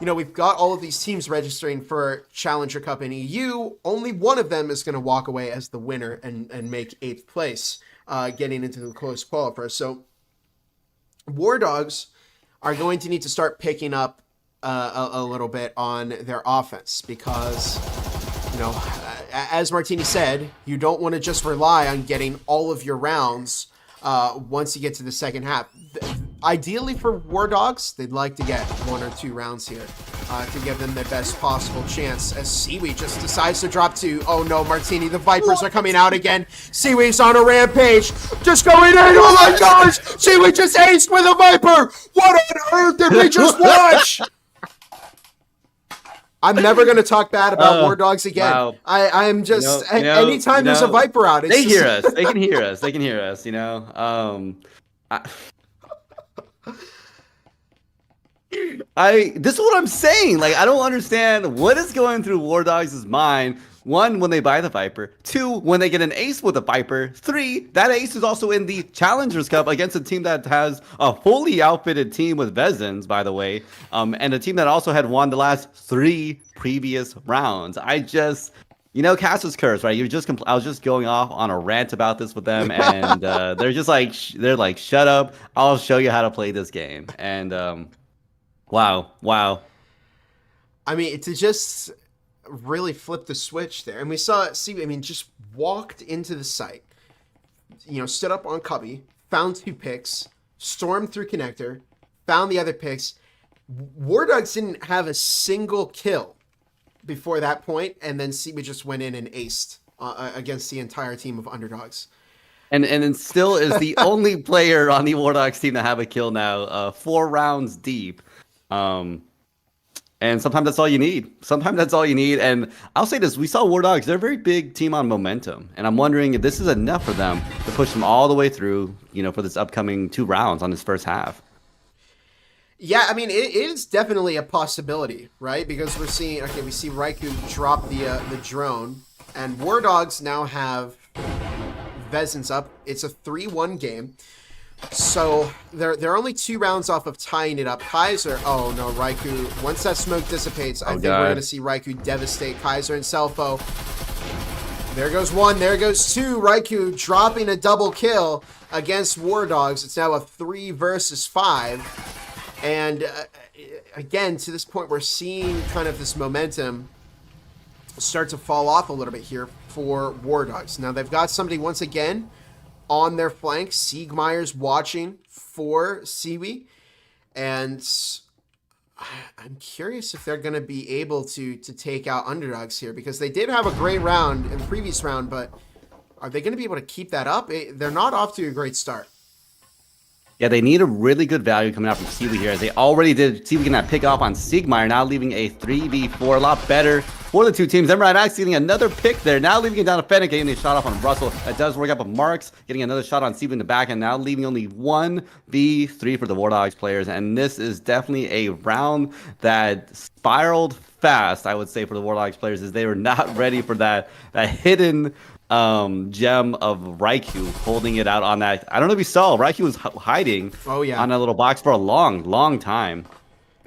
we've got all of these teams registering for Challenger Cup in EU. Only one of them is going to walk away as the winner and make 8th place, getting into the close qualifier. So Wardogs are going to need to start picking up a little bit on their offense because, as Martini said, you don't want to just rely on getting all of your rounds once you get to the second half. Ideally for Wardogs, they'd like to get 1 or 2 rounds here to give them the best possible chance as Seaweed just decides to drop 2. Oh no, Martini, the Vipers are coming out again. Seaweed's on a rampage. Just going in. Oh my gosh! Seaweed just aced with a Viper! What on earth did we just watch? I'm never going to talk bad about Wardogs again. Wow. I'm just, anytime there's a Viper out, it's hear us. They can hear us. They can hear us, this is what I'm saying. Like, I don't understand what is going through Wardogs' mind. 1, when they buy the Viper. 2, when they get an ace with a Viper. 3, that ace is also in the Challengers Cup against a team that has a fully outfitted team with Vezins, by the way, and a team that also had won the last 3 previous rounds. Castle's curse, right? I was just going off on a rant about this with them, and they're just like, shut up. I'll show you how to play this game. And wow. I mean, to just really flip the switch there. And we saw just walked into the site, stood up on Cubby, found 2 picks, stormed through connector, found the other picks. Wardogs didn't have a single kill before that point, and then Seaweed just went in and aced against the entire team of Underdogs. And then still is the only player on the Wardogs team to have a kill now, 4 rounds deep. And sometimes that's all you need. And I'll say this, we saw Wardogs, they're a very big team on momentum. And I'm wondering if this is enough for them to push them all the way through, for this upcoming 2 rounds on this first half. Yeah, I mean, it is definitely a possibility, right? Because we see Raikou drop the drone, and Wardogs now have Vezins up. It's a 3-1 game. So they're only 2 rounds off of tying it up. Kaiser, oh no, Raikou, once that smoke dissipates, I think we're going to see Raikou devastate Kaiser and Selfo. There goes 1, there goes 2. Raikou dropping a double kill against Wardogs. It's now a 3 versus 5. And again, to this point, we're seeing kind of this momentum start to fall off a little bit here for Wardogs. Now they've got somebody once again on their flank. Siegmeyer's watching for Siwi. And I'm curious if they're going to be able to take out Underdogs here, because they did have a great round in the previous round, but are they going to be able to keep that up? They're not off to a great start. Yeah, they need a really good value coming out from Seaweed here, as they already did. Seaweed can pick off on Sigmire, now leaving a 3v4, a lot better for the two teams. Emerald Axe getting another pick there, now leaving it down to Fennec, getting the shot off on Russell. That does work out, but Marks getting another shot on Seaweed in the back, and now leaving only 1v3 for the Vortex players. And this is definitely a round that spiraled fast, I would say, for the Vortex players, as they were not ready for that hidden gem of Raikou holding it out on that. I don't know if you saw, Raikou was hiding on that little box for a long time.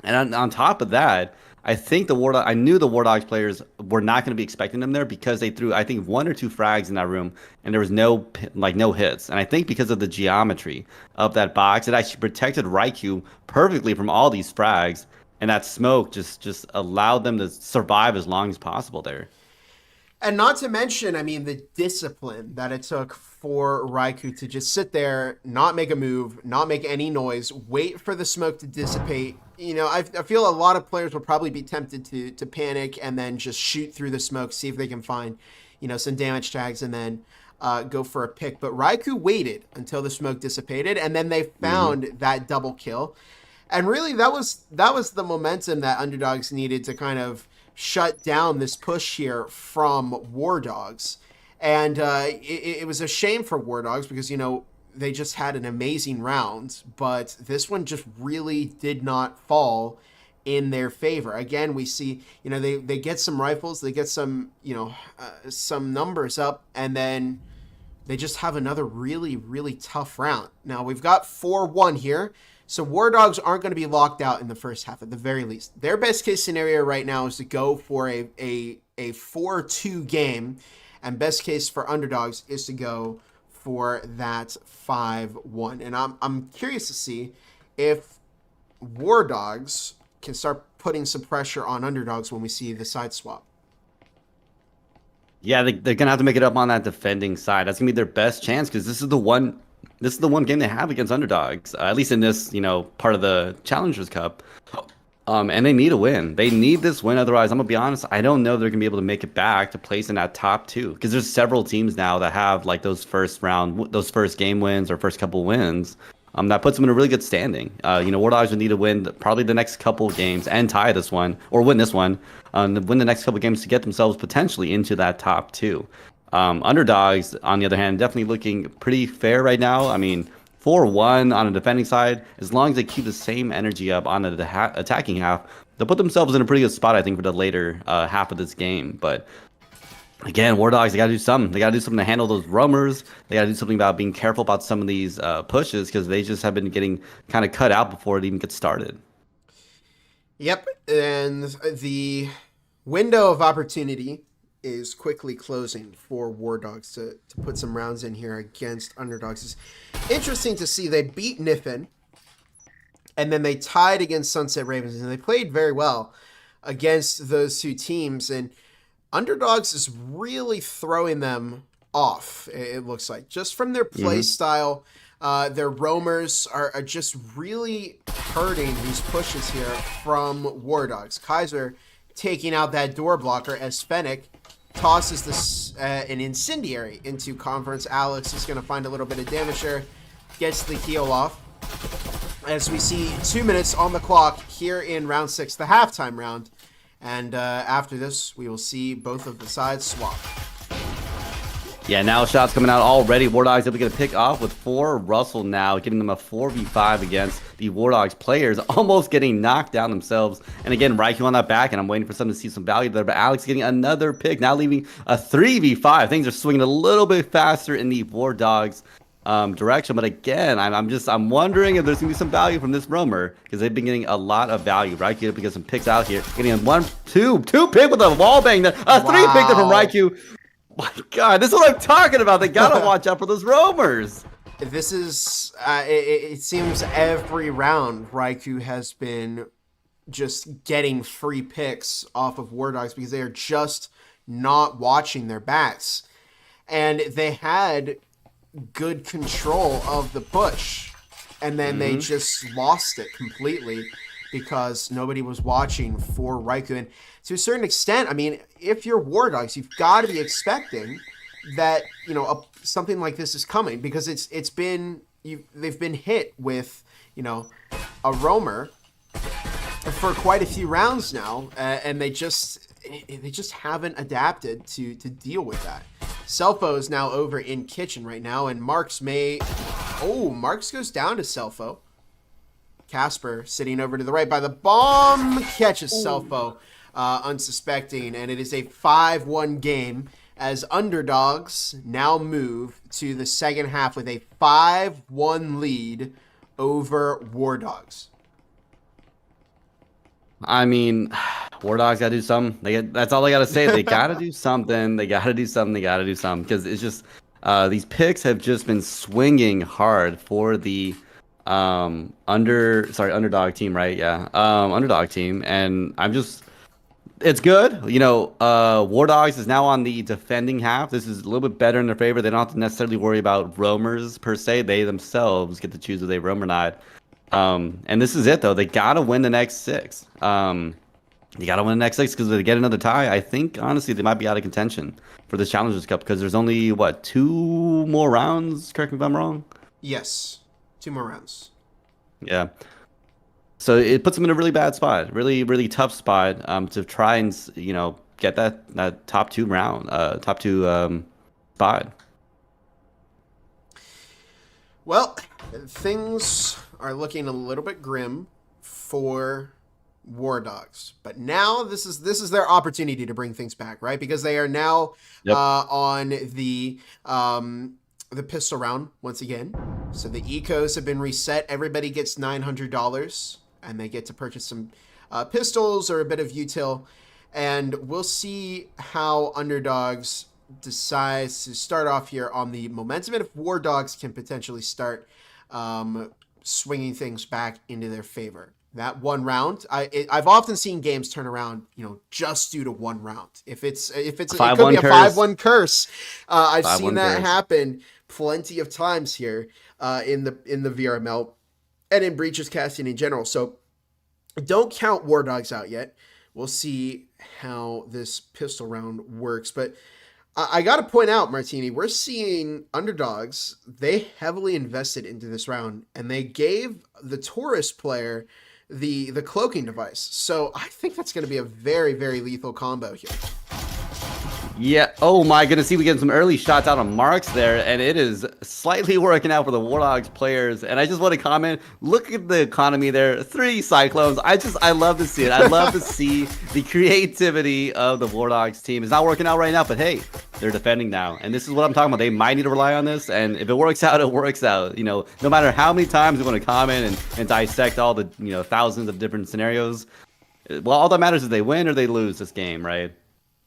And on top of that, I think I knew the War Dogs players were not going to be expecting them there, because they threw, I think, 1 or 2 frags in that room, and there was no hits. And I think because of the geometry of that box, it actually protected Raikou perfectly from all these frags, and that smoke just allowed them to survive as long as possible there. And not to mention, I mean, the discipline that it took for Raikou to just sit there, not make a move, not make any noise, wait for the smoke to dissipate. You know, I feel a lot of players will probably be tempted to panic and then just shoot through the smoke, see if they can find, you know, some damage tags, and then go for a pick. But Raikou waited until the smoke dissipated, and then they found that double kill. And really, that was the momentum that Underdogs needed to kind of shut down this push here from War Dogs. And it was a shame for War Dogs, because, you know, they just had an amazing round, but this one just really did not fall in their favor. Again, we see, you know, they get some rifles, they get some, you know, some numbers up, and then they just have another really tough round. Now, we've got 4-1 here. So War Dogs aren't going to be locked out in the first half, at the very least. Their best case scenario right now is to go for a 4-2 game, and best case for Underdogs is to go for that 5-1. And I'm curious to see if War Dogs can start putting some pressure on Underdogs when we see the side swap. Yeah, they're going to have to make it up on that defending side. That's going to be their best chance, because this is the one game they have against Underdogs, at least in this, you know, part of the Challengers Cup. And they need a win. They need this win. Otherwise, I'm going to be honest, I don't know if they're going to be able to make it back to place in that top 2. Because there's several teams now that have, like, those first game wins or first couple wins. That puts them in a really good standing. You know, War Dogs would need to win probably the next couple games and tie this one, or win this one, win the next couple games to get themselves potentially into that top 2. Underdogs, on the other hand, definitely looking pretty fair right now. I mean, 4-1 on a defending side, as long as they keep the same energy up on the attacking half, they'll put themselves in a pretty good spot, I think, for the later half of this game. But again, War Dogs, they got to do something. They got to do something to handle those roamers. They got to do something about being careful about some of these pushes, because they just have been getting kind of cut out before it even gets started. Yep, and the window of opportunity is quickly closing for War Dogs to put some rounds in here against Underdogs. It's interesting to see they beat Niffin, and then they tied against Sunset Ravens, and they played very well against those two teams. And Underdogs is really throwing them off, it looks like, just from their play style. Their roamers are just really hurting these pushes here from War Dogs. Kaiser taking out that door blocker as Fennec tosses this an incendiary into Conference. Alex is going to find a little bit of damage there, gets the heal off. As we see 2 minutes on the clock here in round 6, the halftime round. And after this, we will see both of the sides swap. Yeah, now shots coming out already. War Dogs able to get a pick off with 4. Russell now giving them a 4v5 against the War Dogs players, almost getting knocked down themselves. And again, Raikou on that back, and I'm waiting for someone to see some value there. But Alex getting another pick, now leaving a 3v5. Things are swinging a little bit faster in the War Dogs direction. But again, I'm wondering if there's gonna be some value from this roamer, because they've been getting a lot of value. Raikou able to get some picks out here, getting a 2 pick with a wall bang there, a 3 pick there from Raikou. My God, this is what I'm talking about. They gotta watch out for those roamers. This is, it seems every round Raikou has been just getting free picks off of War Dogs, because they are just not watching their backs. And they had good control of the push, and then they just lost it completely because nobody was watching for Raikou. And to a certain extent, I mean, if you're War Dogs, you've got to be expecting that, you know, something like this is coming, because they've been hit with, you know, a roamer for quite a few rounds now, and they just haven't adapted to deal with that. Selfo is now over in kitchen right now, and Marks goes down to Selfo. Casper sitting over to the right by the bomb, catches Selfo unsuspecting, and it is a 5-1 game as Underdogs now move to the second half with a 5-1 lead over War Dogs. I mean, War Dogs gotta do something. That's all they gotta say. They gotta do something. They gotta do something. They gotta do something, because it's just these picks have just been swinging hard for the underdog team, right? Yeah, underdog team, and it's good. You know, War Dogs is now on the defending half. This is a little bit better in their favor. They don't have to necessarily worry about roamers per se. They themselves get to choose if they roam or not. And this is it, though. They gotta win the next 6. You gotta win the next 6, because if they get another tie, I think honestly they might be out of contention for the Challengers Cup, because there's only 2 more rounds. Correct me if I'm wrong. Yes, 2 more rounds. Yeah. So it puts them in a really bad spot, really, really tough spot to try and, you know, get that top 2 spot. Well, things are looking a little bit grim for War Dogs, but now this is their opportunity to bring things back, right? Because they are now on the pistol round once again. So the ecos have been reset. Everybody gets $900, and they get to purchase some pistols or a bit of util, and we'll see how Underdogs decides to start off here on the momentum, and if War Dogs can potentially start swinging things back into their favor. That 1 round, I've often seen games turn around, you know, just due to 1 round. If it could be a 5-1 curse. I've seen that happen plenty of times here in the VRML and in breaches casting in general. So don't count War Dogs out yet. We'll see how this pistol round works, but I got to point out, Martini, we're seeing Underdogs, they heavily invested into this round, and they gave the Taurus player the cloaking device. So I think that's going to be a very, very lethal combo here. Yeah. Oh my goodness. See, we get some early shots out on Marks there, and it is slightly working out for the War Dogs players. And I just want to comment, look at the economy there. 3 Cyclones. I love to see it. I love to see the creativity of the War Dogs team. It's not working out right now, but hey, they're defending now. And this is what I'm talking about. They might need to rely on this. And if it works out, it works out. You know, no matter how many times we want to comment and dissect all the, you know, thousands of different scenarios. Well, all that matters is they win or they lose this game, right?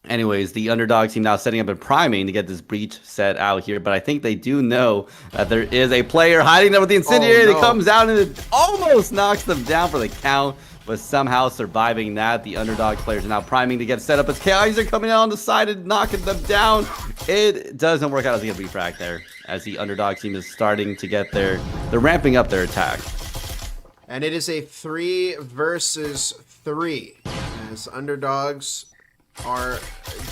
Anyways, the Underdog team now setting up and priming to get this breach set out here, but I think they do know that there is a player hiding there with the incendiary that comes out and it almost knocks them down for the count, but somehow surviving that. The Underdog players are now priming to get set up as Kaiser coming out on the side and knocking them down. It doesn't work out as a refract there, as the Underdog team is starting to get they're ramping up their attack. And it is a 3 versus 3 as Underdogs are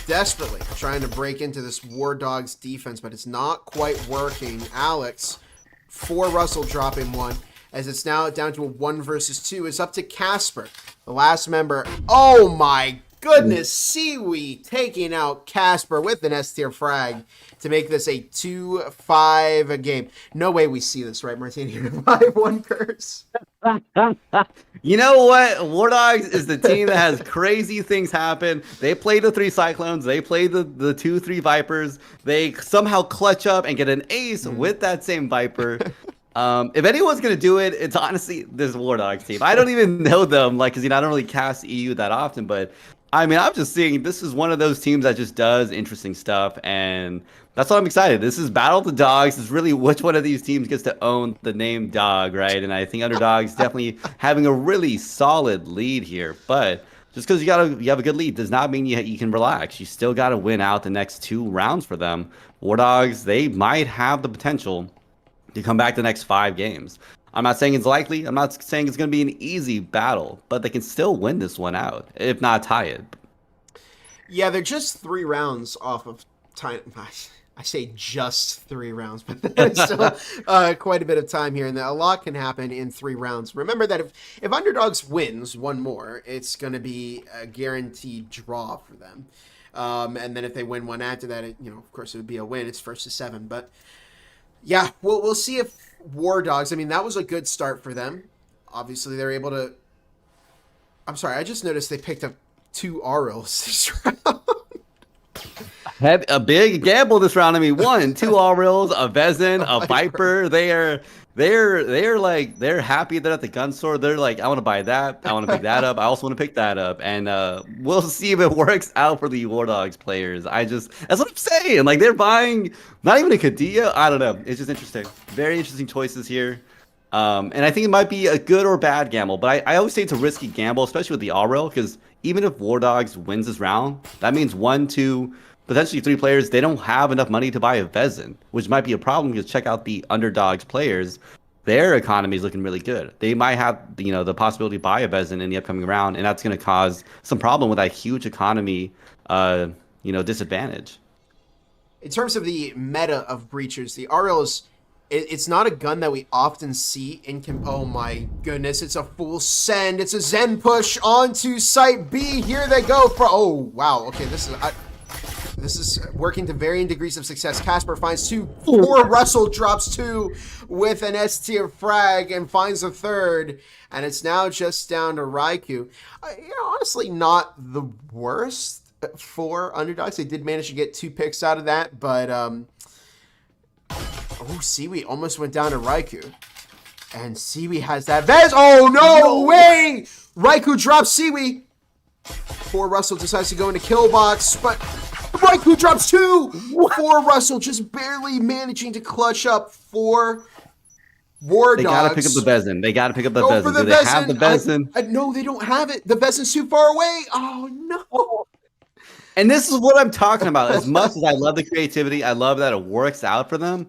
desperately trying to break into this War Dogs defense, but it's not quite working. Alex, for Russell, dropping 1, as it's now down to a 1 versus 2. It's up to Casper, the last member. Oh my goodness, Seaweed taking out Casper with an S-tier frag to make this a 2-5 game. No way we see this, right, Martini? 5-1 curse. You know what? War Dogs is the team that has crazy things happen. They play the 3 Cyclones. They play the 2-3 Vipers. They somehow clutch up and get an ace with that same Viper. If anyone's going to do it, it's honestly this War Dogs team. I don't even know them, like, because, you know, I don't really cast EU that often, but I mean, I'm just seeing this is one of those teams that just does interesting stuff, and that's why I'm excited. This is Battle of the Dogs. It's really which one of these teams gets to own the name Dog, right? And I think Underdogs definitely having a really solid lead here, but just because you have a good lead does not mean you can relax. You still got to win out the next 2 rounds for them. War Dogs, they might have the potential to come back the next 5 games. I'm not saying it's likely. I'm not saying it's going to be an easy battle, but they can still win this one out, if not tie it. Yeah, they're just 3 rounds off of time. I say just 3 rounds, but there's still quite a bit of time here, and a lot can happen in 3 rounds. Remember that if Underdogs wins one more, it's going to be a guaranteed draw for them. And then if they win one after that, of course, it would be a win. It's 1-7. But yeah, we'll see if War Dogs. I mean, that was a good start for them. Obviously, they're able to. I'm sorry, I just noticed they picked up 2 RLs this round. Had a big gamble this round. I mean, 1, 2 Aurils, a Vezin, a Viper. They're happy they're at the gun store. They're like, I want to buy that. I want to pick that up. I also want to pick that up. And we'll see if it works out for the War Dogs players. That's what I'm saying. Like, they're buying not even a Kadilla. I don't know. It's just interesting. Very interesting choices here. And I think it might be a good or bad gamble, but I always say it's a risky gamble, especially with the Auril, because even if War Dogs wins this round, that means 1, 2, potentially 3 players, they don't have enough money to buy a Vezin, which might be a problem because check out the Underdogs players. Their economy is looking really good. They might have, the possibility to buy a Vezin in the upcoming round, and that's going to cause some problem with that huge economy, disadvantage. In terms of the meta of breachers, the RL it's not a gun that we often see in oh my goodness, it's a full send. It's a Zen push onto site B. Here they go for, oh wow, okay, this is working to varying degrees of success. Casper finds 2. Poor Russell drops 2 with an S tier frag and finds a 3rd. And it's now just down to Raikou. Honestly, not the worst for Underdogs. They did manage to get 2 picks out of that. But, Siwi almost went down to Raikou. And Siwi has that Vez. Oh, no way! Raikou drops Siwi. Poor Russell decides to go into kill box, but Raikou drops 2! Poor Russell just barely managing to clutch up for War Dogs. They gotta pick up the Vezin. They gotta pick up the Go Vezin. for the Do they have the Vezin. Vezin? No, they don't have it. The Vezin's too far away. Oh, no. And this is what I'm talking about. As much as I love the creativity, I love that it works out for them.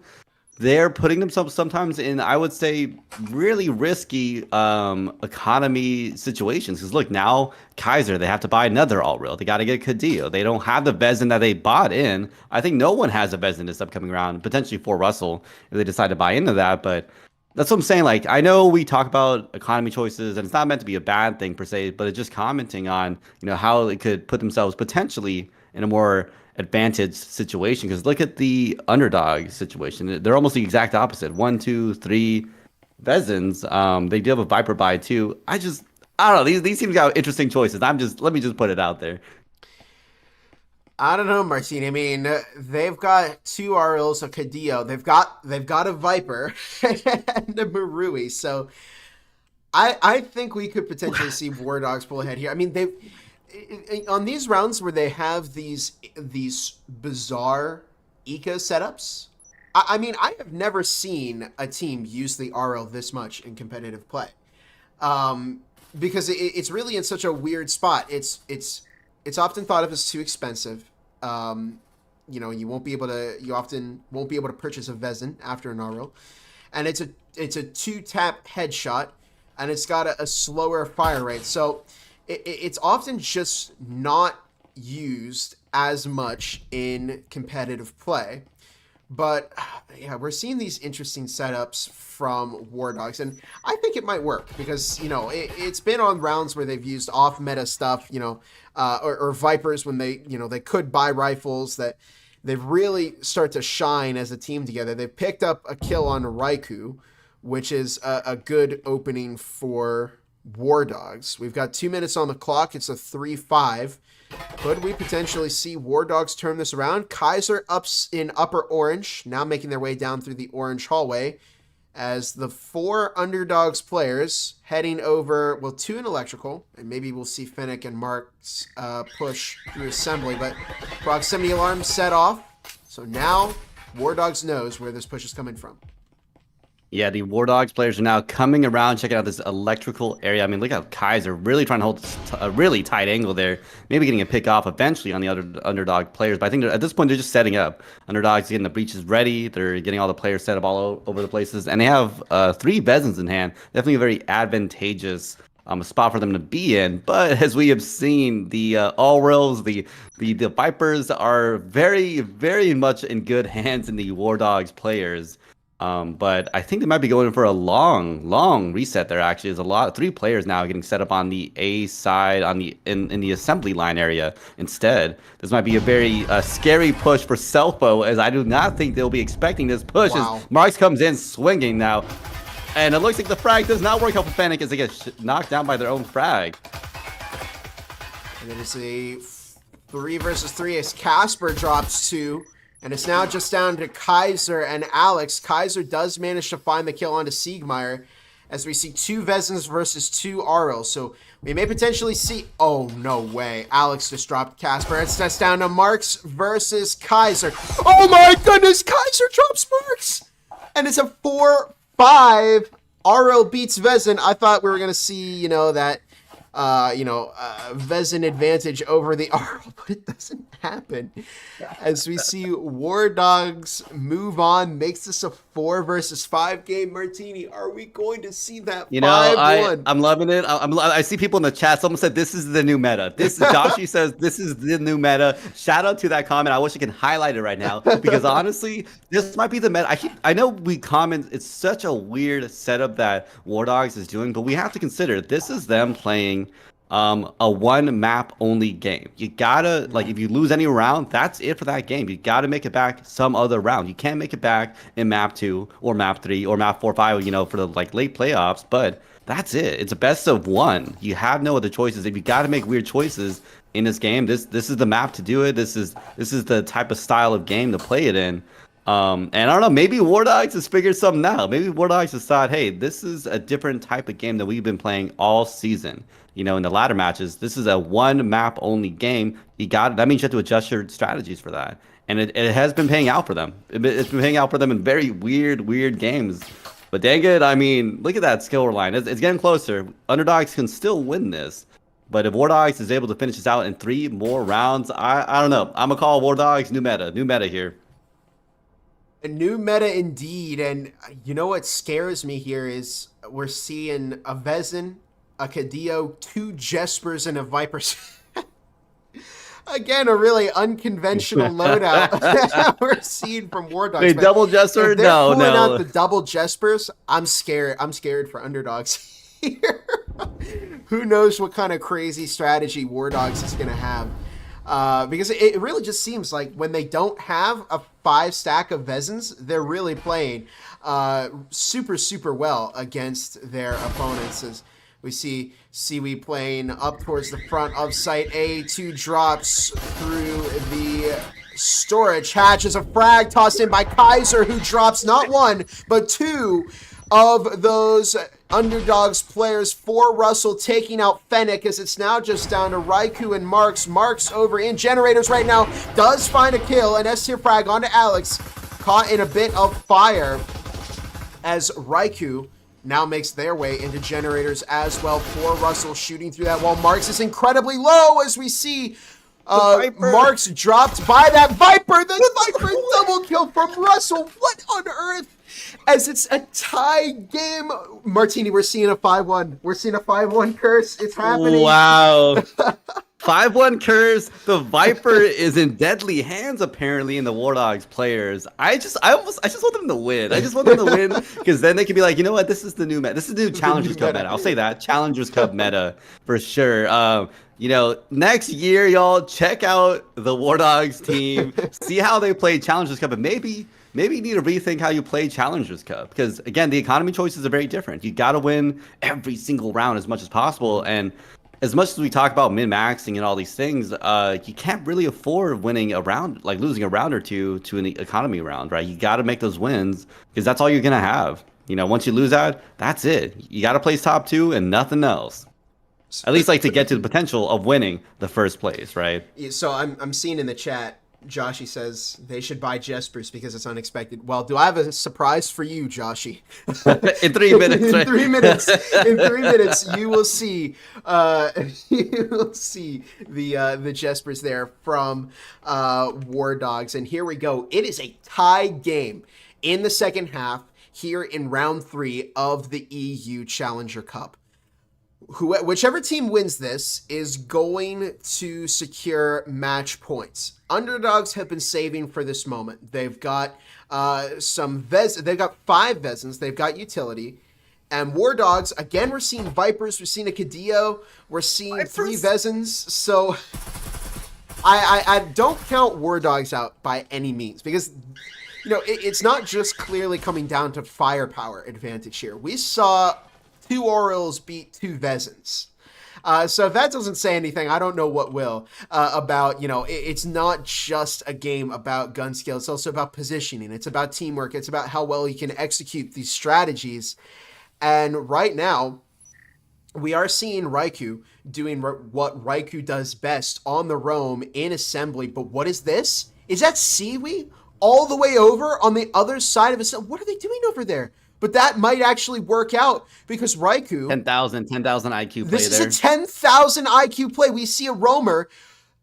They're putting themselves sometimes in, I would say, really risky economy situations. Because look, now Kaiser, they have to buy another Alt-Rail. They got to get Cadillo. They don't have the Vezin that they bought in. I think no one has a Vezin this upcoming round, potentially for Russell, if they decide to buy into that. But that's what I'm saying. Like, I know we talk about economy choices, and it's not meant to be a bad thing per se, but it's just commenting on, how they could put themselves potentially in a more advantage situation. Because look at the Underdog situation. They're almost the exact opposite. 1, 2, 3 Vezins. They do have a Viper buy too. I don't know. These teams got interesting choices. Let me just put it out there. I don't know, Martini. I mean, they've got 2 RLs, a Cadillo. They've got a Viper and a Marui. So I think we could potentially see War Dogs pull ahead here. I mean, they've on these rounds where they have these bizarre eco setups. I mean, I have never seen a team use the RL this much in competitive play, because it's really in such a weird spot. It's often thought of as too expensive. You often won't be able to purchase a Vezin after an RL, and it's a 2-tap headshot, and it's got a slower fire rate. So it's often just not used as much in competitive play. But yeah, we're seeing these interesting setups from War Dogs, and I think it might work because it's been on rounds where they've used off meta stuff, or Vipers when they could buy rifles that they've really start to shine as a team together. They've picked up a kill on Raikou, which is a good opening for War Dogs. We've got 2 minutes on the clock. It's a 3-5. Could we potentially see War Dogs turn this around? Kaiser ups in upper orange, now making their way down through the orange hallway as the 4 Underdogs players heading over, well, 2 in electrical, and maybe we'll see Fennec and Mark's push through assembly, but proximity alarm set off. So now War Dogs knows where this push is coming from. Yeah, the War Dogs players are now coming around, checking out this electrical area. I mean, look how Kaiser really trying to hold a really tight angle there. Maybe getting a pick off eventually on the other Underdog players. But I think at this point, they're just setting up. Underdogs getting the breaches ready. They're getting all the players set up all over the places. And they have 3 Vezins in hand. Definitely a very advantageous spot for them to be in. But as we have seen, the All Rails, the Vipers are very, very much in good hands in the War Dogs players. But I think they might be going for a long reset there. Actually, there's 3 players now getting set up on the A side on the in the assembly line area instead. This might be a very scary push for Selfo, as I do not think they'll be expecting this push. Wow. As Marks comes in swinging now, and it looks like the frag does not work out for Fennec as they get knocked down by their own frag. And it is a 3 versus 3 as Casper drops 2. And it's now just down to Kaiser and Alex. Kaiser does manage to find the kill onto Siegmeyer as we see 2 Vezins versus 2 RL. So we may potentially see... Oh, no way. Alex just dropped Casper. That's down to Marks versus Kaiser. Oh my goodness! Kaiser drops Marks! And it's a 4-5. RL beats Vezin. I thought we were going to see, you know, that... Vezin advantage over the RL, but it doesn't happen. As we see War Dogs move on, makes this a 4 versus 5 game. Martini, are we going to see that 5-1? I'm loving it. I see people in the chat. Someone said this is the new meta. Joshi says this is the new meta. Shout out to that comment. I wish I could highlight it right now because honestly, this might be the meta. I know we comment. It's such a weird setup that War Dogs is doing, but we have to consider this is them playing a 1 map only game. You gotta, like, if you lose any round, that's it for that game. You gotta make it back some other round. You can't make it back in map 2 or map 3 or map 4 5, for the like late playoffs, but that's it. It's a best of 1. You have no other choices. If you gotta make weird choices in this game, this is the map to do it. This is the type of style of game to play it in. And I don't know, maybe War Dogs has figured something out. Maybe War Dogs has thought, hey, this is a different type of game that we've been playing all season. In the ladder matches, this is a 1 map only game. That means you have to adjust your strategies for that. And it has been paying out for them. It's been paying out for them in very weird games. But dang it, I mean, look at that skill line. It's getting closer. Underdogs can still win this. But if War Dogs is able to finish this out in 3 more rounds, I don't know. I'm going to call War Dogs new meta here. A new meta indeed. And you know what scares me here is we're seeing a Vezin, a Cadillo, 2 Jespers, and a Viper. Again, a really unconventional loadout we're seeing from War Dogs. Wait, double Jesper? No. Out the double Jespers, I'm scared. I'm scared for Underdogs here. Who knows what kind of crazy strategy War Dogs is going to have. Because it really just seems like when they don't have a 5 stack of Vezins, they're really playing super well against their opponents. As we see Seaweed playing up towards the front of site A, 2 drops through the storage hatch as a frag tossed in by Kaiser, who drops not 1, but 2 of those Underdogs players for Russell, taking out Fennec as it's now just down to Raikou and Marks. Marks over in Generators right now, does find a kill, and S-tier frag onto Alex, caught in a bit of fire as Raikou now makes their way into Generators as well for Russell, shooting through that wall. Marks is incredibly low as we see Marks dropped by that Viper. The Viper double kill from Russell. What on earth? As it's a tie game. Martini, we're seeing a 5-1. We're seeing a 5-1 curse. It's happening. Wow. 5-1 curse. The Viper is in deadly hands apparently in the War Dogs players. I just want them to win. I just want them to win because then they can be like, you know what? This is the new meta. This is the new Challengers Cup meta. I'll say that. Challengers Cup meta for sure. Next year, y'all check out the War Dogs team, see how they play Challengers Cup, and maybe you need to rethink how you play Challengers Cup because again, the economy choices are very different. You got to win every single round as much as possible, and as much as we talk about min-maxing and all these things, you can't really afford winning a round, like losing a round or two to an economy round, right? You got to make those wins because that's all you're gonna have. Once you lose that, that's it. You got to place top 2 and nothing else. At least like to get to the potential of winning the first place, right? So I'm seeing in the chat, Joshy says they should buy Jespers because it's unexpected. Well, do I have a surprise for you, Joshy? In 3 minutes, in right? 3 minutes, in 3 minutes, you will see, you will see the Jespers there from War Dogs. And here we go. It is a tie game in the second half here in round 3 of the EU Challenger Cup. Whichever team wins this is going to secure match points. Underdogs have been saving for this moment. They've got they've got 5 Vezins, they've got utility. And War Dogs, again, we're seeing Vipers, we're seeing a Cadillo, we're seeing Vipers. 3 Vezins. So I don't count War Dogs out by any means because, you know, it's not just clearly coming down to firepower advantage here. We saw 2 Orioles beat 2 Vezins. So if that doesn't say anything, I don't know what will about, you know, it's not just a game about gun skill. It's also about positioning. It's about teamwork. It's about how well you can execute these strategies. And right now, we are seeing Raikou doing what Raikou does best on the roam in assembly. But what is this? Is that Seaweed all the way over on the other side of assembly? What are they doing over there? But that might actually work out because Raikou... 10,000 IQ play this there. This is a 10,000 IQ play. We see a roamer,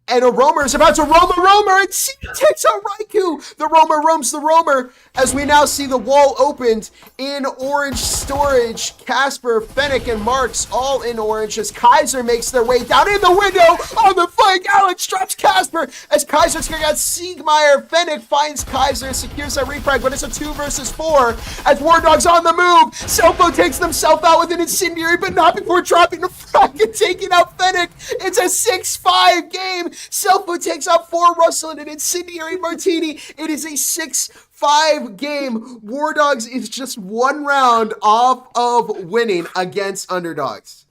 and a roamer is about to roam a roamer, and see, takes out Raikou. The roamer roams the roamer, as we now see the wall opened in orange storage. Casper, Fennec, and Marks all in orange as Kaiser makes their way down in the window on the flank. Alex drops Casper as Kaiser's got Siegmeyer. Fennec finds Kaiser, secures that refrag, but it's a 2 versus 4 as War Dogs on the move. Selfo takes themselves out with an incendiary, but not before dropping the frag and taking out Fennec. It's a 6-5 game. Selfo takes out 4 Russell and an incendiary Martini. It is a 6-5 game. War Dogs is just 1 round off of winning against Underdogs.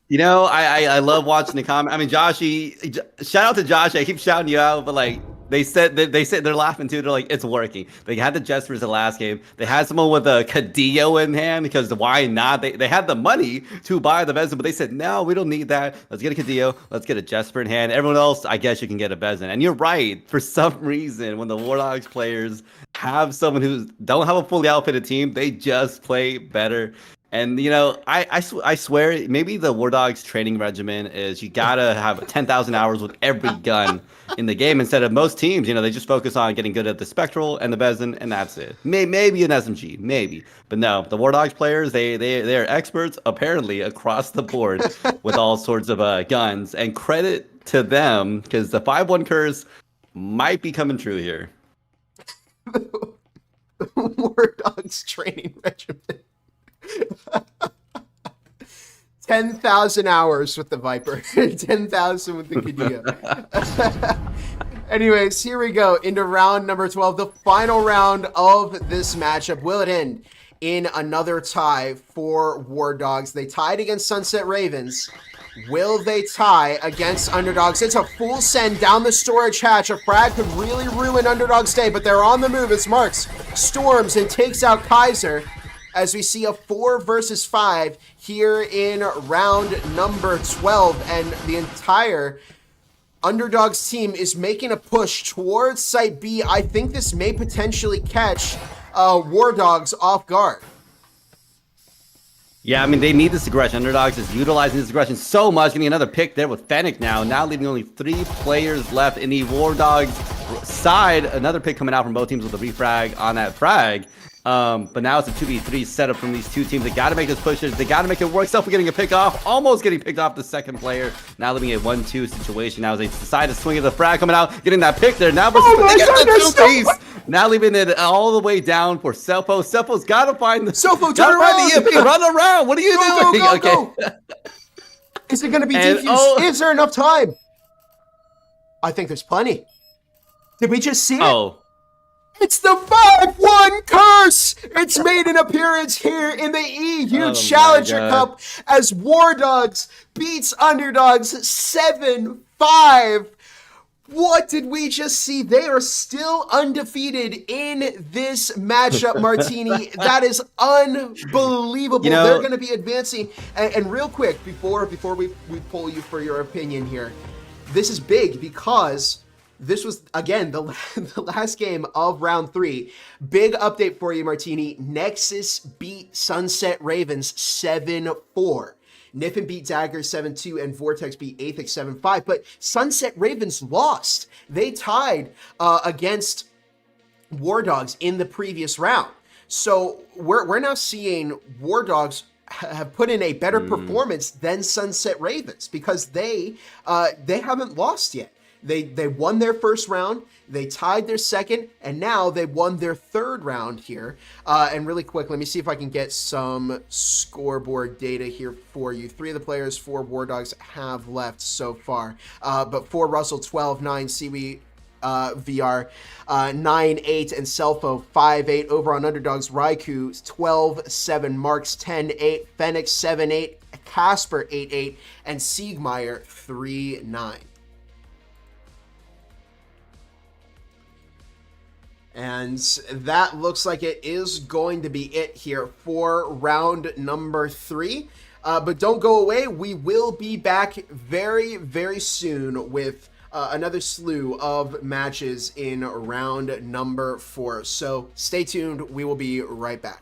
You know, I love watching the comment. I mean, Joshy, shout out to Josh. I keep shouting you out, but like they said they're laughing too. They're like, it's working. They had the Jespers the last game. They had someone with a Cadillo in hand because why not? They had the money to buy the Vezin, but they said, no, we don't need that. Let's get a Cadillo. Let's get a Jesper in hand. Everyone else, I guess you can get a Vezin. And you're right. For some reason, when the War Dogs players have someone who don't have a fully outfitted team, they just play better. And, you know, I swear, maybe the War Dogs training regimen is you got to have 10,000 hours with every gun in the game instead of most teams. You know, they just focus on getting good at the Spectral and the Vezin, and that's it. Maybe an SMG, maybe. But no, the War Dogs players, they're experts, apparently, across the board with all sorts of guns. And credit to them, because the 5-1 curse might be coming true here. War Dogs training regimen. 10,000 hours with the Viper, 10,000 with the Cadillo. Anyways, here we go into round number 12, the final round of this matchup. Will it end in another tie for War Dogs? They tied against Sunset Ravens. Will they tie against Underdogs? It's a full send down the storage hatch. A frag could really ruin Underdogs' day, but they're on the move as Marks storms and takes out Kaiser. As we see a 4 versus 5 here in round number 12, and the entire Underdogs team is making a push towards Site B. I think this may potentially catch War Dogs off guard. Yeah, I mean, they need this aggression. Underdogs is utilizing this aggression so much, getting another pick there with Fennec now leaving only 3 players left in the War Dogs side. Another pick coming out from both teams with a refrag on that frag. But now it's a 2v3 setup from these two teams. They got to make those pushes. They got to make it work. Self getting a pick off, almost getting picked off the second player. Now living a 1-2 situation. Now as they decide to swing at the frag coming out, getting that pick there. Now versus they get the 2 piece. Now leaving it all the way down for Selfo. Selfo's got to find the Selfo, turn around. The EMP. Run around. What are you doing? Go. Is it going to be defused? Is there enough time? I think there's plenty. Did we just see it? It's the 5-1 curse! It's made an appearance here in the EU Challenger Cup as War Dogs beats Underdogs 7-5. What did we just see? They are still undefeated in this matchup, Martini. That is unbelievable. You know, they're going to be advancing. And real quick, before we pull you for your opinion here, this is big because This was, again, the, the last game of round 3. Big update for you, Martini. Nexus beat Sunset Ravens 7-4. Niffin beat Dagger 7-2, and Vortex beat Aethix 7-5. But Sunset Ravens lost. They tied against War Dogs in the previous round. So we're now seeing War Dogs have put in a better performance than Sunset Ravens because they haven't lost yet. They won their first round, they tied their second, and now they won their third round here. And really quick, let me see if I can get some scoreboard data here for you. 3 of the players for War Dogs have left so far, but for Russell 12-9, Seaweed VR 9-8, and Selfo 5-8. Over on Underdogs, Raikou 12-7, Marks 10-8, Phoenix 7-8, Casper 8-8, and Siegmeyer 3-9. And that looks like it is going to be it here for round number 3. But don't go away. We will be back very, very soon with another slew of matches in round number 4. So stay tuned. We will be right back.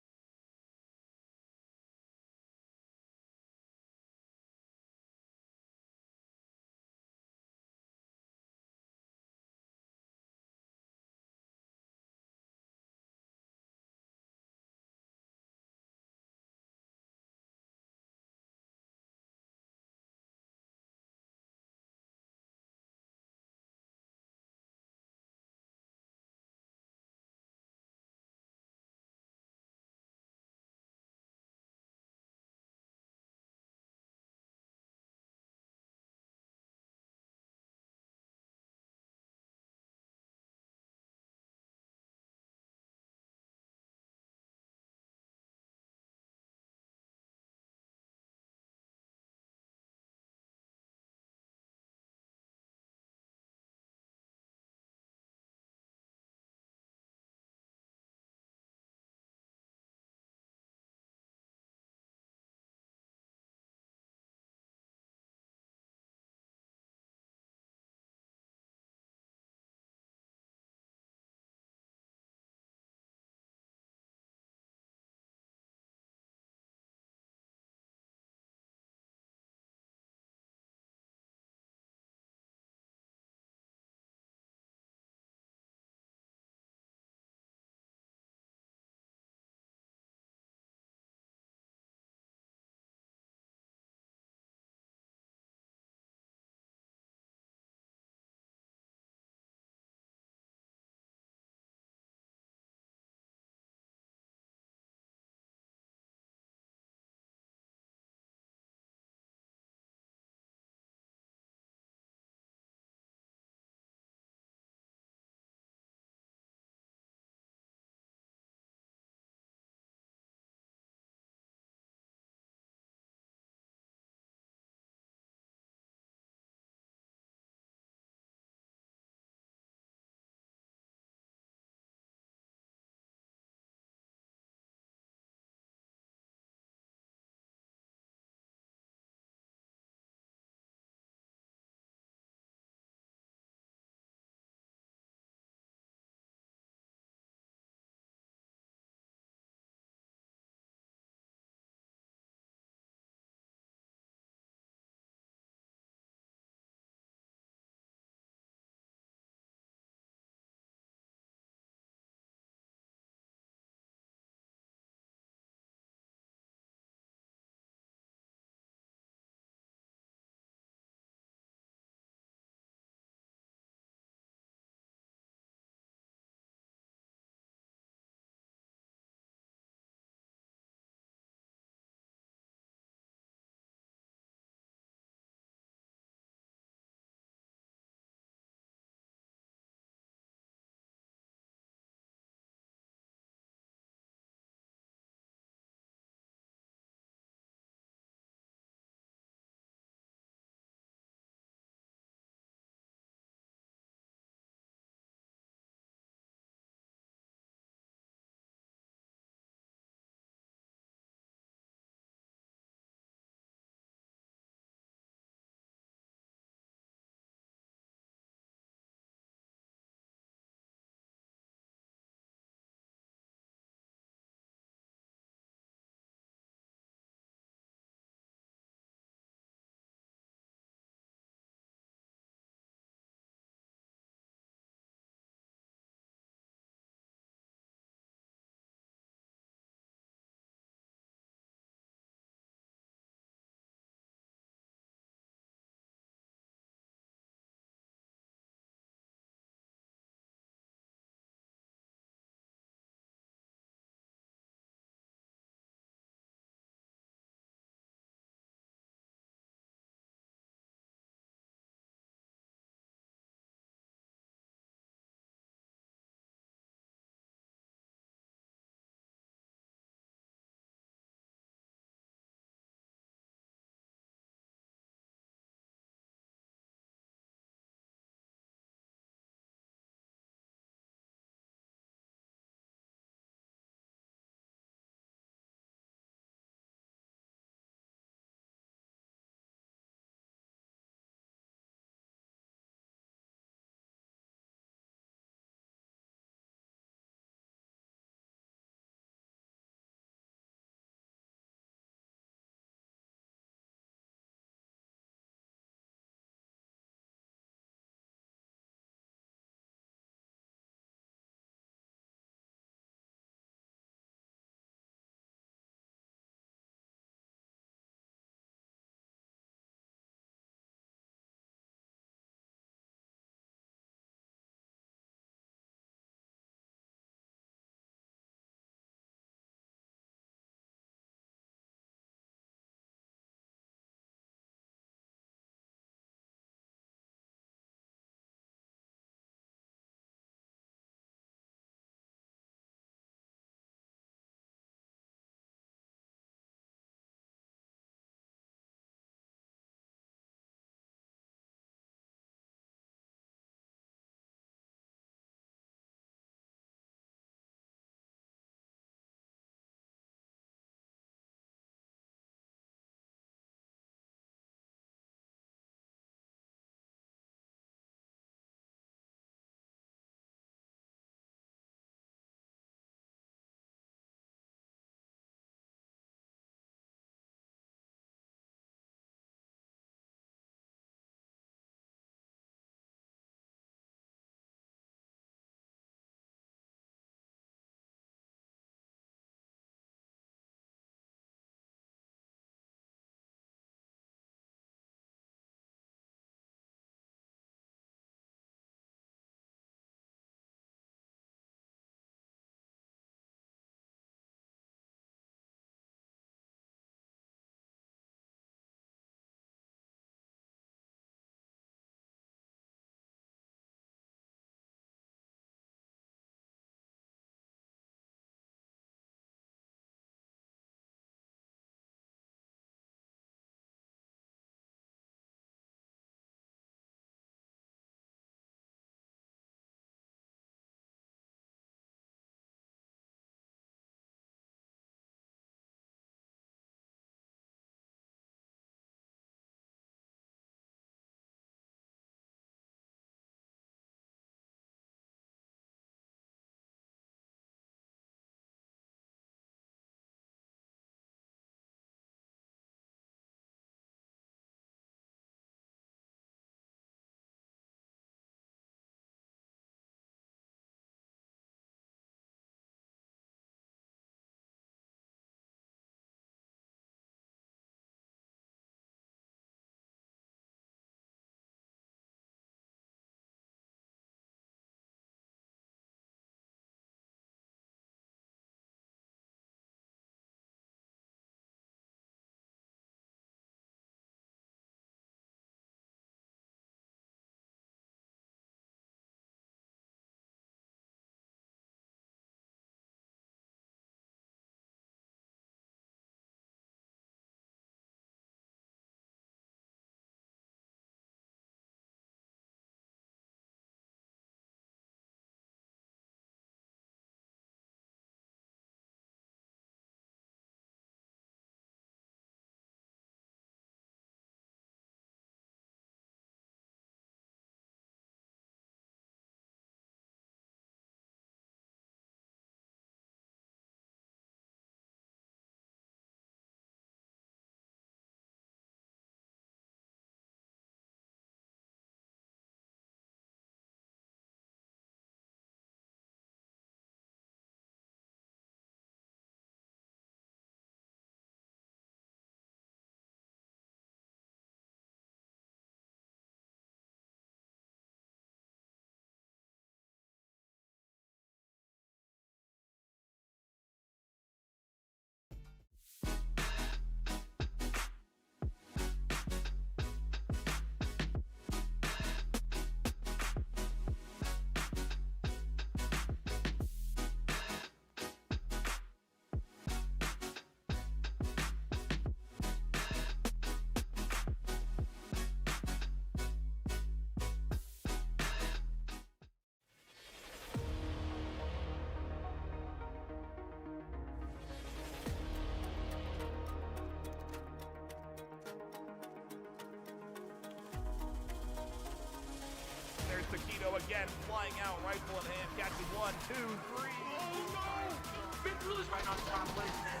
again, flying out, rifle in hand, catching 1, 2, 3. Oh no! Mitchell is right on top, listen.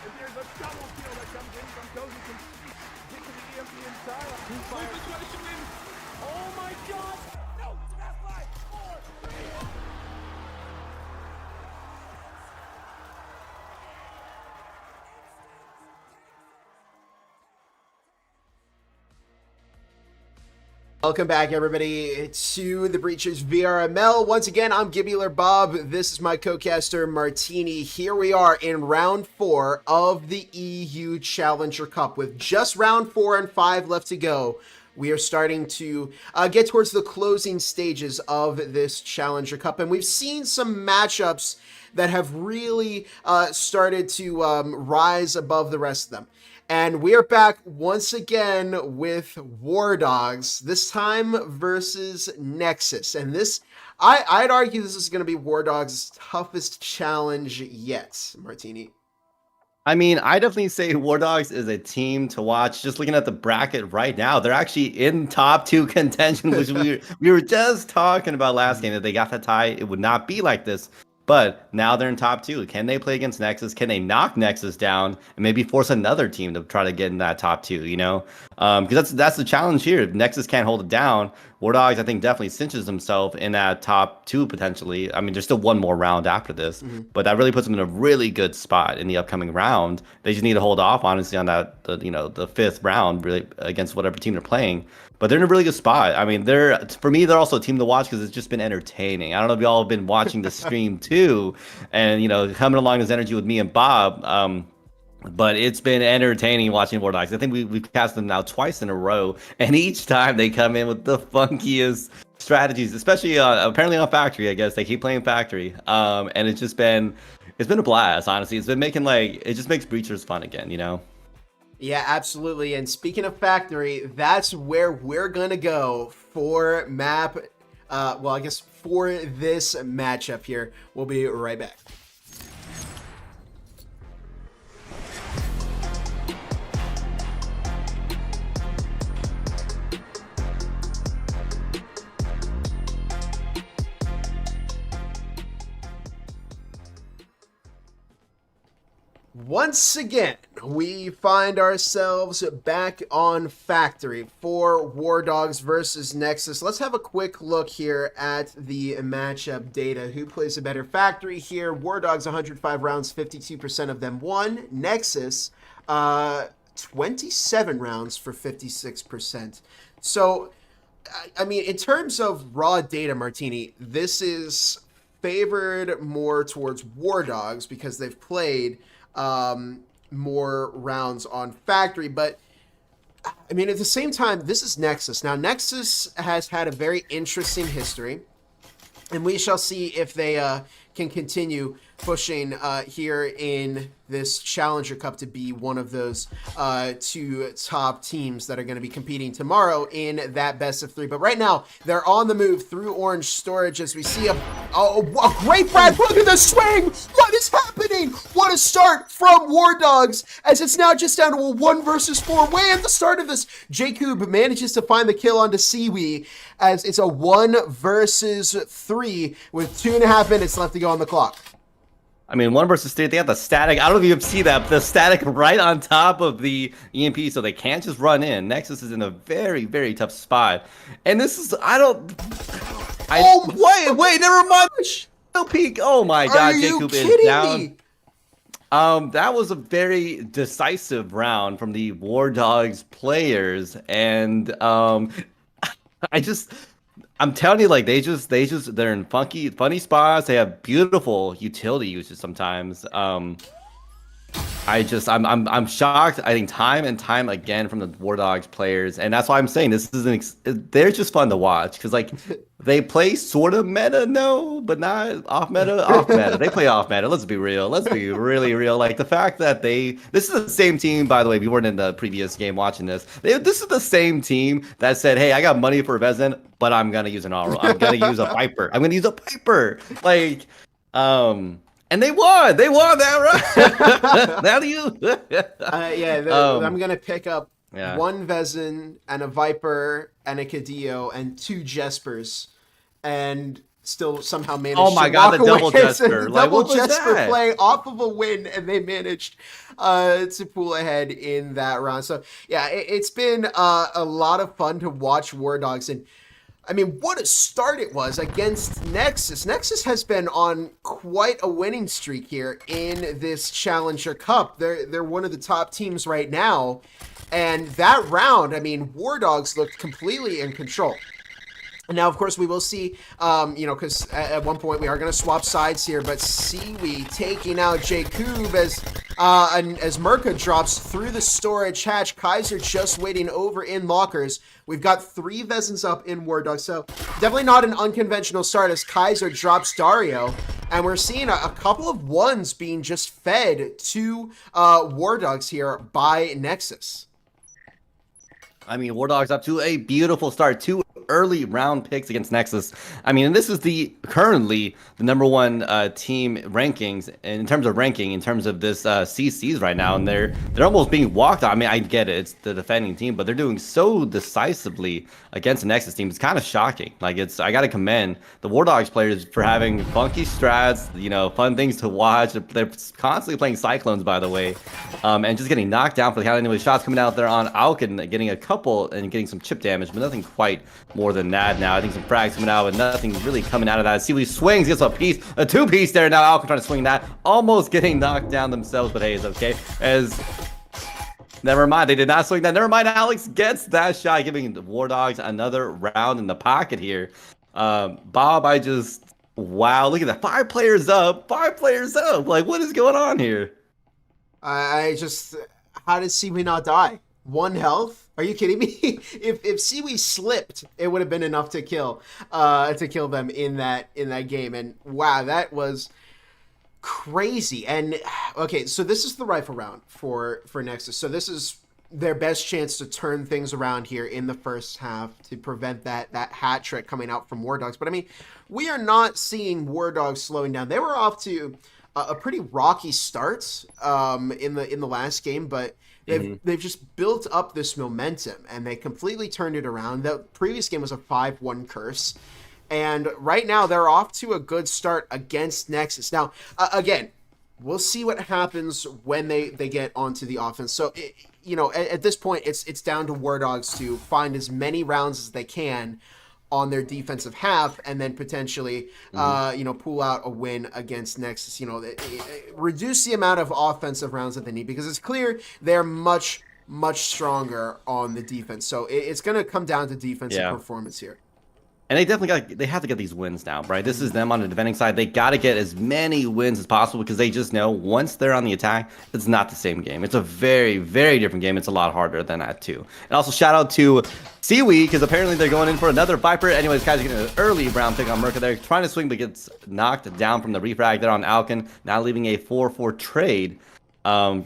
And there's a double kill that comes in from Cozy from taking the EMP inside. Who fires? Oh my god! No! It's about 5, 4, 3. Welcome back, everybody, to the Breachers VRML. Once again, I'm Gibular Bob. This is my co-caster, Martini. Here we are in round 4 of the EU Challenger Cup. With just round 4 and 5 left to go, we are starting to get towards the closing stages of this Challenger Cup. And we've seen some matchups that have really started to rise above the rest of them. And we are back once again with Wardogs, this time versus Nexus. And this, I'd argue this is going to be Wardogs' toughest challenge yet, Martini. I mean, I definitely say Wardogs is a team to watch. Just looking at the bracket right now, they're actually in top 2 contention, which we were just talking about last game. If they got that tie, it would not be like this. But now they're in top 2. Can they play against Nexus? Can they knock Nexus down and maybe force another team to try to get in that top 2, you know? Because that's the challenge here. If Nexus can't hold it down, Wardogs, I think, definitely cinches himself in that top 2 potentially. I mean, there's still one more round after this, but that really puts them in a really good spot in the upcoming round. They just need to hold off, honestly, on that, the 5th round, really, against whatever team they're playing. But they're in a really good spot. I mean, for me, they're also a team to watch because it's just been entertaining. I don't know if y'all have been watching the stream too, and coming along this energy with me and Bob. But it's been entertaining watching Vortex. I think we've cast them now twice in a row, and each time they come in with the funkiest strategies, especially apparently on Factory. I guess they keep playing Factory, and it's been a blast. Honestly, it's been making it just makes Breachers fun again. Yeah, absolutely. And speaking of Factory, that's where we're going to go for map, well, I guess for this matchup here. We'll be right back. Once again, we find ourselves back on Factory for Wardogs versus Nexus. Let's have a quick look here at the matchup data. Who plays a better Factory here? Wardogs, 105 rounds, 52% of them won. Nexus, 27 rounds for 56%. So, I mean, in terms of raw data, Martini, this is favored more towards Wardogs because they've played more rounds on Factory, but I mean, at the same time, this is Nexus. Now, Nexus has had a very interesting history, and we shall see if they can continue pushing here in this Challenger Cup to be one of those 2 top teams that are going to be competing tomorrow in that best of 3. But right now, they're on the move through Orange Storage as we see a great frag. Look at the swing! What is happening? What a start from Wardogs as it's now just down to a 1 versus 4. Way at the start of this, Jacob manages to find the kill onto Siwi as it's a 1 versus 3 with 2.5 minutes left to go on the clock. I mean, 1 versus 3, they have the static. I don't know if you see that, the static right on top of the EMP, so they can't just run in. Nexus is in a very, very tough spot. And this is, wait, never mind. Peak. Oh my God, Jacob is down. Me? That was a very decisive round from the Wardogs players. And I'm telling you, they're in funny spots. They have beautiful utility uses sometimes. I'm shocked. I think time and time again from the Wardogs players, and that's why I'm saying this is they're just fun to watch because they play sort of meta, no, but not off meta. They play off meta. Let's be real. Let's be really real. Like the fact that this is the same team. By the way, if you weren't in the previous game watching this, this is the same team that said, "Hey, I got money for Vezin, but I'm gonna use an Auro. I'm gonna use a Viper. I'm gonna use a Piper." And they won. They won that, right? Now you. I'm gonna pick up Yeah. one Vezin and a Viper and a Cadillo and 2 Jespers, and still somehow Oh managed my to God, walk the double away. Jesper. The Like, double what was Jesper that? play off of a win, and they managed to pull ahead in that round. So yeah, it's been a lot of fun to watch War Dogs, and I mean, what a start it was against Nexus. Nexus has been on quite a winning streak here in this Challenger Cup. They're one of the top teams right now. And that round, I mean, War Dogs looked completely in control. And now, of course, we will see, because at one point we are going to swap sides here, but Seaweed taking out Jakub as Merca drops through the storage hatch. Kaiser just waiting over in lockers. We've got 3 Vezins up in War Dogs, so definitely not an unconventional start as Kaiser drops Dario. And we're seeing a couple of ones being just fed to War Dogs here by Nexus. I mean, War Dogs up to a beautiful start. 2 early round picks against Nexus. I mean, this is currently the #1 team rankings in terms of ranking, in terms of this CCs right now, and they're almost being walked on. I mean, I get it, it's the defending team, but they're doing so decisively against the Nexus team. It's kind of shocking. Like, I got to commend the War Dogs players for having funky strats, fun things to watch. They're constantly playing Cyclones, by the way, and just getting knocked down for the count. Anyway, shots coming out there on Alkin, getting a couple and getting some chip damage, but nothing quite more than that now. I think some frags coming out, but nothing really coming out of that. Seaweed swings, gets a 2-piece there. Now Alkin trying to swing that, almost getting knocked down themselves, but hey, it's okay. Never mind, they did not swing that. Never mind, Alex gets that shot, giving the War Dogs another round in the pocket here. Bob, wow, look at that. 5 players up. Like, what is going on here? How did Seaweed not die? 1 health? Are you kidding me? If Seaweed slipped, it would have been enough to kill them in that game. And wow, that was crazy. And okay, so this is the rifle round for Nexus. So this is their best chance to turn things around here in the first half to prevent that hat trick coming out from War Dogs. But I mean, we are not seeing War Dogs slowing down. They were off to a pretty rocky start in the last game, but they've just built up this momentum, and they completely turned it around. The previous game was a 5-1 curse, and right now they're off to a good start against Nexus. Now, again, we'll see what happens when they get onto the offense. So, at this point, it's down to War Dogs to find as many rounds as they can on their defensive half, and then potentially, pull out a win against Nexus. Reduce the amount of offensive rounds that they need, because it's clear they're much, much stronger on the defense. So it's going to come down to defensive performance here. And they have to get these wins now, right? This is them on the defending side. They got to get as many wins as possible, because they just know once they're on the attack, it's not the same game. It's a very, very different game. It's a lot harder than that too. And also shout out to Seaweed, because apparently they're going in for another Viper. Anyways, guys are getting an early round pick on Merca. They're trying to swing, but gets knocked down from the refrag there on Alkin. Now leaving a 4-4 trade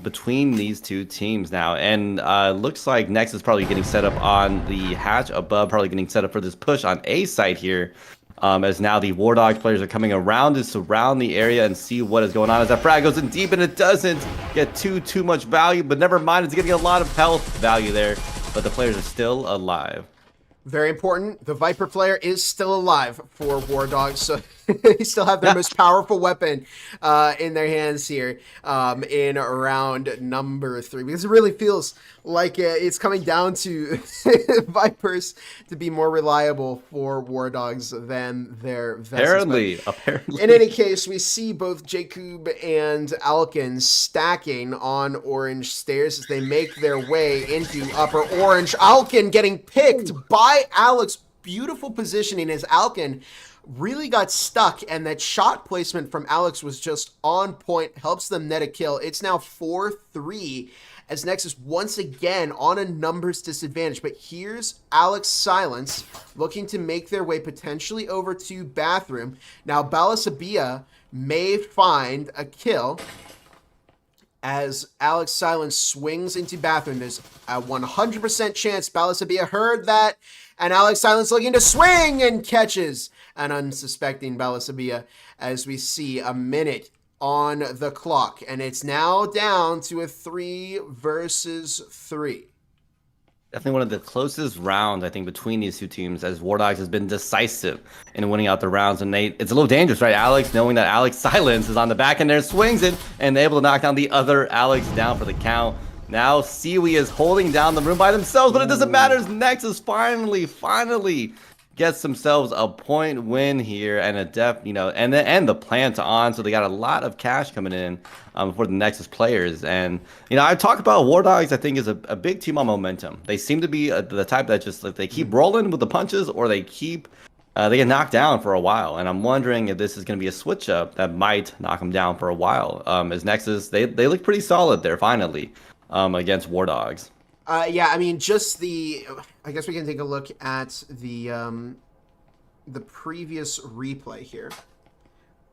between these 2 teams now, and looks like Nexus is probably getting set up on the hatch above, probably getting set up for this push on A site here, as now the War Dogs players are coming around to surround the area and see what is going on, as that frag goes in deep, and it doesn't get too much value, but never mind, it's getting a lot of health value there, but the players are still alive. Very important. The Viper player is still alive for War Dogs, so they still have their most powerful weapon in their hands here in round number 3, because it really feels like it's coming down to Vipers to be more reliable for War Dogs than their Vessels. Apparently. In any case, we see both Jakub and Alkin stacking on orange stairs as they make their way into upper orange. Alkin getting picked by Alex. Beautiful positioning as Alkin really got stuck, and that shot placement from Alex was just on point, helps them net a kill. It's now 4-3 as Nexus once again on a numbers disadvantage. But here's Alex Silence looking to make their way potentially over to Bathroom. Now Balasabia may find a kill as Alex Silence swings into Bathroom. There's a 100% chance Balasabia heard that, and Alex Silence looking to swing and catches an unsuspecting Balasabia as we see a minute on the clock, and it's now down to a 3 versus 3. Definitely one of the closest rounds, I think, between these two teams, as War Dogs has been decisive in winning out the rounds. And it's a little dangerous, right? Alex, knowing that Alex Silence is on the back end there, swings it, and able to knock down the other Alex down for the count. Now, Siwi is holding down the room by themselves, but it doesn't matter. Nexus finally gets themselves a point win here, and and the plant on, so they got a lot of cash coming in for the Nexus players. And I talk about War Dogs. I think is a big team on momentum. They seem to be the type that just like they keep rolling with the punches, or they get knocked down for a while. And I'm wondering if this is going to be a switch up that might knock them down for a while. As Nexus, they look pretty solid there finally against War Dogs. Yeah, I mean, I guess we can take a look at the previous replay here.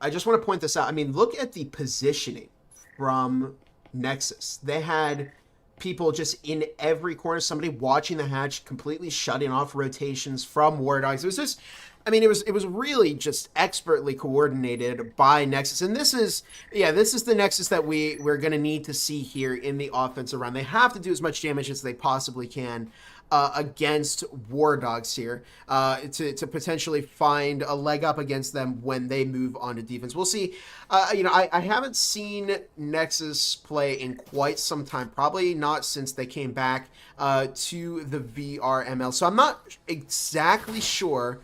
I just want to point this out. I mean, look at the positioning from Nexus. They had people just in every corner, somebody watching the hatch, completely shutting off rotations from War Dogs. It was just, I mean, it was really just expertly coordinated by Nexus. And this is the Nexus that we're going to need to see here in the offensive round. They have to do as much damage as they possibly can against War Dogs here to potentially find a leg up against them when they move on to defense. We'll see. I haven't seen Nexus play in quite some time, probably not since they came back to the VRML. So I'm not exactly sure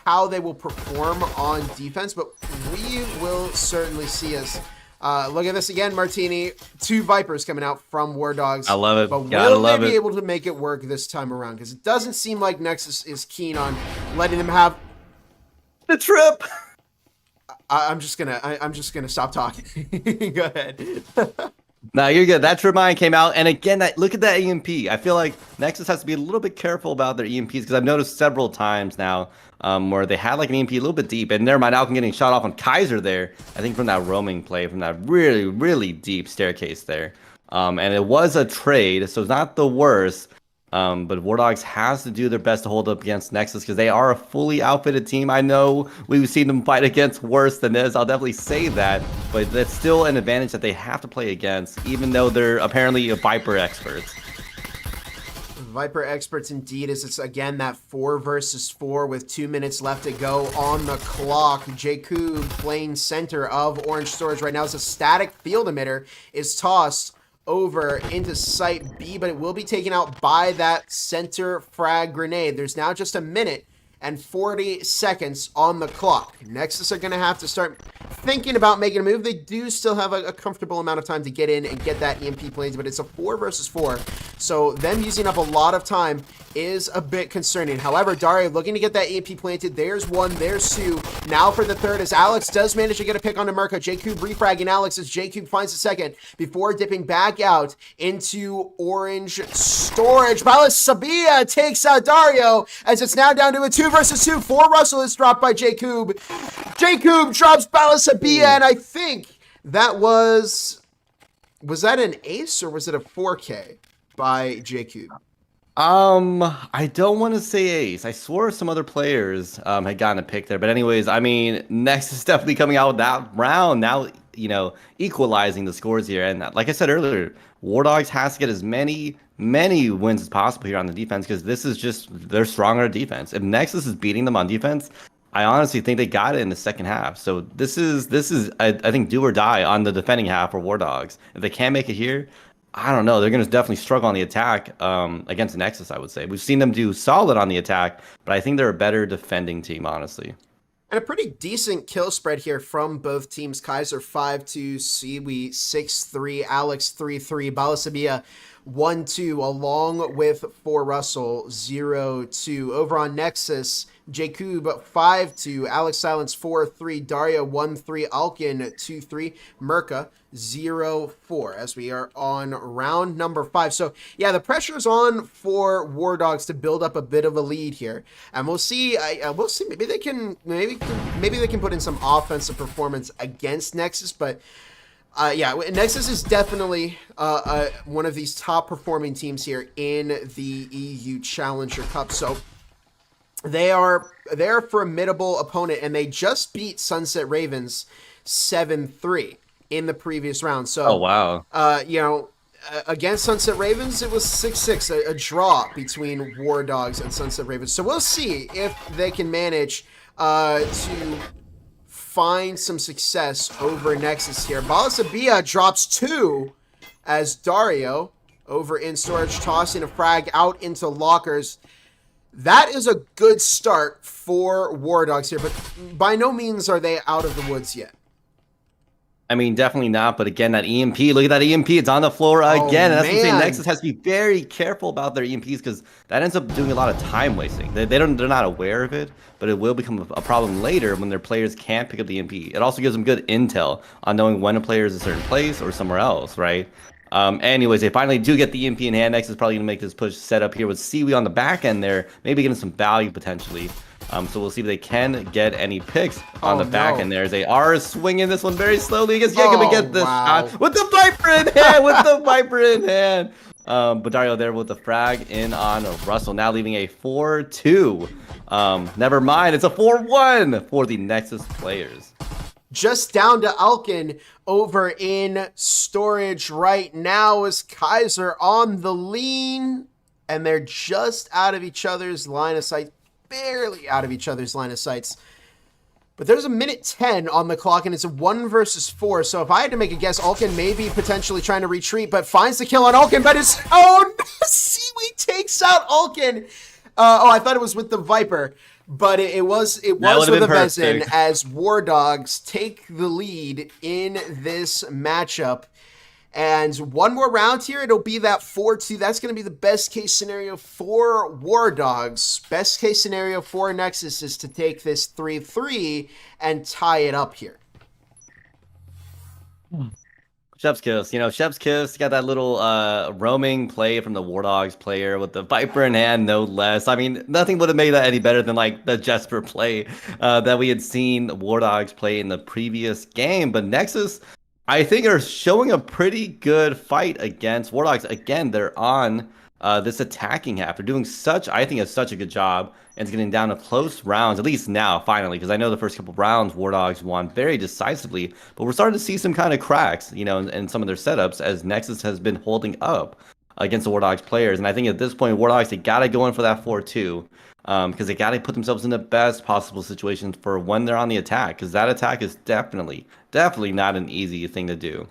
how they will perform on defense, but we will certainly see us. Look at this again, Martini. 2 Vipers coming out from War Dogs. I love it. But will they be able to make it work this time around? Because it doesn't seem like Nexus is keen on letting them have the trip. I'm just gonna stop talking. Go ahead. No, you're good. That trip mine came out, and again, look at that EMP. I feel like Nexus has to be a little bit careful about their EMPs, because I've noticed several times now where they had like an EMP a little bit deep, and never mind, Alcon getting shot off on Kaiser there. I think from that roaming play, from that really, really deep staircase there. And it was a trade, so it's not the worst. But War Dogs has to do their best to hold up against Nexus, because they are a fully outfitted team. I know we've seen them fight against worse than this. I'll definitely say that. But that's still an advantage that they have to play against, even though they're apparently Viper experts. Viper experts indeed, as it's again that 4 versus 4 with 2 minutes left to go on the clock. Jakub playing center of Orange Storage right now as a static field emitter is tossed over into site B, but it will be taken out by that center frag grenade. There's now just a minute and 40 seconds on the clock. Nexus are going to have to start thinking about making a move. They do still have a comfortable amount of time to get in and get that EMP planted, but it's a 4 versus 4. So them using up a lot of time is a bit concerning. However, Dario looking to get that EMP planted. There's 1, there's 2. Now for the 3rd, as Alex does manage to get a pick on America. Jakub refragging Alex as Jakub finds the 2nd before dipping back out into Orange Storage. Balas Sabia takes out Dario as it's now down to a 2 versus 2. 4 Russell is dropped by Jakub. Jakub drops Balas Sabia, and I think that was that an ace or was it a 4K by Jakub? I don't want to say ace. I swore some other players had gotten a pick there. But anyways, I mean, Nexus is definitely coming out with that round. Now, equalizing the scores here. And like I said earlier, War Dogs has to get as many wins as possible here on the defense, because this is just their stronger defense. If Nexus is beating them on defense, I honestly think they got it in the second half. So this is I think do or die on the defending half for War Dogs. If they can't make it here, I don't know. They're going to definitely struggle on the attack against Nexus, I would say. We've seen them do solid on the attack, but I think they're a better defending team, honestly. And a pretty decent kill spread here from both teams. Kaiser 5-2, Siwi 6-3, Alex 3-3, Balasabia 1-2, along with 4 Russell 0-2. Over on Nexus, Jakub 5-2, Alex Silence 4-3, Daria 1-3, Alkin 2-3, Merca 0-4 as we are on round number 5. So yeah, the pressure's on for War Dogs to build up a bit of a lead here, and we'll see. We'll see. Maybe they can put in some offensive performance against Nexus, but. Yeah, Nexus is definitely one of these top performing teams here in the EU Challenger Cup. So they're a formidable opponent, and they just beat Sunset Ravens 7-3 in the previous round. So oh wow, against Sunset Ravens, it was 6-6, a draw between War Dogs and Sunset Ravens. So we'll see if they can manage to find some success over Nexus here. Balasabia drops 2 as Dario over in storage, tossing a frag out into lockers. That is a good start for War Dogs here, but by no means are they out of the woods yet. I mean, definitely not. But again, that EMP, look at that EMP. It's on the floor again. And that's what I'm saying. Nexus has to be very careful about their EMPs because that ends up doing a lot of time wasting. They're not aware of it, but it will become a problem later when their players can't pick up the EMP. It also gives them good intel on knowing when a player is in a certain place or somewhere else, right? Anyways, they finally do get the EMP in hand. Nexus is probably going to make this push set up here with Seaweed on the back end there, maybe getting some value potentially. So we'll see if they can get any picks on the back end there. They are swinging this one very slowly. I guess, yeah, can we get this shot with the Viper in hand? With the Viper in hand. But Dario there with the frag in on Russell, now leaving a 4-2. Never mind, it's a 4-1 for the Nexus players. Just down to Alkin over in storage right now is Kaiser on the lean, and they're just out of each other's line of sight. Barely out of each other's line of sights. But there's a minute 10 on the clock, and it's a 1 versus 4. So if I had to make a guess, Alkin may be potentially trying to retreat, but finds the kill on Alkin, but his own Seaweed takes out Alkin. I thought it was with the Viper, but it was with a Vezin as War Dogs take the lead in this matchup. And one more round here, it'll be that 4-2. That's going to be the best case scenario for War Dogs. Best case scenario for Nexus is to take this 3-3 and tie it up here. Chef's Kiss. You know, Chef's Kiss got that little roaming play from the War Dogs player with the Viper in hand, no less. I mean, nothing would have made that any better than like the Jesper play that we had seen War Dogs play in the previous game. But Nexus, I think, are showing a pretty good fight against War Dogs. Again, they're on this attacking half. They're doing such a good job, and it's getting down to close rounds, at least now, finally, because I know the first couple rounds War Dogs won very decisively, but we're starting to see some kind of cracks, you know, in some of their setups as Nexus has been holding up against the War Dogs players. And I think at this point, War Dogs, they got to go in for that 4-2. Because they got to put themselves in the best possible situations for when they're on the attack. Because that attack is definitely not an easy thing to do.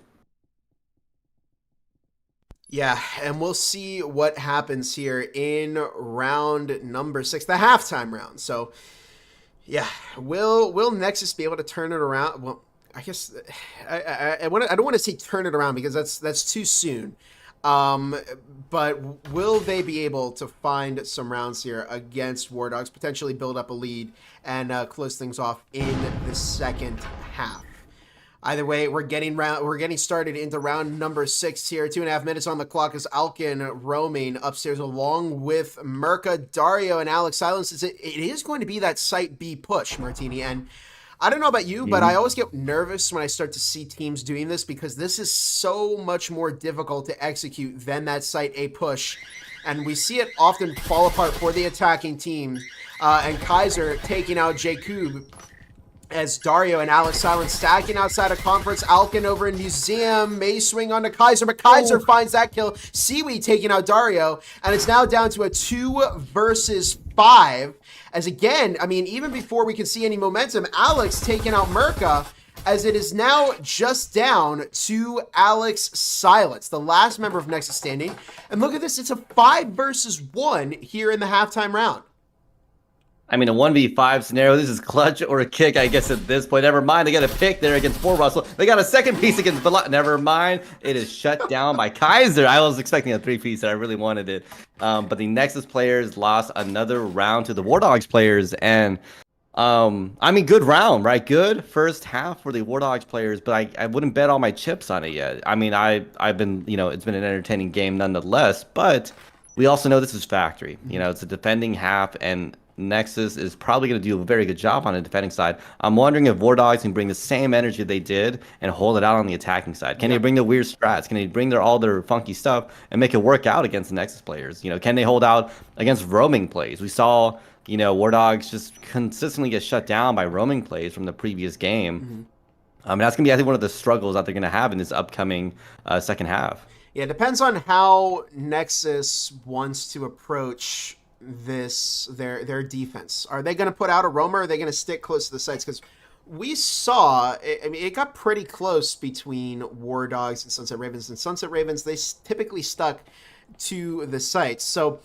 Yeah, and we'll see what happens here in round number 6, the halftime round. So, yeah, will Nexus be able to turn it around? Well, I guess I don't want to say turn it around because that's too soon. But will they be able to find some rounds here against War Dogs, potentially build up a lead and close things off in the second half? Either way, we're getting started into round number 6 here. 2.5 minutes on the clock as Alkin roaming upstairs along with Merca, Dario, and Alex Silence. It is going to be that Site B push, Martini, and I don't know about you, but I always get nervous when I start to see teams doing this because this is so much more difficult to execute than that Site A push. And we see it often fall apart for the attacking team. And Kaiser taking out Jakub as Dario and Alex Silence stacking outside of conference. Alkin over in Museum may swing onto Kaiser, but Kaiser finds that kill. Seaweed taking out Dario, and it's now down to a 2 versus 5. As again, I mean, even before we can see any momentum, Alex taking out Merca, as it is now just down to Alex Silence, the last member of Nexus standing. And look at this, it's a 5 versus 1 here in the halftime round. I mean, a 1v5 scenario. This is clutch or a kick, I guess, at this point. Never mind. They got a pick there against 4 Russell. They got a second piece against Balot. Never mind. It is shut down by Kaiser. I was expecting a 3-piece. I really wanted it. But the Nexus players lost another round to the War Dogs players. And, I mean, good round, right? Good first half for the War Dogs players. But I wouldn't bet all my chips on it yet. I mean, I've been, you know, it's been an entertaining game nonetheless. But we also know this is factory. You know, it's a defending half, and Nexus is probably going to do a very good job on the defending side. I'm wondering if War Dogs can bring the same energy they did and hold it out on the attacking side. Can they bring the weird strats? Can they bring all their funky stuff and make it work out against the Nexus players? You know, can they hold out against roaming plays? We saw, you know, War Dogs just consistently get shut down by roaming plays from the previous game. And that's going to be, I think, one of the struggles that they're going to have in this upcoming second half. Yeah, it depends on how Nexus wants to approach their defense. Are they going to put out a roamer? Or are they going to stick close to the sites? Because we saw, I mean, it got pretty close between War Dogs and Sunset Ravens. And Sunset Ravens, they typically stuck to the sites. So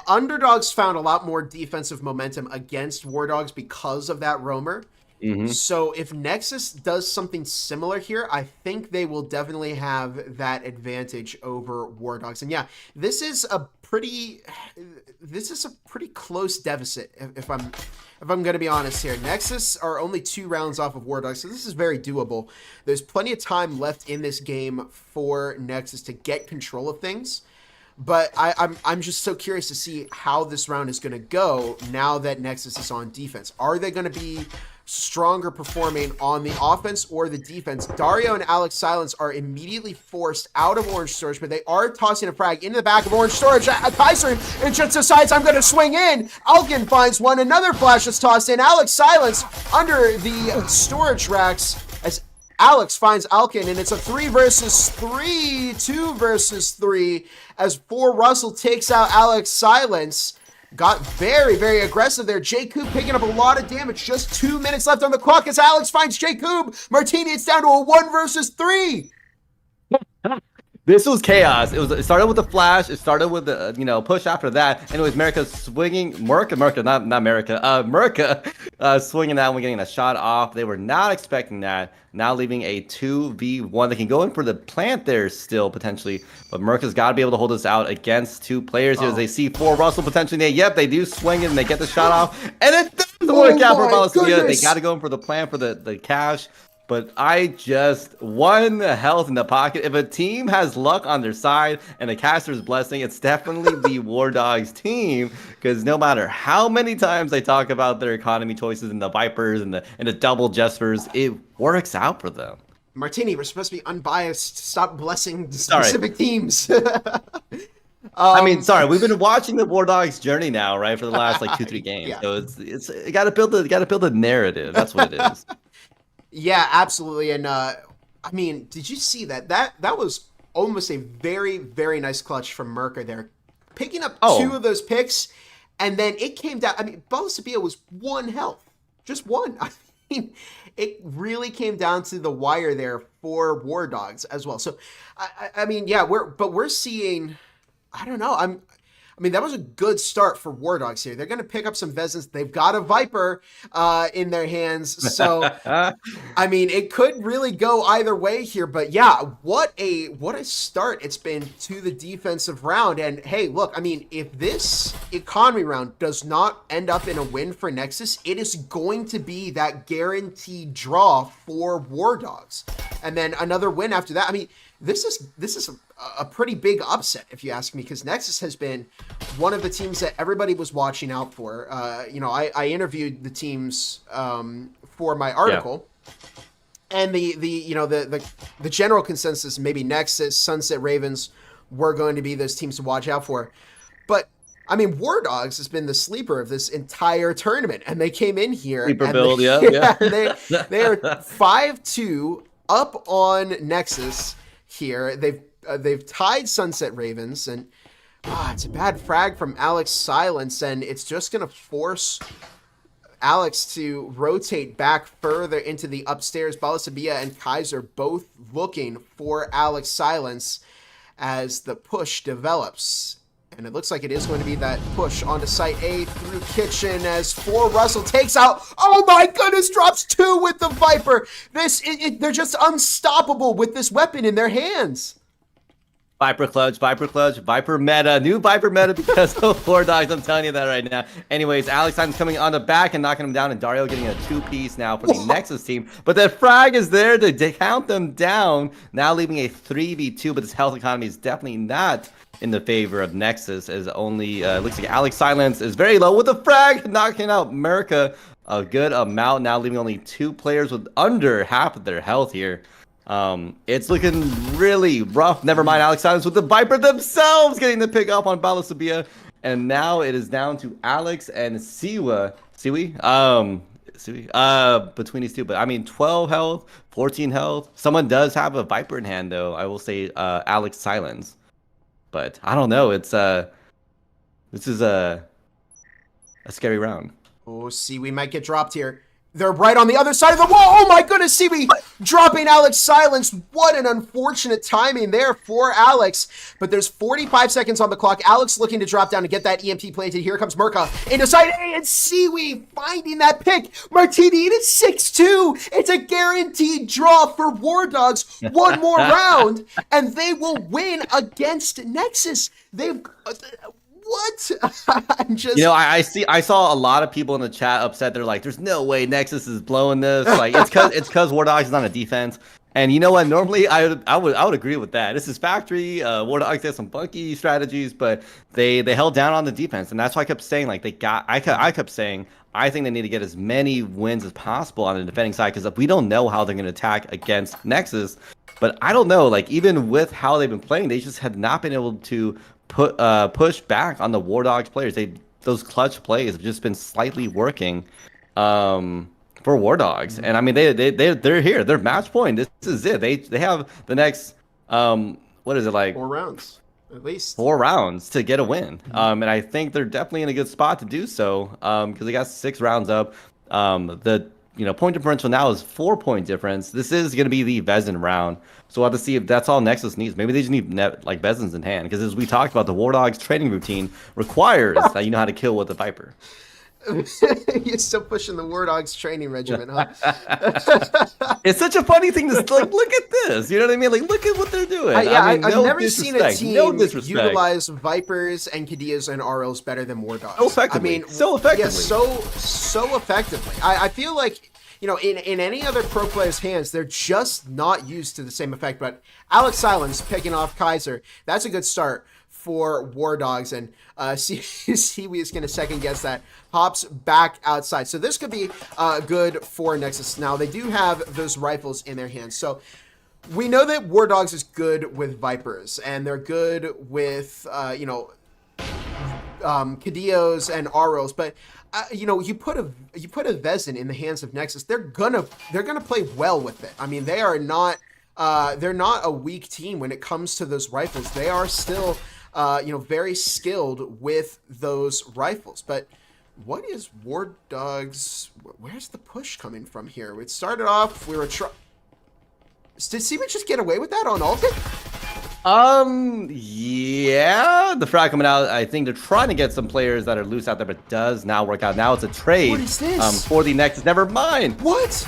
Underdogs found a lot more defensive momentum against War Dogs because of that roamer. So if Nexus does something similar here, I think they will definitely have that advantage over War Dogs. And yeah, this is a pretty close deficit if I'm going to be honest here. Nexus are only 2 rounds off of War Dogs, so this is very doable. There's plenty of time left in this game for Nexus to get control of things. But I'm just so curious to see how this round is going to go now that Nexus is on defense. Are they going to be stronger performing on the offense or the defense? Dario and Alex Silence are immediately forced out of Orange Storage, but they are tossing a frag into the back of Orange Storage. Kaiser and just decides, I'm going to swing in. Alkin finds one. Another flash is tossed in. Alex Silence under the storage racks as Alex finds Alkin, and it's a 3 versus 3, 2 versus 3, as Russell takes out Alex Silence. Got very, very aggressive there. Jacob picking up a lot of damage. Just 2 minutes left on the clock as Alex finds Jacob. Martini, it's down to a 1 versus 3. This was chaos. It started with the flash. It started with the push after that, and it was America swinging. Merca, not America. Merca swinging that one, getting a shot off. They were not expecting that. Now leaving a 2v1. They can go in for the plant there still potentially, but Merca's got to be able to hold this out against 2 players here as they see Russell potentially. They do swing it and they get the shot off, and it doesn't work out for Balaskia. They got to go in for the plant for the cash. But I just 1 health in the pocket. If a team has luck on their side and a caster's blessing, it's definitely the War Dogs team. Because no matter how many times they talk about their economy choices and the Vipers and the double Jesters, it works out for them. Martini, we're supposed to be unbiased. Stop blessing specific teams. I mean, sorry, we've been watching the War Dogs journey now, right, for the last 2-3 games. Yeah. So it's you got to build the narrative. That's what it is. Yeah, absolutely. And I mean, did you see that? That was almost a very, very nice clutch from Merca there. Picking up 2 of those picks, and then it came down. I mean, Balasabia was 1 health. Just 1. I mean, it really came down to the wire there for War Dogs as well. So, I mean, yeah, we're seeing, I don't know. I mean, that was a good start for War Dogs here. They're going to pick up some Vezins. They've got a Viper in their hands. So, I mean, it could really go either way here. But yeah, what a start it's been to the defensive round. And hey, look, I mean, if this economy round does not end up in a win for Nexus, it is going to be that guaranteed draw for War Dogs. And then another win after that. I mean, this is a pretty big upset, if you ask me, because Nexus has been one of the teams that everybody was watching out for. I interviewed the teams for my article, and the general consensus, maybe Nexus, Sunset Ravens were going to be those teams to watch out for. But I mean, War Dogs has been the sleeper of this entire tournament, and they came in here. Sleeper build, they are 5-2 up on Nexus here. They've tied Sunset Ravens, and it's a bad frag from Alex Silence, and it's just going to force Alex to rotate back further into the upstairs. Balasabia and Kaiser both looking for Alex Silence as the push develops. And it looks like it is going to be that push onto Site A through Kitchen as Russell takes out. Oh my goodness, drops 2 with the Viper. They're just unstoppable with this weapon in their hands. Viper clutch, Viper meta, new Viper meta because of War Dogs. I'm telling you that right now. Anyways, Alex Simon's coming on the back and knocking him down, and Dario getting a 2-piece now for the Nexus team. But that frag is there to count them down, now leaving a 3v2. But this health economy is definitely not in the favor of Nexus, as only looks like Alex Silence is very low with the frag, knocking out Merca a good amount, now leaving only 2 players with under half of their health here. It's looking really rough. Never mind Alex Silence with the Viper themselves getting the pick up on Balasabia. And now it is down to Alex and Siwi. between these two. But I mean, 12 health, 14 health. Someone does have a Viper in hand, though. I will say Alex Silence. But I don't know. It's this is a scary round. Oh, see, we might get dropped here. They're right on the other side of the wall. Oh my goodness, Seaweed dropping Alex Silence. What an unfortunate timing there for Alex. But there's 45 seconds on the clock. Alex looking to drop down to get that EMP planted. Here comes Merca into side A, and Seaweed finding that pick. Martini, it is 6-2. It's a guaranteed draw for War Dogs. One more round, and they will win against Nexus. They've... What? I'm just... You know, I saw a lot of people in the chat upset. They're like, "There's no way Nexus is blowing this." Like, it's because War Dogs is on a defense. And you know what? Normally, I would agree with that. This is factory. War Dogs has some funky strategies, but they held down on the defense, and that's why I kept saying like I kept saying I think they need to get as many wins as possible on the defending side, because we don't know how they're going to attack against Nexus. But I don't know. Like, even with how they've been playing, they just have not been able to push back on the War Dogs players. Those clutch plays have just been slightly working for War Dogs. And I mean, they're here. They're match point. This is it. They have the next what is it, like 4 rounds at least. 4 rounds to get a win. And I think they're definitely in a good spot to do so, because they got 6 rounds up. The point differential now is 4-point difference. This is going to be the Vezin round. So we'll have to see if that's all Nexus needs. Maybe they just need like Vezins in hand, because as we talked about, the War Dogs training routine requires that you know how to kill with the Viper. You're still pushing the War Dogs training regimen, huh? It's such a funny thing to like, look at this. You know what I mean? Like, look at what they're doing. I've never seen a team utilize Vipers and Kadillas and RLs better than War Dogs. So effectively. I mean, so effectively. Yeah, so effectively. I feel like, in any other pro player's hands, they're just not used to the same effect. But Alex Silence picking off Kaiser, that's a good start for War Dogs. And Seaweed is going to second guess that. Hops back outside. So this could be good for Nexus. Now, they do have those rifles in their hands. So we know that War Dogs is good with Vipers, and they're good with, Cadillos and ROs, but you put a Vezin in the hands of Nexus, they're gonna play well with it. I mean, they're not a weak team when it comes to those rifles. They are still very skilled with those rifles. But what is War Dogs? Where's the push coming from here? It started off, we were did Seaman just get away with that on Altic? Yeah, the frag coming out. I think they're trying to get some players that are loose out there, but it does not work out. Now it's a trade. What is this? For the Nexus. Never mind. What?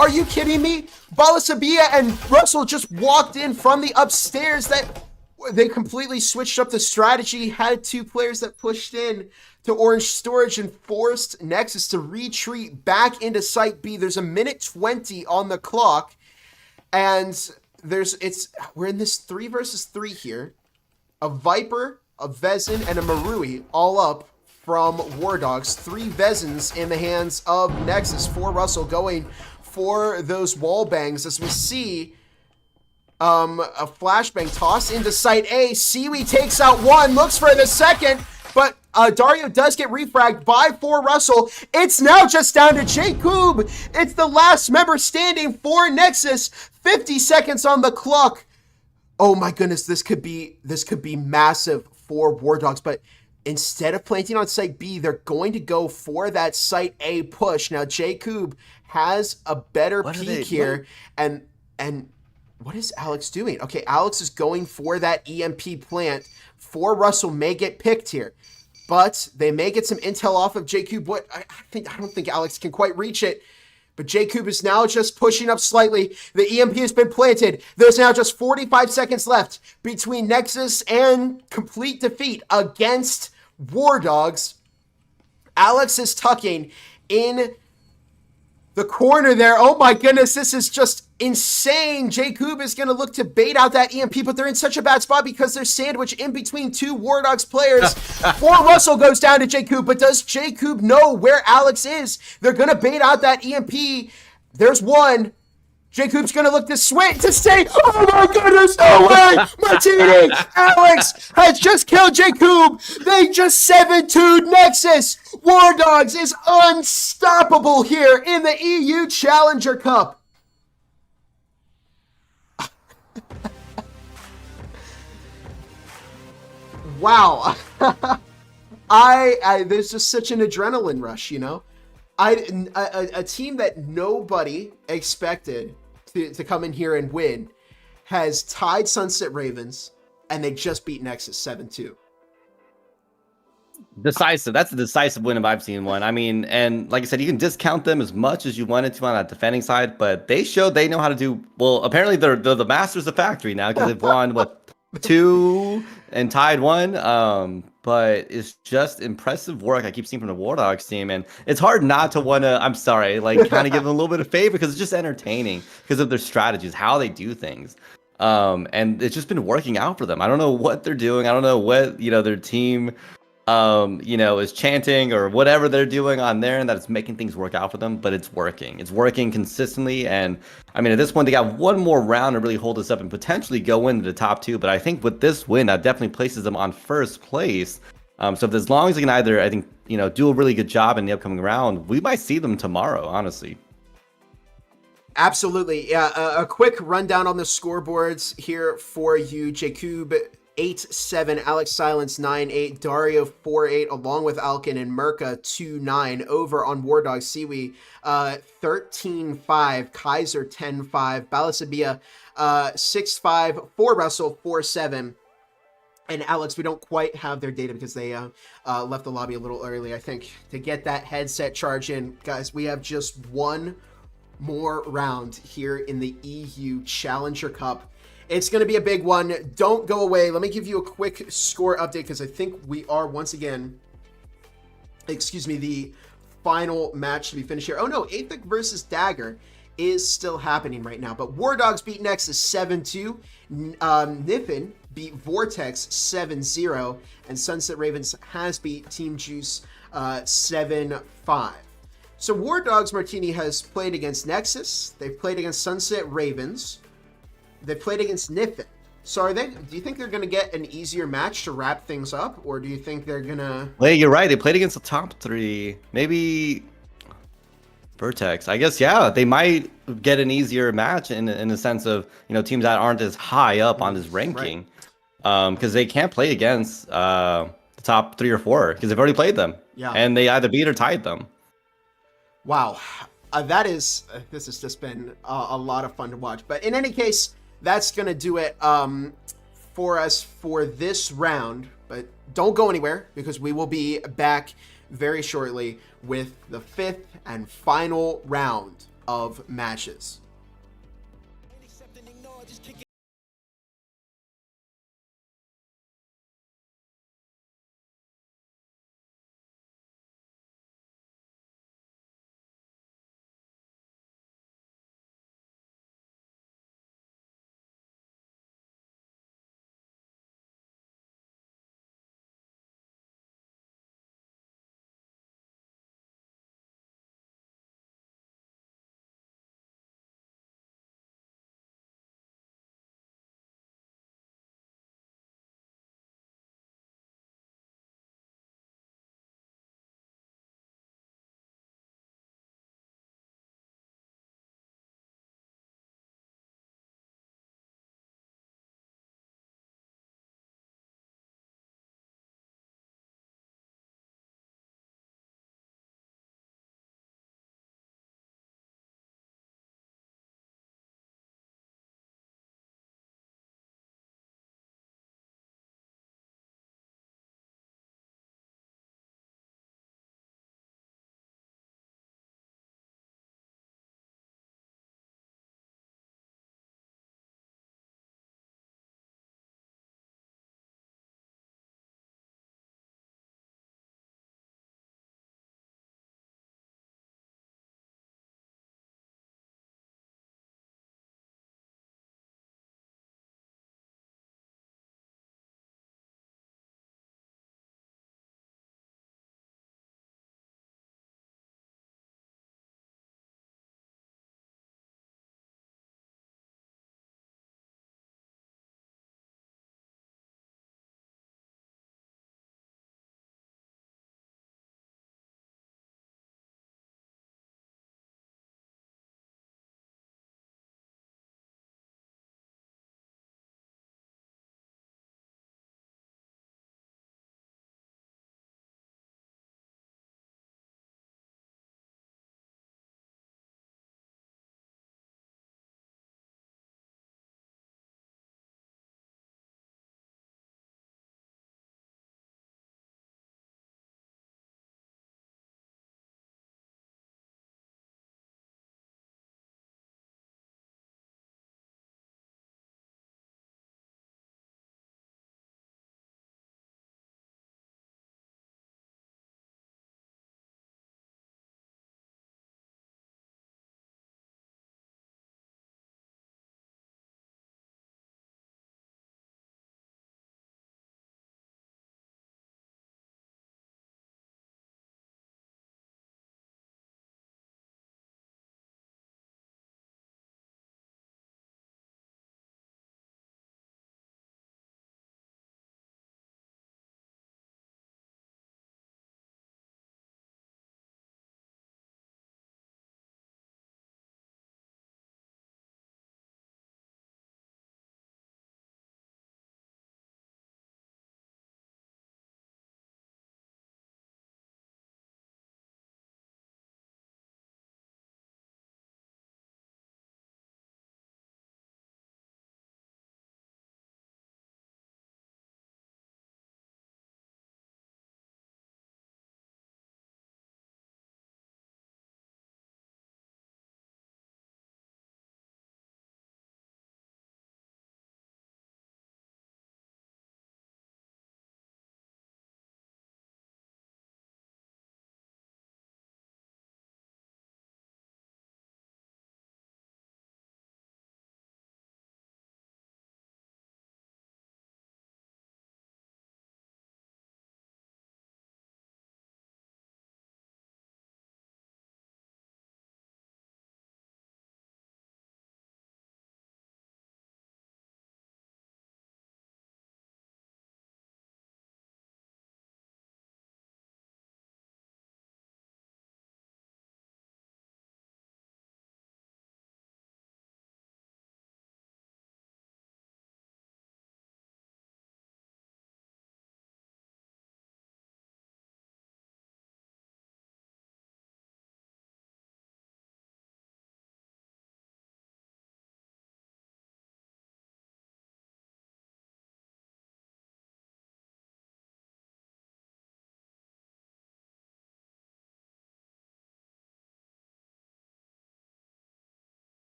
Are you kidding me? Balasabia and Russell just walked in from the upstairs. That they completely switched up the strategy, had 2 players that pushed in to Orange Storage and forced Nexus to retreat back into Site B. There's a minute 20 on the clock, and we're in this 3 versus 3 here. A Viper, a Vezin, and a Marui all up from War Dogs. 3 Vezins in the hands of Nexus. 4 Russell going for those wall bangs as we see a flashbang toss into Site A. Seaweed takes out 1, looks for the second, but Dario does get refragged by 4 Russell. It's now just down to Jacob. It's the last member standing for Nexus. 50 seconds on the clock. Oh my goodness, this could be massive for War Dogs, but instead of planting on Site B, they're going to go for that Site A push. Now Jacob has a better peek here, and what is Alex doing? Okay, Alex is going for that EMP plant. 4 Russell may get picked here, but they may get some intel off of Jacob. I don't think Alex can quite reach it. But Jacob is now just pushing up slightly. The EMP has been planted. There's now just 45 seconds left between Nexus and complete defeat against War Dogs. Alex is tucking in the corner there. Oh my goodness, this is just insane. Jacob is going to look to bait out that EMP, but they're in such a bad spot because they're sandwiched in between 2 War Dogs players. 4 Russell goes down to Jacob, but does Jacob know where Alex is? They're going to bait out that EMP. There's 1. Jacob's gonna look to swing to stay. Oh my goodness, no way! Martini, Alex has just killed Jacob. They just 7-2'd Nexus. War Dogs is unstoppable here in the EU Challenger Cup. Wow. There's just such an adrenaline rush, you know? A team that nobody expected to come in here and win has tied Sunset Ravens, and they just beat Nexus 7-2. Decisive. That's a decisive win if I've seen one. I mean, and like I said, you can discount them as much as you wanted to on that defending side, but they showed they know how to do well. Apparently, they're the masters of factory now because they've won what 2 and tied 1. But it's just impressive work I keep seeing from the War Dogs team, and it's hard not to want to. I'm sorry, like kind of give them a little bit of favor because it's just entertaining because of their strategies, how they do things. And it's just been working out for them. I don't know what they're doing. I don't know what their team is chanting or whatever they're doing on there, and that it's making things work out for them, but it's working. It's working consistently, and I mean, at this point, they got one more round to really hold us up and potentially go into the top 2, but I think with this win, that definitely places them on first place. So if as long as they can either, I think, do a really good job in the upcoming round, we might see them tomorrow, honestly. Absolutely. Yeah, a quick rundown on the scoreboards here for you. Jacob 8-7, Alex Silence 9-8, Dario 4-8, along with Alkin and Merca 2-9. Over on War Dogs, Siwi 13-5, Kaiser 10-5, Balasabia 6-5, for Russell 4-7. And Alex, we don't quite have their data because they left the lobby a little early, I think, to get that headset charge in. Guys, we have just one more round here in the EU Challenger Cup. It's going to be a big one. Don't go away. Let me give you a quick score update because I think we are once again, the final match to be finished here. Oh no, Aethic versus Dagger is still happening right now. But War Dogs beat Nexus 7-2. Niffin beat Vortex 7-0. And Sunset Ravens has beat Team Juice 7-5. So War Dogs Martini has played against Nexus. They've played against Sunset Ravens. They played against Niffin. So do you think they're going to get an easier match to wrap things up? Or do you think they're going to... Well, you're right. They played against the top 3. Maybe Vertex. I guess, yeah, they might get an easier match in the sense of, teams that aren't as high up on this ranking. Because they can't play against the top 3 or 4 because they've already played them. Yeah. And they either beat or tied them. Wow. This has just been a lot of fun to watch. But in any case, that's going to do it for us for this round. But don't go anywhere because we will be back very shortly with the 5th and final round of matches.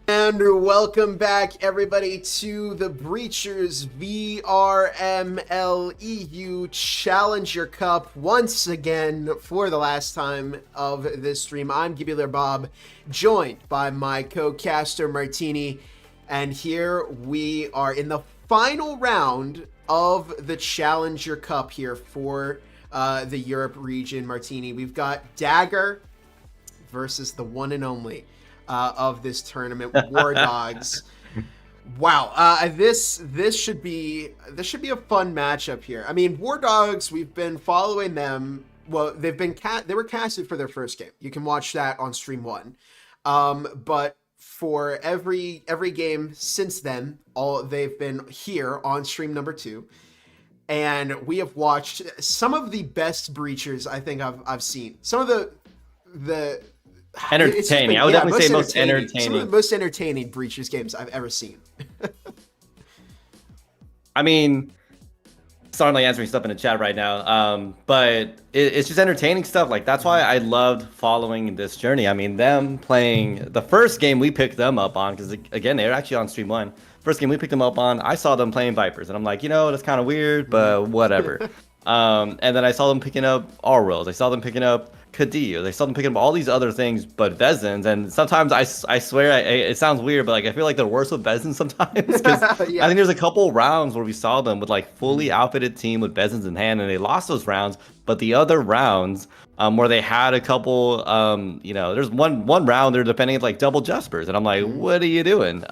And welcome back, everybody, to the Breachers VRML EU Challenger Cup once again for the last time of this stream. I'm Gibular Bob, joined by my co-caster Martini, and here we are in the final round of the Challenger Cup here for the Europe region. Martini, we've got Dagger versus the one and only of this tournament, Wardogs. Wow, this should be a fun matchup here. I mean, Wardogs, we've been following them. Well, they were casted for their first game. You can watch that on stream 1. But for every game since then, they've been here on stream number 2. And we have watched some of the best breachers I think I've seen. Some of the entertaining. I would definitely say most entertaining. Some of the most entertaining breachers games I've ever seen. I mean, sorry, I'm like answering stuff in the chat right now. But it's just entertaining stuff. Like, that's why I loved following this journey. I mean, them playing the first game we picked them up on, because again, they were actually on stream 1. First game we picked them up on, I saw them playing Vipers, and I'm like, that's kind of weird, but whatever. And then I saw them picking up Aurils. I saw them picking up Cadillo. They saw them picking up all these other things, but Vezins. And sometimes I swear it sounds weird, but like I feel like they're worse with Vezins sometimes. Because I think there's a couple rounds where we saw them with like fully outfitted team with Vezins in hand, and they lost those rounds. But the other rounds, where they had a couple, there's one round they're defending like double Jaspers, and I'm like, what are you doing?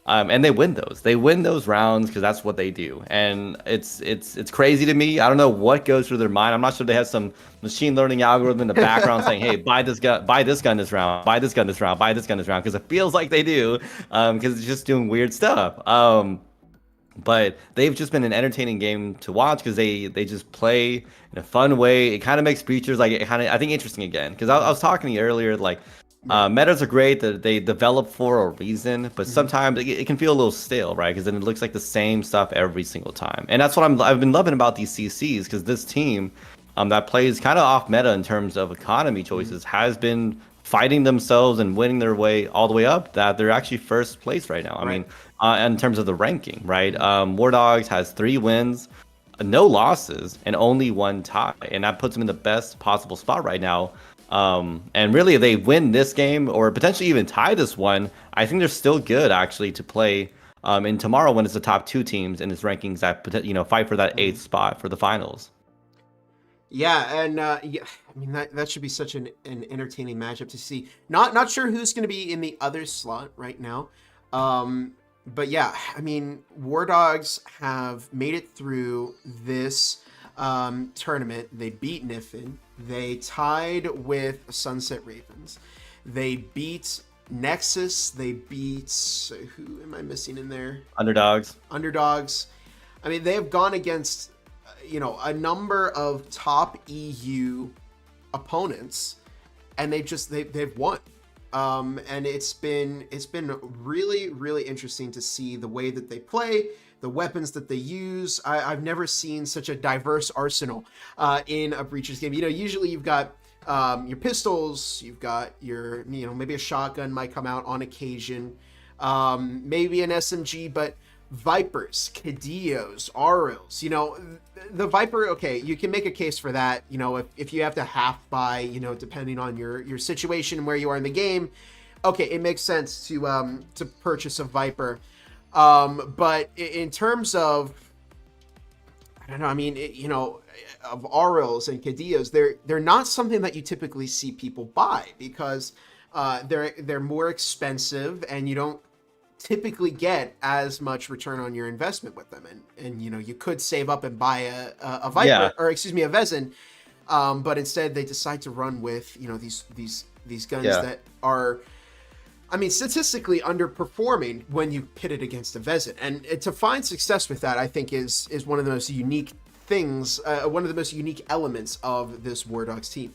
And they win those. They win those rounds because that's what they do. And it's crazy to me. I don't know what goes through their mind. I'm not sure they have some machine learning algorithm in the background saying, hey, buy this gun this round, buy this gun this round, buy this gun this round, because it feels like they do, because it's just doing weird stuff. But they've just been an entertaining game to watch because they just play in a fun way. It kind of makes breachers I think interesting again. Because I was talking to you earlier, like, metas are great, that they develop for a reason, but sometimes it can feel a little stale, right? Because then it looks like the same stuff every single time. And that's what I've been loving about these CCs, because this team that plays kind of off meta in terms of economy choices has been fighting themselves and winning their way all the way up, that they're actually first place right now. I mean, in terms of the ranking, right? Wardogs has 3 wins, no losses, and only 1 tie, and that puts them in the best possible spot right now. And really, if they win this game or potentially even tie this one, I think they're still good actually to play in tomorrow when it's the top 2 teams in its rankings that fight for that 8th spot for the finals. Yeah, and I mean that should be such an entertaining matchup to see. Not sure who's going to be in the other slot right now, but yeah, I mean, Wardogs have made it through this tournament. They beat Niffin. They tied with Sunset Ravens. They beat Nexus. They beat, who am I missing in there? Underdogs. I mean, they have gone against, a number of top EU opponents, and they've won. And it's been really, really interesting to see the way that they play, the weapons that they use. I've never seen such a diverse arsenal in a breachers game. Usually you've got your pistols, you've got your, maybe a shotgun might come out on occasion, maybe an SMG, but Vipers, Cadillos, Aurils, the Viper, okay, you can make a case for that, if you have to half buy, depending on your situation and where you are in the game, okay, it makes sense to purchase a Viper. But in terms of, I don't know, I mean, of Aurils and Cadillos, they're not something that you typically see people buy, because they're more expensive, and you don't typically get as much return on your investment with them. And you could save up and buy a Viper, or excuse me, a Vezin, but instead they decide to run with these guns that are, I mean, statistically underperforming when you pit it against a Vezin. And to find success with that, I think is one of the most unique things, one of the most unique elements of this Wardogs team.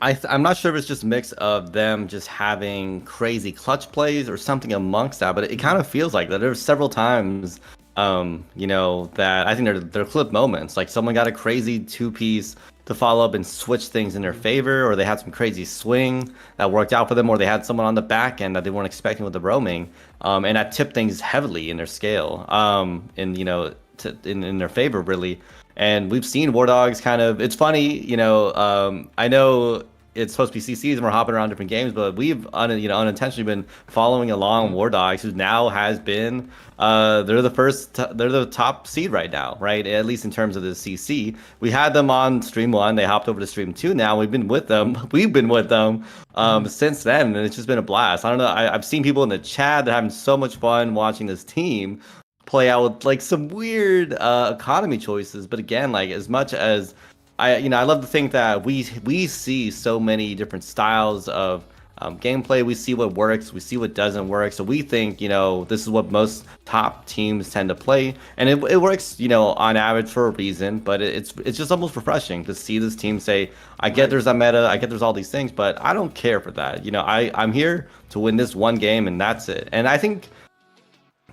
I'm not sure if it's just a mix of them just having crazy clutch plays or something amongst that, but it kind of feels like that. There were several times, that I think they're clip moments. Like, someone got a crazy 2-piece to follow up and switch things in their favor, or they had some crazy swing that worked out for them, or they had someone on the back end that they weren't expecting with the roaming, and that tipped things heavily in their scale, and in their favor really. And we've seen War Dogs kind of. It's funny, I know it's supposed to be CCs and we're hopping around different games, but we've unintentionally been following along War Dogs, who now has been they're the top seed right now, right? At least in terms of the CC. We had them on stream 1, they hopped over to stream 2 now. We've been with them since then, and it's just been a blast. I don't know, I've seen people in the chat that are having so much fun watching this team play out with like some weird economy choices. But again, like, as much as I love to think that we see so many different styles of gameplay. We see what works, we see what doesn't work. So we think, this is what most top teams tend to play, and it works, on average for a reason. But it's just almost refreshing to see this team say, I get there's a meta, I get there's all these things, but I don't care for that. I'm here to win this one game, and that's it. And I think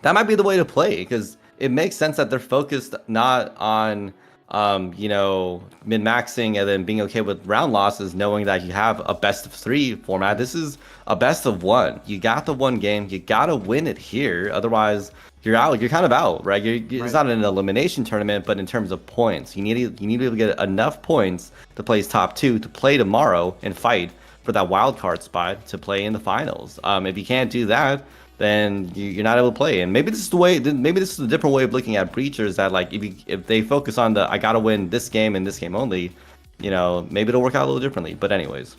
that might be the way to play, because it makes sense that they're focused not on min-maxing and then being okay with round losses, knowing that you have a best of 3 format. This is a best of 1. You got the one game, you gotta win it here, otherwise you're out. You're kind of out, right? It's not an elimination tournament, but in terms of points, you need to be able to get enough points to place top 2 to play tomorrow and fight for that wild card spot to play in the finals. If you can't do that, then you're not able to play. And maybe this is the way. Maybe this is a different way of looking at Breachers. That, like, if they focus on I gotta win this game and this game only, maybe it'll work out a little differently. But anyways.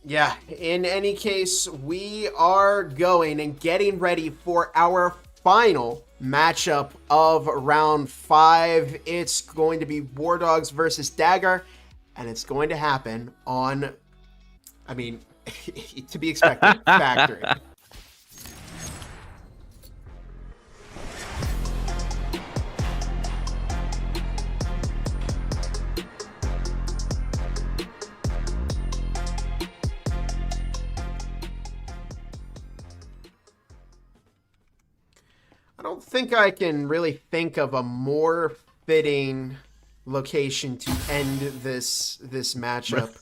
Yeah. In any case, we are going and getting ready for our final matchup of round 5. It's going to be War Dogs versus Dagger, and it's going to happen on, to be expected, Factory. I don't think I can really think of a more fitting location to end this matchup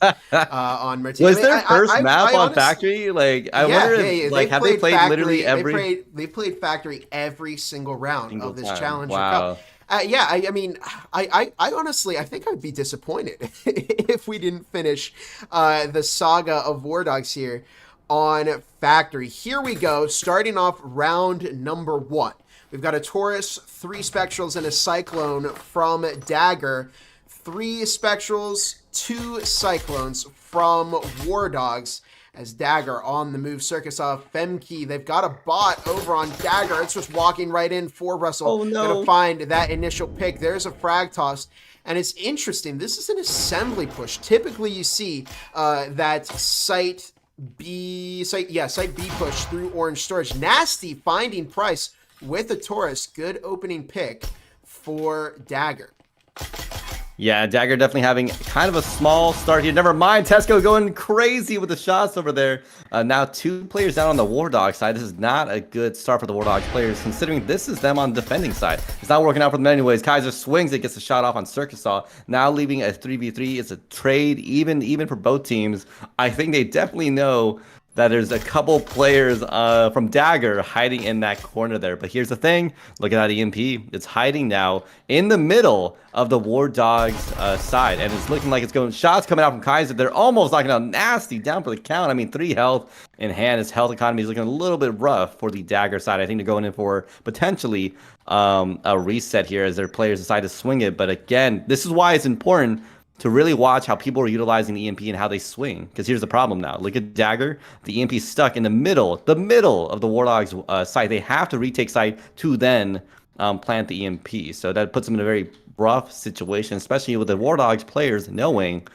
on Martini. Was their first map on Factory? Like, I wonder if, like, have they played Factory, literally every... They played Factory every single round of this challenge. Wow. I honestly, I think I'd be disappointed if we didn't finish the saga of War Dogs here on Factory. Here we go, starting off round number 1. We've got a Taurus, 3 Spectrals, and a Cyclone from Dagger. 3 Spectrals, 2 Cyclones from War Dogs, as Dagger on the move. Circus off Femke. They've got a bot over on Dagger. It's just walking right in for Russell. Oh, no. Gonna find that initial pick. There's a frag toss. And it's interesting. This is an assembly push. Typically, you see that site B push through orange storage. Nasty finding Price with a Taurus. Good opening pick for Dagger. Yeah, Dagger definitely having kind of a small start here. Never mind, Tesco going crazy with the shots over there. Now 2 players down on the War Dog side. This is not a good start for the War Dogs players, considering this is them on the defending side. It's not working out for them anyways. Kaiser swings it, gets a shot off on Circus Saw. Now leaving a 3v3. It's a trade, even for both teams. I think they definitely know that there's a couple players from Dagger hiding in that corner there. But here's the thing. Look at that EMP. It's hiding now in the middle of the War Dogs side. And it's looking like it's going. Shots coming out from Kaiser. They're almost knocking out Nasty down for the count. 3 health in hand. His health economy is looking a little bit rough for the Dagger side. I think they're going in for potentially a reset here as their players decide to swing it. But again, this is why it's important to really watch how people are utilizing the EMP and how they swing. Because here's the problem now. Look at Dagger. The EMP is stuck in the middle of the War Dogs site. They have to retake site to then plant the EMP. So that puts them in a very rough situation, especially with the War Dogs players knowing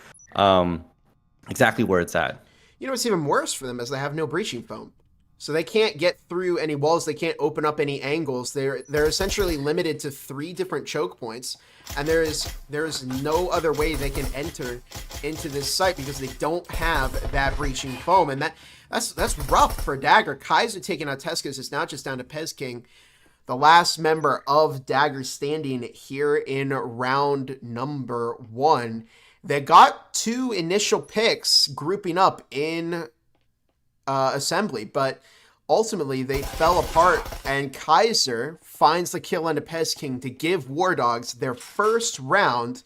exactly where it's at. You know what's even worse for them is they have no breaching foam. So they can't get through any walls. They can't open up any angles. They're essentially limited to 3 different choke points. And there is no other way they can enter into this site because they don't have that breaching foam. And that's rough for Dagger. Kaiser taking out Tescos is now just down to Pez King, the last member of Dagger standing here in round number 1. They got 2 initial picks grouping up in assembly, but ultimately they fell apart, and Kaiser finds the kill on the Pez King to give Wardogs their first round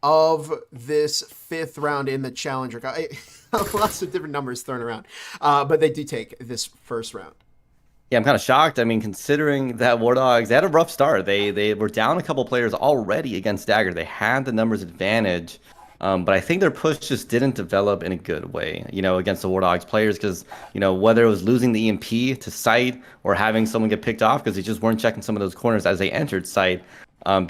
of this 5th round in the Challenger. Lots of different numbers thrown around, but they do take this first round. Yeah, I'm kind of shocked. I mean, considering that Wardogs, they had a rough start. They were down a couple players already against Dagger. They had the numbers advantage, but I think their push just didn't develop in a good way, against the Wardogs players, because, whether it was losing the EMP to site or having someone get picked off because they just weren't checking some of those corners as they entered site.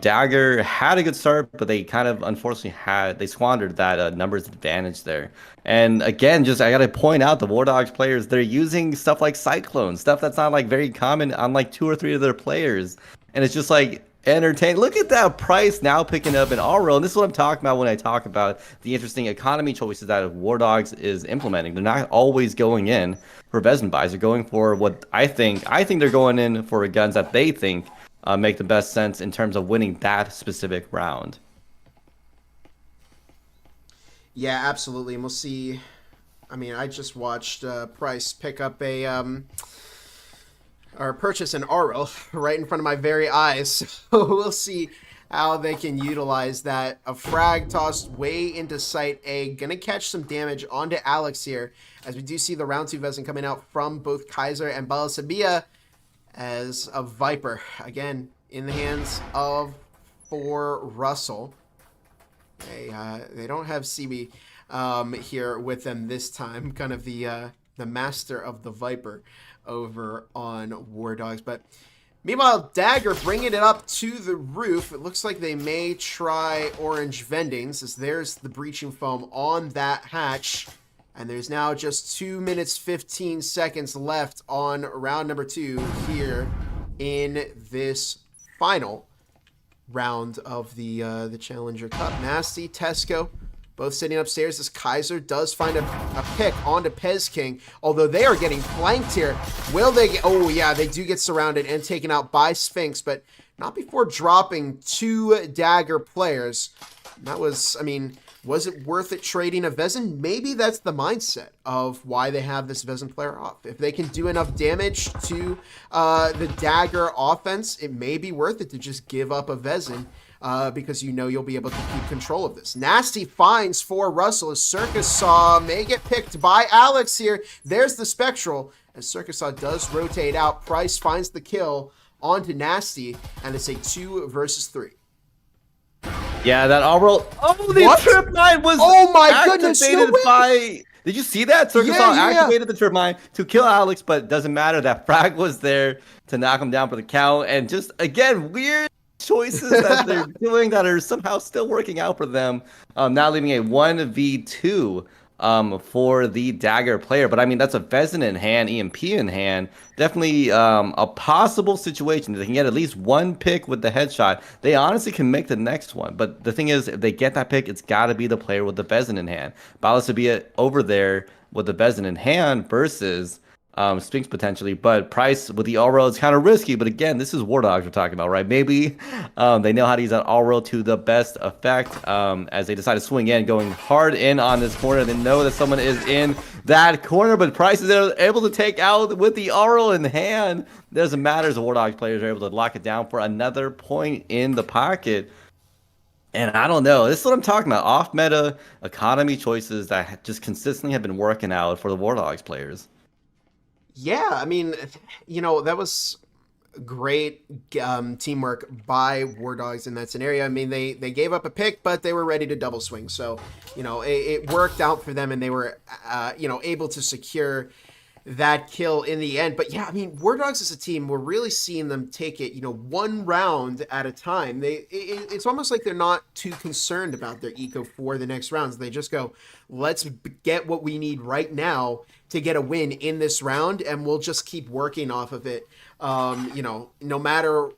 Dagger had a good start, but they kind of unfortunately squandered that numbers advantage there. And again, I got to point out the Wardogs players, they're using stuff like Cyclone, stuff that's not like very common on like 2 or 3 of their players. And it's just like entertaining. Look at that price now picking up in Auro. And this is what I'm talking about when I talk about the interesting economy choices that Wardogs is implementing. They're not always going in for Vezin buys. They're going for what I think they're going in for guns that they think make the best sense in terms of winning that specific round. Yeah, absolutely. And we'll see. I mean, I just watched Price pick up or purchase an Auro right in front of my very eyes. So we'll see how they can utilize that. A frag tossed way into site A. Gonna catch some damage onto Alex here, as we do see the round 2 Vezin coming out from both Kaiser and Balasabia as a Viper. Again, in the hands of for Russell. They don't have CB here with them this time. Kind of the master of the Viper over on Wardogs. But meanwhile, Dagger bringing it up to the roof. It looks like they may try orange vendings, as there's the breaching foam on that hatch. And there's now just 2 minutes, 15 seconds left on round number 2 here in this final round of the Challenger Cup. Nasty, Tesco, both sitting upstairs as Kaiser does find a pick onto Pez King, although they are getting flanked here. Will they get... Oh, yeah, they do get surrounded and taken out by Sphinx, but not before dropping 2 Dagger players. That was, I mean... Was it worth it trading a Vezin? Maybe that's the mindset of why they have this Vezin player off. If they can do enough damage to the Dagger offense, it may be worth it to just give up a Vezin because you'll be able to keep control of this. Nasty finds for Russell as Circus Saw may get picked by Alex here. There's the Spectral as Circus Saw does rotate out. Price finds the kill onto Nasty, and it's a 2 versus 3. Yeah, that Auro. Oh, the What? trip mine was Oh my goodness, no activated way. by. Did you see that? Circus Yeah, Saw yeah. activated the trip mine to kill Alex, but it doesn't matter. That frag was there to knock him down for the count. And just, again, weird choices that they're doing that are somehow still working out for them. Now leaving a 1v2 for the Dagger player. But I mean, that's a Vezin in hand, EMP in hand. Definitely a possible situation. They can get at least 1 pick with the headshot. They honestly can make the next one. But the thing is, if they get that pick, it's got to be the player with the Vezin in hand. Balasabia over there with the Vezin in hand versus Sphinx potentially, but Price with the Auro is kind of risky. But again, this is Wardogs we're talking about, right? Maybe they know how to use that Auro to the best effect as they decide to swing in, going hard in on this corner. They know that someone is in that corner, but Price is able to take out with the Auro in hand. Doesn't matter as the Wardogs players are able to lock it down for another point in the pocket. And I don't know. This is what I'm talking about. Off-meta economy choices that just consistently have been working out for the Wardogs players. Yeah, I mean, that was great teamwork by Wardogs in that scenario. I mean, they gave up a pick, but they were ready to double swing. So, it worked out for them, and they were, able to secure that kill in the end. But yeah, I mean, Wardogs as a team, we're really seeing them take it, 1 round at a time. It's almost like they're not too concerned about their eco for the next rounds. They just go, let's get what we need right now to get a win in this round, and we'll just keep working off of it. No matter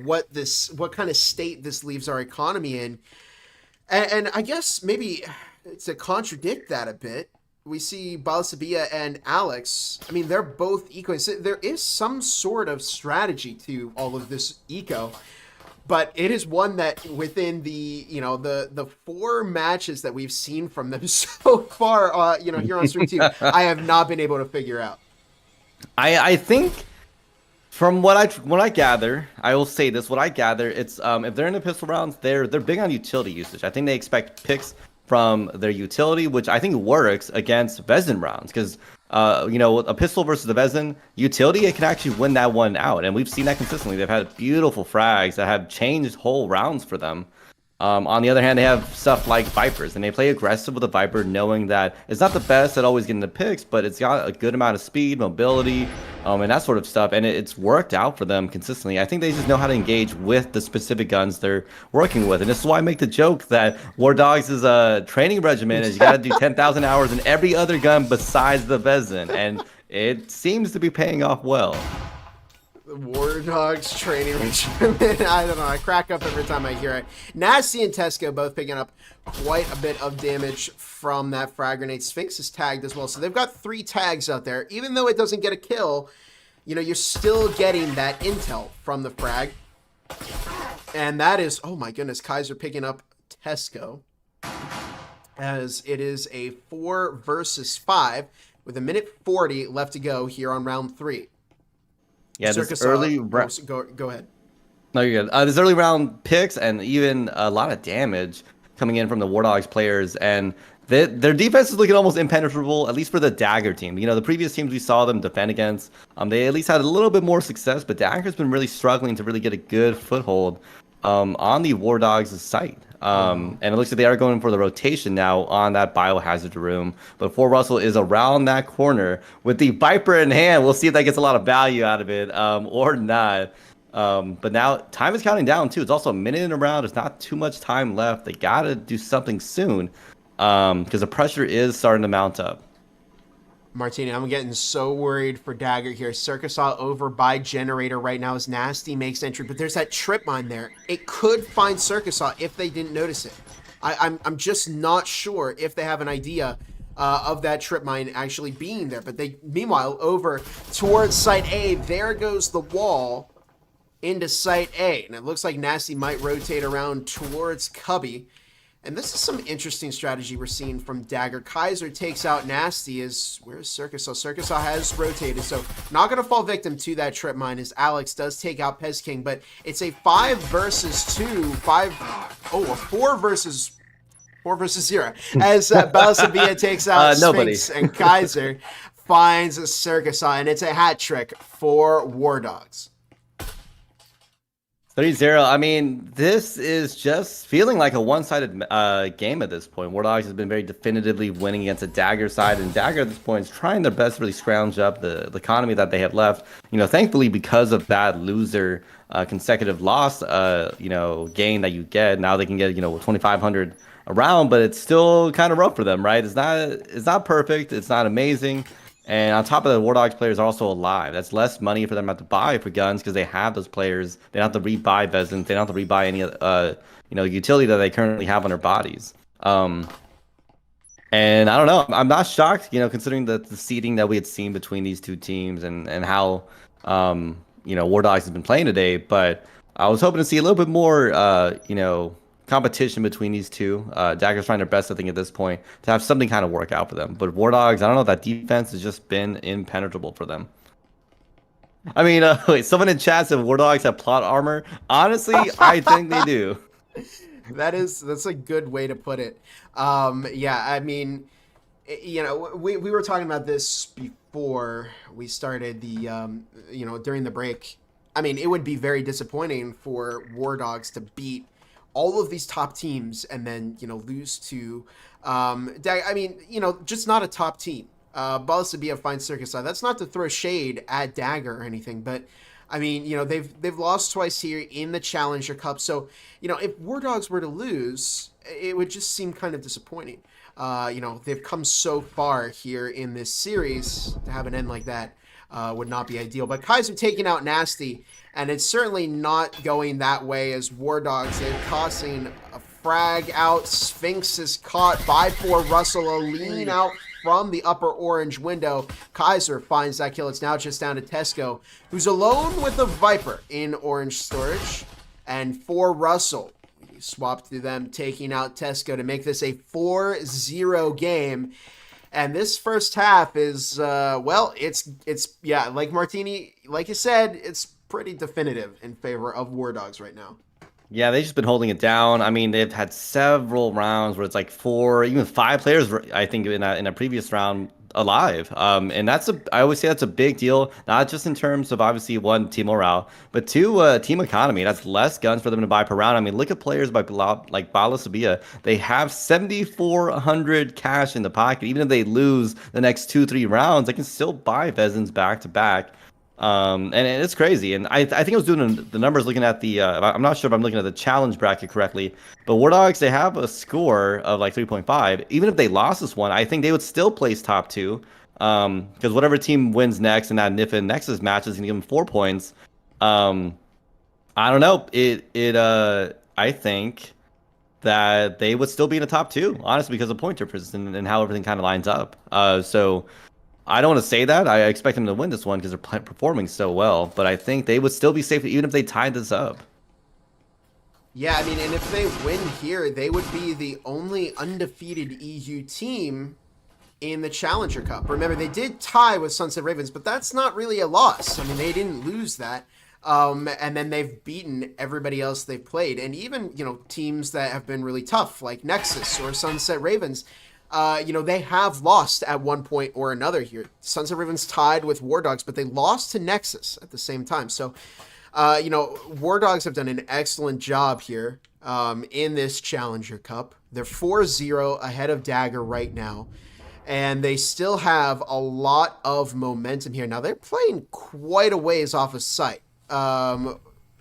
what kind of state this leaves our economy in. And I guess maybe to contradict that a bit, we see Balasabia and Alex. I mean, they're both eco. So there is some sort of strategy to all of this eco. but it is one that within the, you know, the 4 matches that we've seen from them so far, you know, here on Stream 2, I have not been able to figure out. I think from what I gather, I will say this: what I gather, it's if they're in the pistol rounds, they're big on utility usage. I think they expect picks from their utility, which I think works against Vezin rounds, because you know, a pistol versus the Vezin utility, it can actually win that one out, and we've seen that consistently. They've had beautiful frags that have changed whole rounds for them. On the other hand, they have stuff like Vipers, and they play aggressive with a Viper, knowing that it's not the best at always getting the picks, but it's got a good amount of speed, mobility, and that sort of stuff, and it's worked out for them consistently. I think they just know how to engage with the specific guns they're working with, and this is why I make the joke that War Dogs' training regimen is you got to do 10,000 hours in every other gun besides the Vezin, and it seems to be paying off well. War Dogs training regimen. I don't know. I crack up every time I hear it. Nasty and Tesco both picking up quite a bit of damage from that frag grenade. Sphinx is tagged as well. So they've got 3 tags out there. Even though it doesn't get a kill, you know, you're still getting that intel from the frag. And that is, oh my goodness, Kaiser picking up Tesco. As it is a 4 versus 5 with 1:40 left to go here on round 3. Yeah, Circus this early go ahead. No, you're good. This early round picks and even a lot of damage coming in from the War Dogs players, and their defense is looking almost impenetrable, at least for the Dagger team. You know, the previous teams we saw them defend against, they at least had a little bit more success, but Dagger's been really struggling to really get a good foothold on the War Dogs' site. And it looks like they are going for the rotation now on that biohazard room. But 4 Russell is around that corner with the Viper in hand. We'll see if that gets a lot of value out of it or not. But now time is counting down too. It's also a minute in a round. There's not too much time left. They got to do something soon because the pressure is starting to mount up. Martini, I'm getting so worried for Dagger here. Circus Saw over by Generator right now as Nasty makes entry, but there's that trip mine there. It could find Circus Saw if they didn't notice it. I'm just not sure if they have an idea of that trip mine actually being there. But they, meanwhile, over towards Site A, there goes the wall into Site A. And it looks like Nasty might rotate around towards Cubby. And this is some interesting strategy we're seeing from Dagger. Kaiser takes out Nasty. Where's Circus Saw? Circus Saw has rotated, so not going to fall victim to that trip mine as Alex does take out Pez King, but it's a 5 versus 2, 4 versus 0, as Balsavia takes out Sphinx and Kaiser finds a Circus Saw, and it's a hat trick for War Dogs. 3-0. I mean, this is just feeling like a one-sided game at this point. War Dogs has been very definitively winning against the Dagger side, and Dagger at this point is trying their best to really scrounge up the economy that they have left. You know, thankfully, because of that loser consecutive loss, you know, gain that you get, now they can get, you know, 2,500 around, but it's still kind of rough for them, right? It's not perfect. It's not amazing. And on top of that, War Dogs players are also alive. That's less money for them to have to buy for guns because they have those players. They don't have to rebuy Vezins. They don't have to rebuy any you know, utility that they currently have on their bodies. And I don't know. I'm not shocked, you know, considering the seeding that we had seen between these two teams and how you know, War Dogs has been playing today. But I was hoping to see a little bit more you know, competition between these two. Dagger's trying their best, I think, at this point to have something kind of work out for them. But War Dogs, I don't know, that defense has just been impenetrable for them. I mean, wait, someone in chat said War Dogs have plot armor. Honestly, I think they do. That's a good way to put it. Yeah, I mean, you know, we were talking about this before we started the you know, during the break. I mean, it would be very disappointing for War Dogs to beat all of these top teams and then, you know, lose to I mean, you know, just not a top team. Balsabia finds Circus Saw. That's not to throw shade at Dagger or anything, but I mean, you know, they've lost twice here in the Challenger Cup. So, you know, if War Dogs were to lose, it would just seem kind of disappointing. You know, they've come so far here in this series. To have an end like that would not be ideal. But Kaiser taking out Nasty, and it's certainly not going that way as War Dogs. They're tossing a frag out. Sphinx is caught by 4 Russell. A lean out from the upper orange window. Kaiser finds that kill. It's now just down to Tesco, who's alone with the Viper in orange storage. And for Russell, we swapped through them, taking out Tesco to make this a 4-0 game. And this first half is, well, it's yeah, like Martini, like you said, it's pretty definitive in favor of War Dogs right now. Yeah, they've just been holding it down. I mean, they've had several rounds where it's like 4, even 5 players, I think, in a previous round alive. And I always say that's a big deal, not just in terms of obviously one, team morale, but two, team economy. That's less guns for them to buy per round. I mean, look at players like Bala Sabia. They have 7,400 cash in the pocket. Even if they lose the next 2, 3 rounds, they can still buy Vezins back to back. And it's crazy. And I think I was doing the numbers looking at the, I'm not sure if I'm looking at the challenge bracket correctly, but War Dogs, they have a score of like 3.5. Even if they lost this one, I think they would still place top 2. Because whatever team wins next in that NIFA Nexus match is going to give them 4 points. I don't know. I think that they would still be in the top 2, honestly, because of point difference and how everything kind of lines up. So I don't want to say that. I expect them to win this one because they're performing so well, but I think they would still be safe even if they tied this up. Yeah, I mean, and if they win here, they would be the only undefeated EU team in the Challenger Cup. Remember, they did tie with Sunset Ravens, but that's not really a loss. I mean, they didn't lose that. And then they've beaten everybody else they've played. And even, teams that have been really tough, like Nexus or Sunset Ravens, they have lost at one point or another here. Sunset Ravens tied with War Dogs, but they lost to Nexus at the same time. So, War Dogs have done an excellent job here in this Challenger Cup. They're 4-0 ahead of Dagger right now. And they still have a lot of momentum here. Now, they're playing quite a ways off of sight.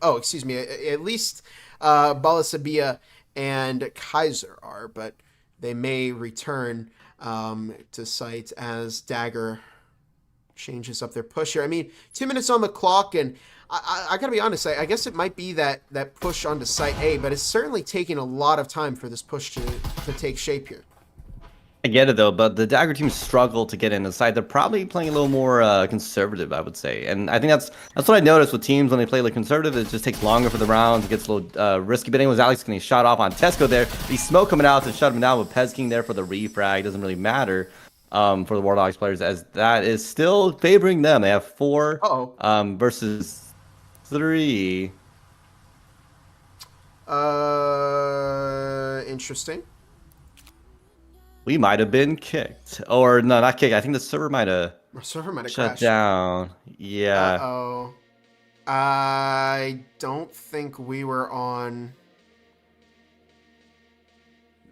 Excuse me. At least Balasabia and Kaiser are, but they may return to site as Dagger changes up their push here. I mean, 2 minutes on the clock, and I gotta be honest, I guess it might be that push onto site A, but it's certainly taking a lot of time for this push to take shape here. I get it though, but the Dagger team struggle to get in the side. They're probably playing a little more conservative, I would say, and I think that's what I noticed with teams when they play like conservative. It just takes longer for the rounds. It gets a little risky. But anyways, Alex getting shot off on Tesco there. The smoke coming out to shut him down with Pez King there for the refrag. Doesn't really matter for the War Dogs players as that is still favoring them. They have 4 versus 3. Interesting. We might have been kicked. Or, no, not kicked. I think the server might have shut crashed down. Yeah. Uh-oh. I don't think we were on...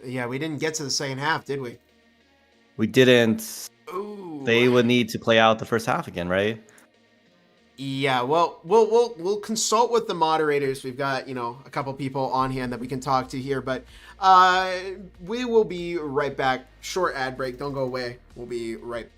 Yeah, we didn't get to the second half, did we? We didn't. Ooh. They would need to play out the first half again, right? Yeah, well, we'll consult with the moderators. We've got, a couple people on hand that we can talk to here, but we will be right back. Short ad break. Don't go away. We'll be right back.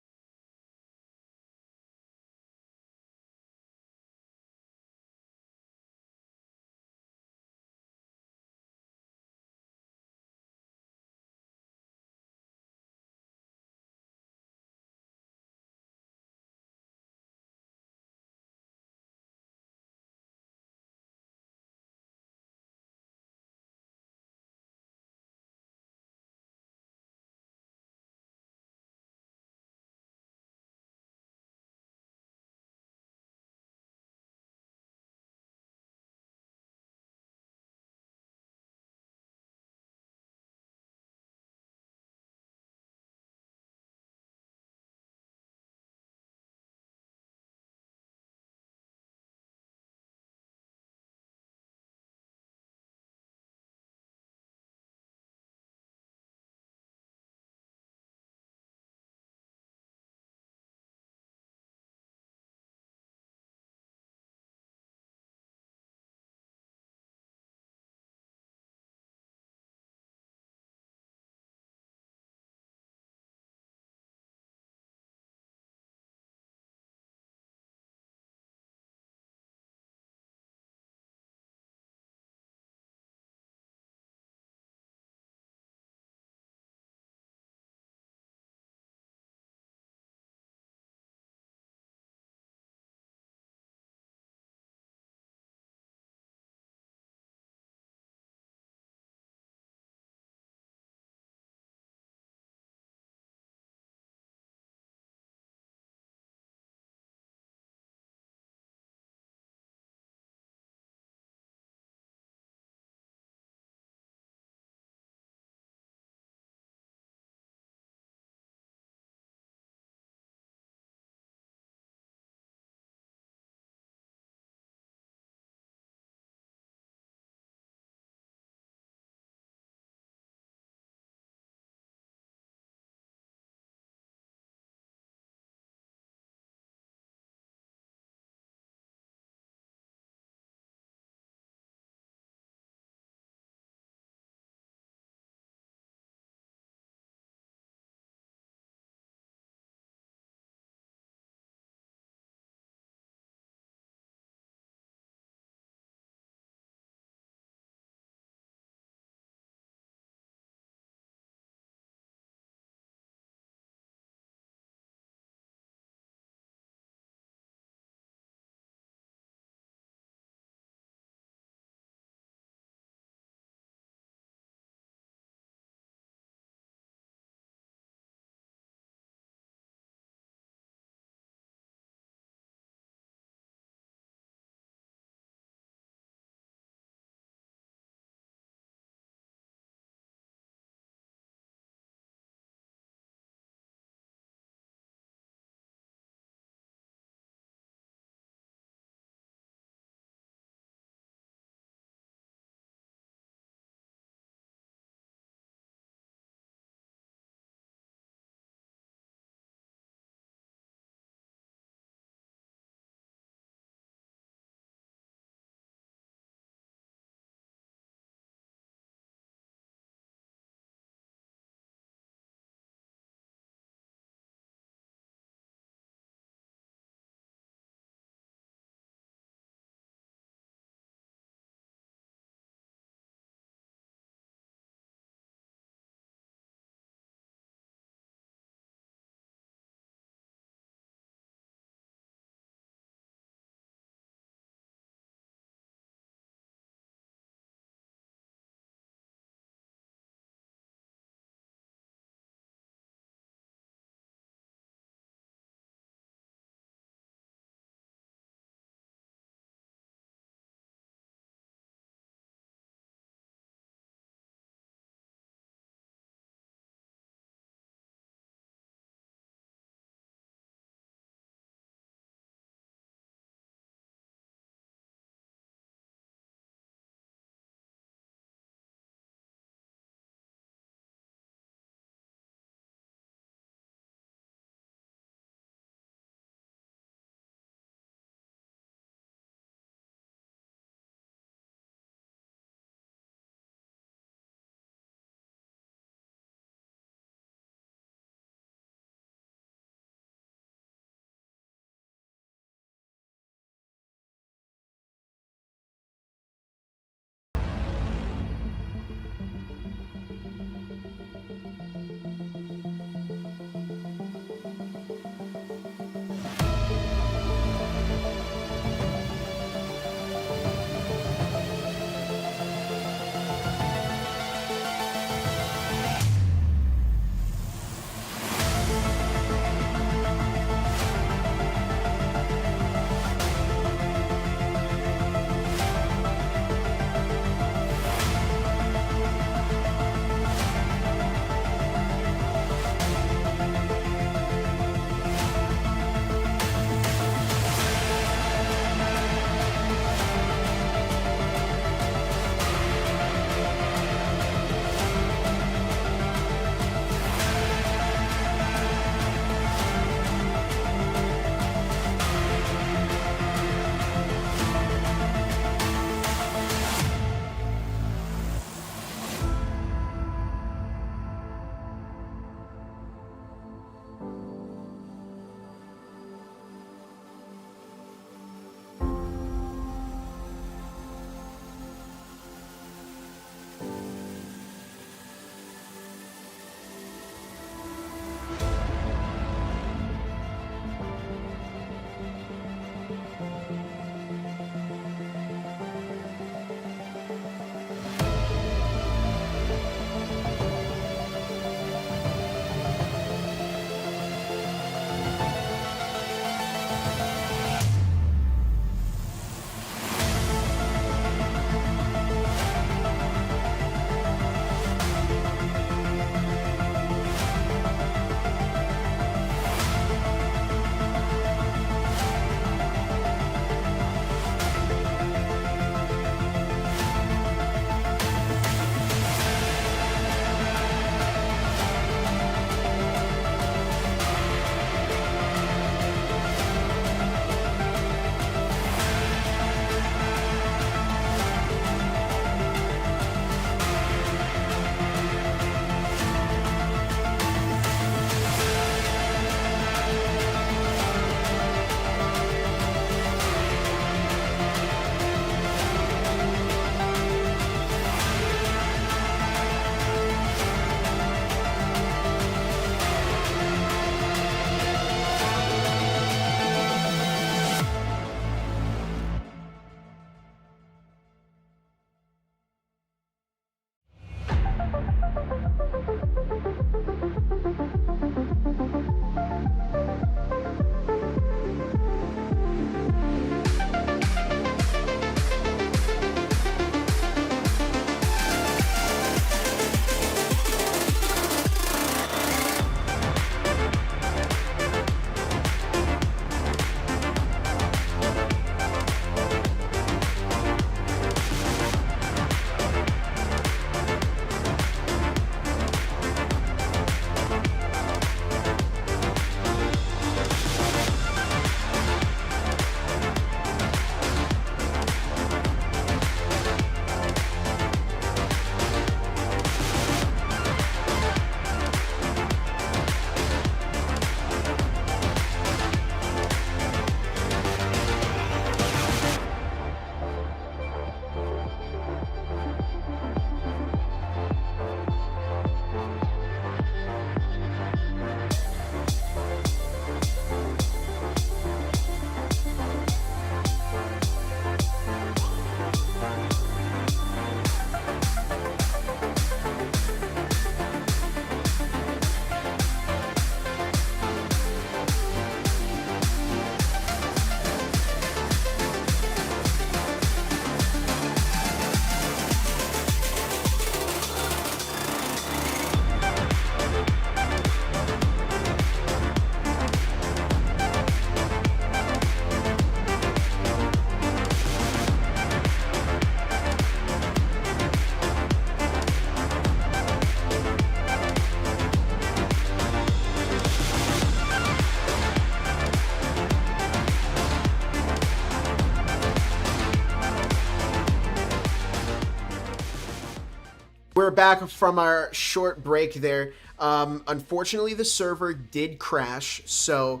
we're back from our short break there. Unfortunately, the server did crash, so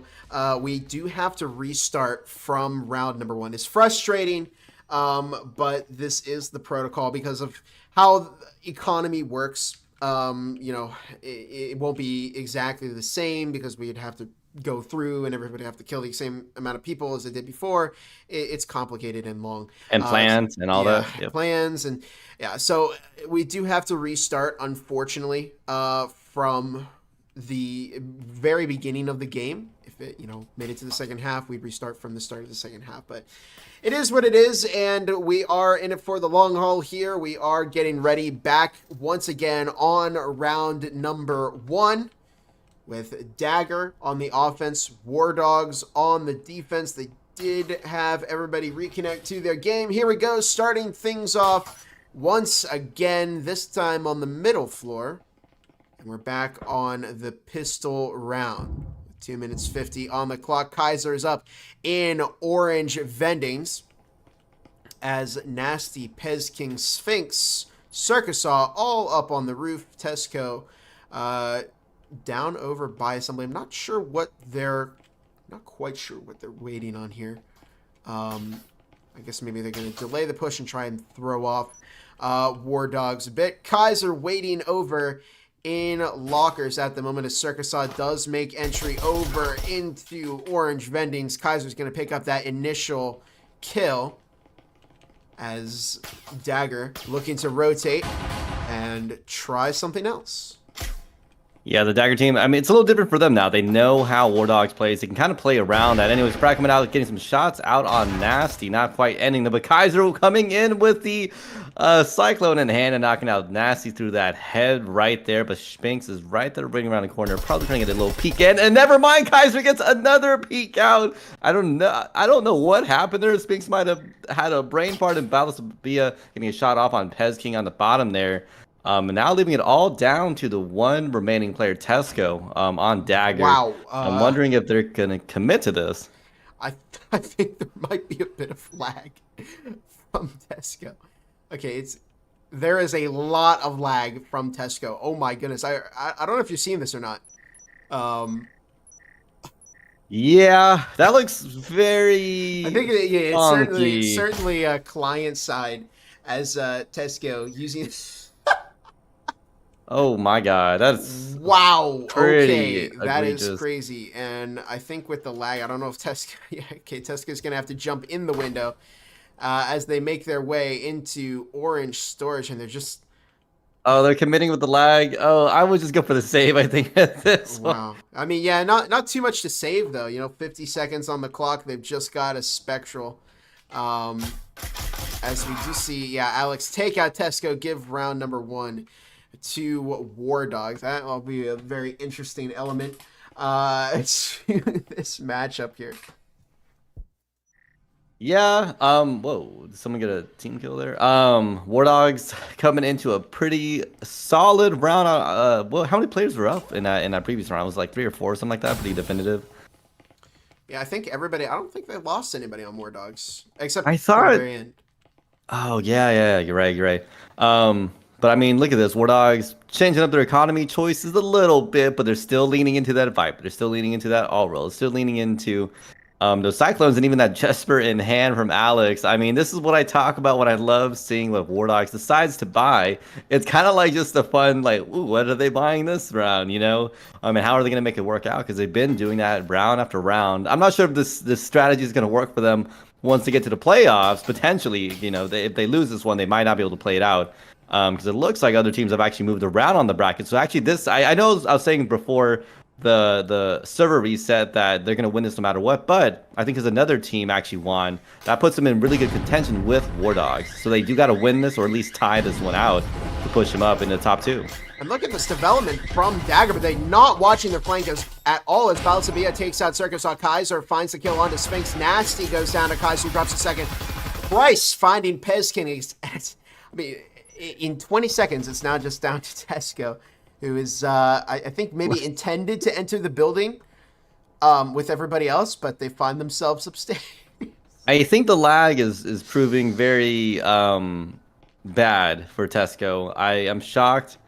we do have to restart from round number 1. It's frustrating, but this is the protocol because of how the economy works. You know, it won't be exactly the same because we'd have to go through and everybody have to kill the same amount of people as they did before. It's complicated and long. And plans and all that. Yep. Plans and so we do have to restart, unfortunately, from the very beginning of the game. If it, made it to the second half, we'd restart from the start of the second half. But it is what it is, and we are in it for the long haul here. We are getting ready back once again on round number 1 with Dagger on the offense, Wardogs on the defense. They did have everybody reconnect to their game. Here we go, starting things off once again, this time on the middle floor. And we're back on the pistol round. 2 minutes 50 on the clock. Kaiser is up in orange vendings as Nasty, Pez King, Sphinx, Circusaw all up on the roof. Tesco down over by assembly. I'm not quite sure what they're waiting on here. I guess maybe they're going to delay the push and try and throw off Wardogs a bit. Kaiser waiting over in lockers at the moment as Circusaw does make entry over into orange vendings. Kaiser's going to pick up that initial kill as Dagger looking to rotate and try something else. Yeah, the Dagger team, I mean, it's a little different for them now. They know how Wardogs plays. They can kind of play around that. Anyways, Pratt coming out, getting some shots out on Nasty, not quite ending them. But Kaiser coming in with the Cyclone in hand and knocking out Nasty through that head right there. But Sphinx is right there, bringing around the corner, probably trying to get a little peek in. And never mind, Kaiser gets another peek out. I don't know what happened there. Sphinx might have had a brain fart and Ballas via getting a shot off on Pez King on the bottom there. And now leaving it all down to the one remaining player, Tesco, on Dagger. Wow. I'm wondering if they're going to commit to this. I think there might be a bit of lag from Tesco. Okay, there is a lot of lag from Tesco. Oh my goodness. I don't know if you're seeing this or not. Yeah, that looks very I think it's certainly client side as Tesco using Oh my god, that's wow. pretty Okay, that is egregious. crazy. And I think with the lag, I don't know if Tesco. Yeah, okay, Tesco's gonna have to jump in the window as they make their way into orange storage, and they're just Oh, they're committing with the lag. Oh, I would just go for the save, I think, at this one. wow. I mean, yeah, not too much to save though. 50 seconds on the clock. They've just got a spectral. As we do see, yeah, Alex take out Tesco, give round number 1 to Wardogs. That will be a very interesting element to this matchup here. Yeah, whoa, did someone get a team kill there? Wardogs coming into a pretty solid round. Well, how many players were up in that previous round? It was like 3 or 4, something like that, pretty definitive. Yeah, I think everybody, I don't think they lost anybody on Wardogs, except I for the thought- very end. Oh, yeah, you're right. But I mean, look at this. Wardogs changing up their economy choices a little bit, but they're still leaning into that Viper. They're still leaning into that all roll. Still leaning into those Cyclones and even that Jesper in hand from Alex. I mean, this is what I talk about, what I love seeing what Wardogs decides to buy. It's kind of like just a fun, like, ooh, what are they buying this round, I mean, how are they going to make it work out? Because they've been doing that round after round. I'm not sure if this strategy is going to work for them once they get to the playoffs. Potentially, if they lose this one, they might not be able to play it out. Because it looks like other teams have actually moved around on the bracket. So actually this, I know I was saying before the server reset that they're going to win this no matter what, but I think there's another team actually won. That puts them in really good contention with Wardogs. So they do got to win this or at least tie this one out to push them up in the top 2. And look at this development from Dagger, but they're not watching their flank at all as Balsabia takes out Circusaw. Kaiser finds the kill onto Sphinx. Nasty goes down to Kaiser, who drops a second. Price finding Pezkin. I mean, in 20 seconds, it's now just down to Tesco, who is, I think, maybe intended to enter the building with everybody else, but they find themselves upstairs. I think the lag is proving very bad for Tesco. I am shocked.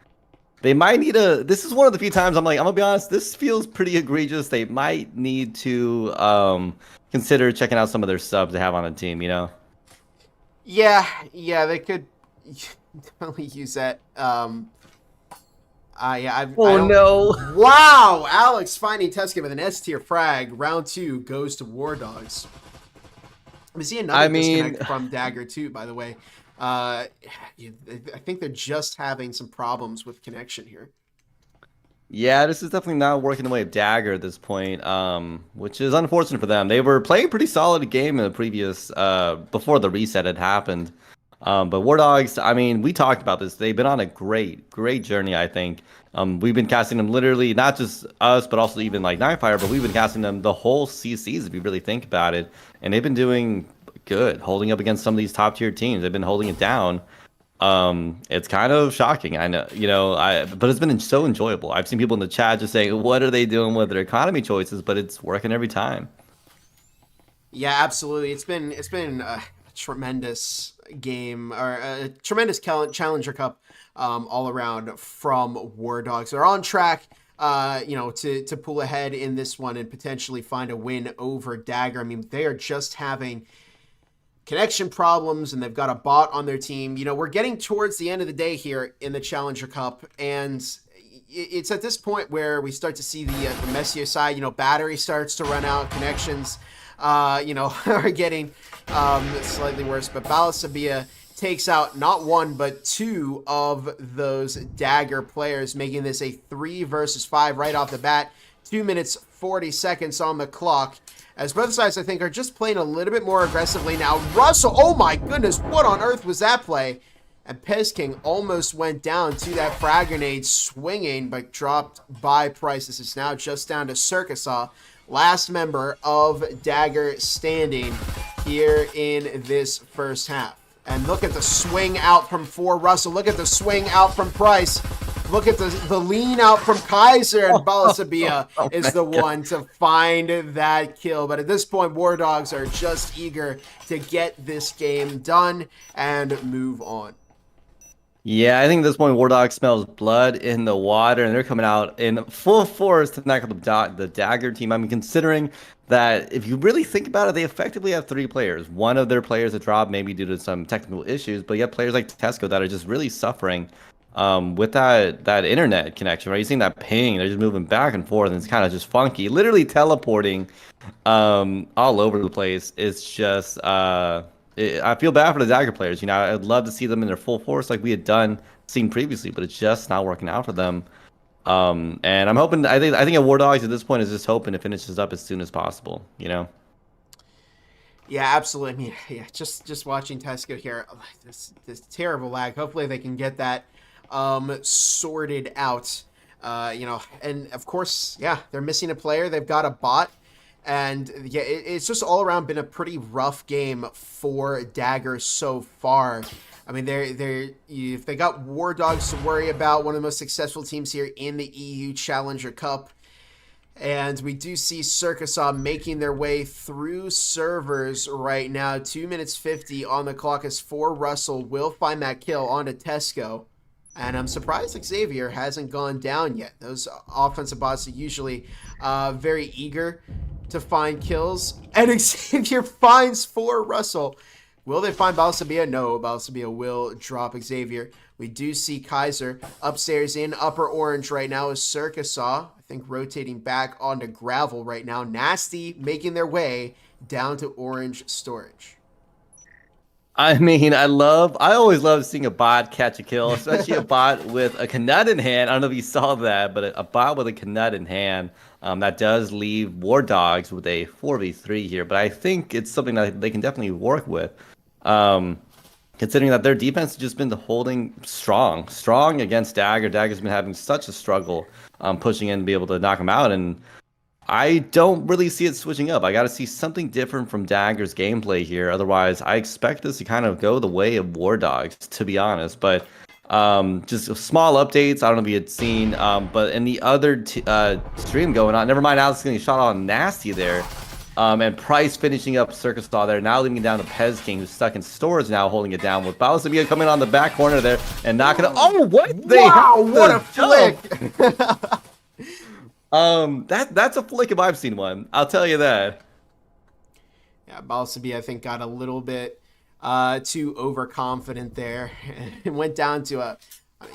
They might need a. This is one of the few times I'm like, I'm gonna be honest. This feels pretty egregious. They might need to consider checking out some of their subs they have on the team. You know. Yeah, they could definitely use that. Oh no! Wow, Alex finding Tesco with an S tier frag. Round 2 goes to War Dogs. We see another disconnect from Dagger too, by the way. I think they're just having some problems with connection here. Yeah, this is definitely not working the way of Dagger at this point, which is unfortunate for them. They were playing a pretty solid game in the previous, before the reset had happened. But War Dogs, I mean, we talked about this. They've been on a great journey, I think. We've been casting them literally, not just us, but also even like Nightfire, but we've been casting them the whole CCs, if you really think about it. And they've been doing good, holding up against some of these top tier teams. They've been holding it down. It's kind of shocking, I know, but it's been so enjoyable. I've seen people in the chat just saying, what are they doing with their economy choices? But it's working every time. Yeah, absolutely. It's been a tremendous game, or a tremendous Challenger Cup all around from War Dogs. They're on track, to pull ahead in this one and potentially find a win over Dagger. I mean, they are just having connection problems, and they've got a bot on their team. We're getting towards the end of the day here in the Challenger Cup, and it's at this point where we start to see the messier side. Battery starts to run out, connections are getting slightly worse, but Balasabia takes out not one but two of those Dagger players, making this a 3 versus 5 right off the bat. 2 minutes 40 seconds on the clock, as both sides, I think, are just playing a little bit more aggressively now. Russell, oh my goodness, what on earth was that play? And Pez King almost went down to that frag grenade, swinging, but dropped by Price. This is now just down to Circusaw, last member of Dagger standing here in this first half. And look at the swing out from Russell. Look at the swing out from Price. Look at the lean out from Kaiser, and Balasabia is the one to find that kill. But at this point, War Dogs are just eager to get this game done and move on. Yeah, I think at this point, War Dog smells blood in the water, and they're coming out in full force to knock out the Dagger team. I mean, considering that if you really think about it, they effectively have 3 players. One of their players that dropped maybe due to some technical issues, but you have players like Tesco that are just really suffering with that internet connection, right? You're seeing that ping, they're just moving back and forth, and it's kind of just funky, literally teleporting all over the place. It's just I feel bad for the Dagger players. I'd love to see them in their full force like we had seen previously, but it's just not working out for them. And I'm hoping, I think at War Dogs at this point is just hoping to finish this up as soon as possible, Yeah, absolutely. I mean, yeah, just watching Tesco here, this terrible lag. Hopefully they can get that sorted out. And of course, yeah, they're missing a player. They've got a bot. And yeah, it's just all around been a pretty rough game for Dagger so far. I mean, if they got War Dogs to worry about, one of the most successful teams here in the EU Challenger Cup. And we do see Circusaw making their way through servers right now. 2 minutes 50 on the clock as Russell will find that kill onto Tesco. And I'm surprised Xavier hasn't gone down yet. Those offensive bots are usually very eager to find kills. And Xavier finds Russell. Will they find Balasabia? No, Balasabia will drop Xavier. We do see Kaiser upstairs in upper orange right now as Circusaw, I think, rotating back onto gravel right now. Nasty making their way down to orange storage. I mean, I always love seeing a bot catch a kill, especially a bot with a Knut in hand. I don't know if you saw that, but a bot with a Knut in hand, that does leave War Dogs with a 4v3 here. But I think it's something that they can definitely work with, considering that their defense has just been holding strong against Dagger. Dagger's been having such a struggle pushing in to be able to knock him out, and I don't really see it switching up. I got to see something different from Dagger's gameplay here. Otherwise, I expect this to kind of go the way of War Dogs, to be honest. But just small updates. I don't know if you had seen, but in the other stream going on, never mind, Alex getting shot on Nasty there. And Price finishing up Circus Star there, now leaving it down to Pez King, who's stuck in stores now, holding it down with Balasabia coming on the back corner there and knocking it. Oh, what? Wow, what a flick! That's a flick if I've seen one. I'll tell you that. Yeah, Balasabia, I think, got a little bit too overconfident there. It went down to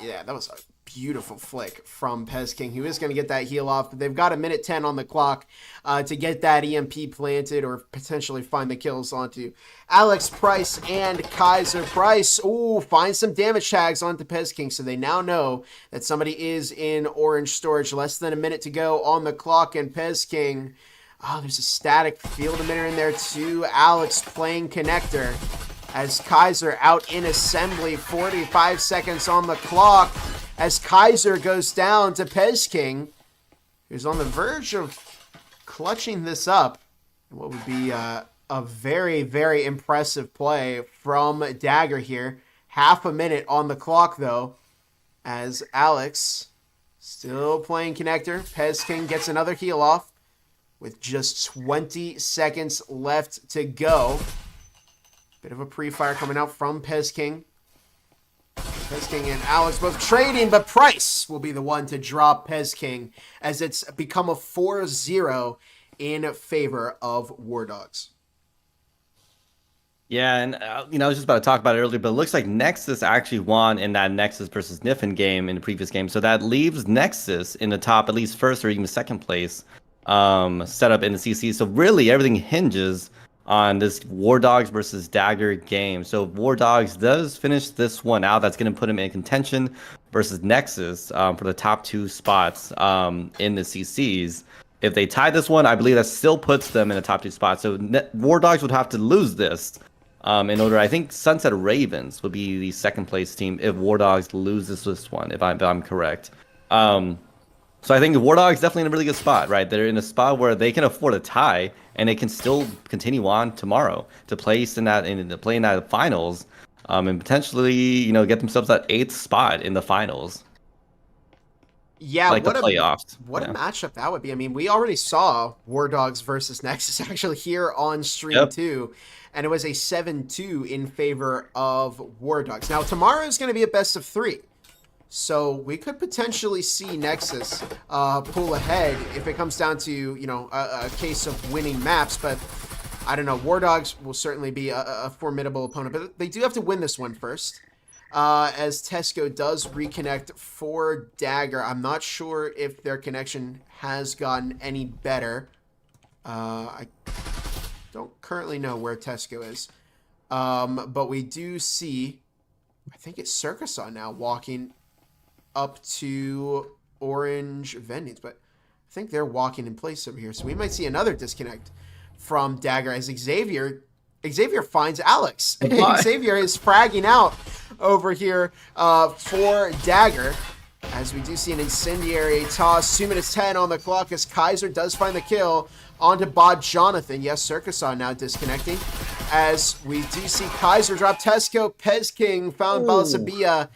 yeah, that was a beautiful flick from Pez King. He was going to get that heal off, but they've got a minute 10 on the clock to get that EMP planted or potentially find the kills onto Alex Price and Kaiser Price. Ooh, find some damage tags onto Pez King, so they now know that somebody is in orange storage. Less than a minute to go on the clock, and Pez King, oh, there's a static field emitter in there too. Alex playing connector as Kaiser out in assembly. 45 seconds on the clock as Kaiser goes down to Pez King, who's on the verge of clutching this up. What would be a very, very impressive play from Dagger here. Half a minute on the clock, though, as Alex still playing connector. Pez King gets another heal off with just 20 seconds left to go. Bit of a pre-fire coming out from Pez King. Pez King and Alex both trading, but Price will be the one to drop Pez King as it's become a 4-0 in favor of War Dogs. Yeah, and I was just about to talk about it earlier, but it looks like Nexus actually won in that Nexus versus Niffen game in the previous game, so that leaves Nexus in the top, at least first or even second place, set up in the CC. So really, everything hinges on this War Dogs versus Dagger game. So if War Dogs does finish this one out, that's going to put him in contention versus Nexus for the top 2 spots in the CCs. If they tie this one, I believe that still puts them in the top 2 spots. So War Dogs would have to lose this in order. I think Sunset Ravens would be the second place team if War Dogs loses this one, if I'm correct. So I think War Dogs definitely in a really good spot, right? They're in a spot where they can afford a tie, and they can still continue on tomorrow to place in that finals, and potentially get themselves that 8th spot in the finals. Yeah, like the playoffs. What a matchup that would be. I mean, we already saw War Dogs versus Nexus actually here on stream too, and it was a 7-2 in favor of War Dogs. Now tomorrow is going to be a best of 3. So we could potentially see Nexus pull ahead if it comes down to, a case of winning maps. But I don't know. War Dogs will certainly be a formidable opponent. But they do have to win this one first. As Tesco does reconnect for Dagger. I'm not sure if their connection has gotten any better. I don't currently know where Tesco is. But we do see, I think it's Circuson now walking up to orange vendings, but I think they're walking in place over here. So we might see another disconnect from Dagger as Xavier finds Alex. Xavier is fragging out over here for Dagger, as we do see an incendiary toss. 2 minutes 10 on the clock as Kaiser does find the kill onto Bod Jonathan. Yes, Circuson now disconnecting, as we do see Kaiser drop Tesco. Pez King found Balasabia,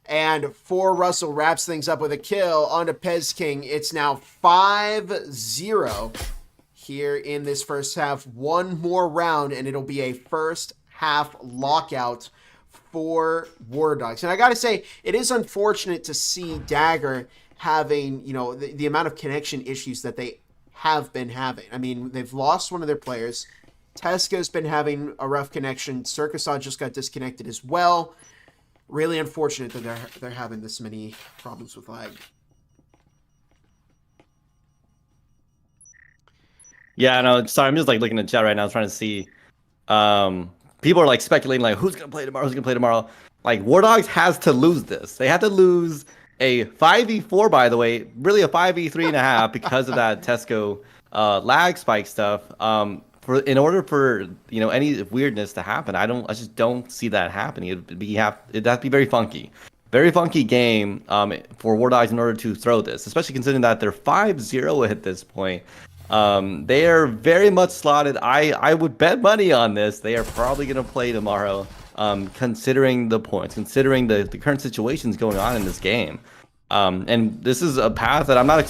and 4 Russell wraps things up with a kill onto Pez King. It's now 5-0 here in this first half. One more round, and it'll be a first half lockout for War Dogs. And I gotta say, it is unfortunate to see Dagger having, the amount of connection issues that they have been having. I mean, they've lost one of their players. Tesco's been having a rough connection. Circuson just got disconnected as well. Really unfortunate that they're having this many problems with lag. Yeah, no, sorry, I'm just looking at chat right now, trying to see. People are speculating who's gonna play tomorrow. War Dogs has to lose this. They have to lose a 5v4, by the way, really a 5v3.5 because of that Tesco lag spike stuff. In order for any weirdness to happen, I just don't see that happening. It'd have to be very funky game for War Dogs in order to throw this, especially considering that they're 5-0 at this point. They are very much slotted. I would bet money on this. They are probably going to play tomorrow, considering the points, considering the current situations going on in this game. And this is a path that I'm not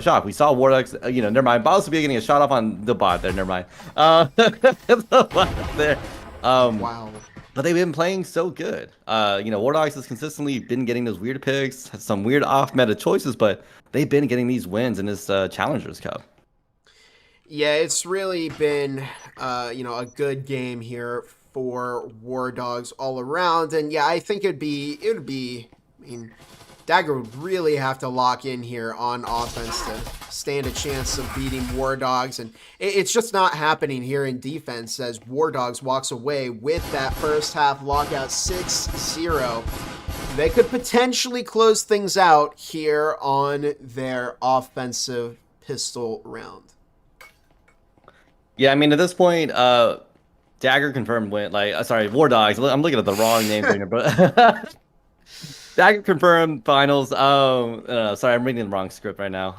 shocked. We saw Vortex, never mind. Boss will be getting a shot off on the bot there. Never mind. The bot there. Wow. But they've been playing so good. Wardogs has consistently been getting those weird picks, has some weird off-meta choices, but they've been getting these wins in this Challengers Cup. Yeah, it's really been, a good game here for War Dogs all around. And yeah, I think Dagger would really have to lock in here on offense to stand a chance of beating War Dogs. And it's just not happening here in defense as War Dogs walks away with that first half lockout 6-0. They could potentially close things out here on their offensive pistol round. Yeah, I mean, at this point, Dagger confirmed win. War Dogs. I'm looking at the wrong name here, but Dagger confirmed finals. Sorry, I'm reading the wrong script right now.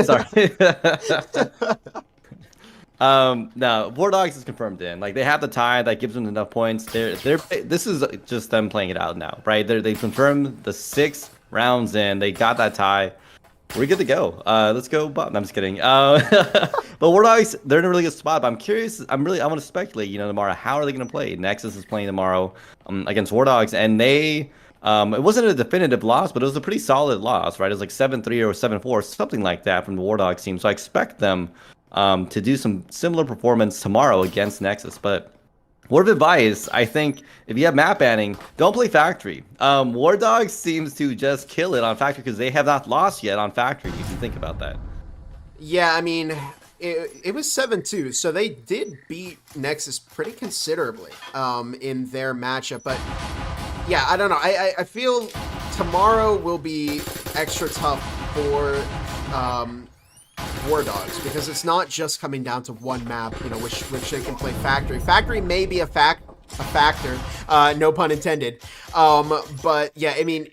Sorry. No, War Dogs is confirmed in. Like, they have the tie that gives them enough points. This is just them playing it out now, right? They confirmed the 6 rounds in. They got that tie. We're good to go. Let's go. No, I'm just kidding. But War Dogs, they're in a really good spot. But I'm curious. I want to speculate. Tomorrow, how are they going to play? Nexus is playing tomorrow against War Dogs, and they. It wasn't a definitive loss, but it was a pretty solid loss, right? It was like 7-3 or 7-4, something like that from the War Dogs team. So I expect them to do some similar performance tomorrow against Nexus. But word of advice, I think if you have map banning, don't play Factory. War Dogs seems to just kill it on Factory because they have not lost yet on Factory. You can think about that. Yeah, I mean, it was 7-2, so they did beat Nexus pretty considerably in their matchup. But yeah, I don't know. I feel tomorrow will be extra tough for War Dogs because it's not just coming down to one map, which they can play Factory. Factory may be a factor, no pun intended. But yeah, I mean,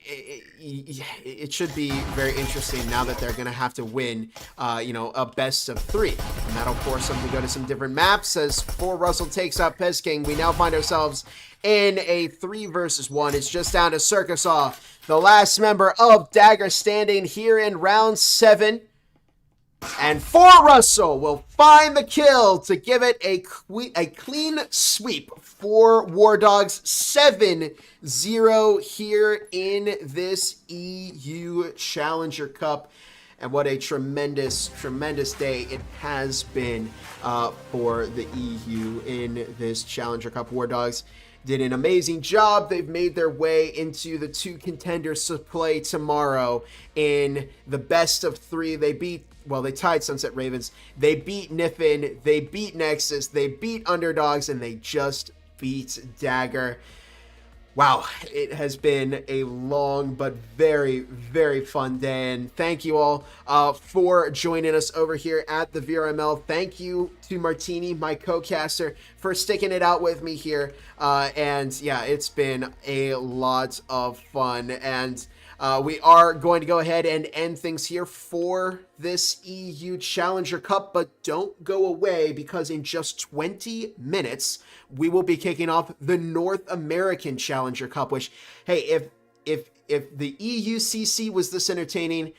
it should be very interesting now that they're gonna have to win, a best of 3, and that'll force them to go to some different maps. As for Russell takes out Pez King, we now find ourselves in a 3 versus 1. It's just down to Circus Off, the last member of Dagger, standing here in round 7. And For Russell will find the kill to give it a clean sweep for War Dogs. 7-0 here in this EU Challenger Cup. And what a tremendous, tremendous day it has been for the EU in this Challenger Cup. War Dogs did an amazing job. They've made their way into the 2 contenders to play tomorrow in the best of 3. They tied Sunset Ravens. They beat Niffin. They beat Nexus. They beat Underdogs, and they just beat Dagger. Wow, it has been a long but very, very fun day. And thank you all for joining us over here at the VRML. Thank you to Martini, my co-caster, for sticking it out with me here. And yeah, it's been a lot of fun. And we are going to go ahead and end things here for this EU Challenger Cup, but don't go away because in just 20 minutes, we will be kicking off the North American Challenger Cup, which, hey, if the EUCC was this entertaining,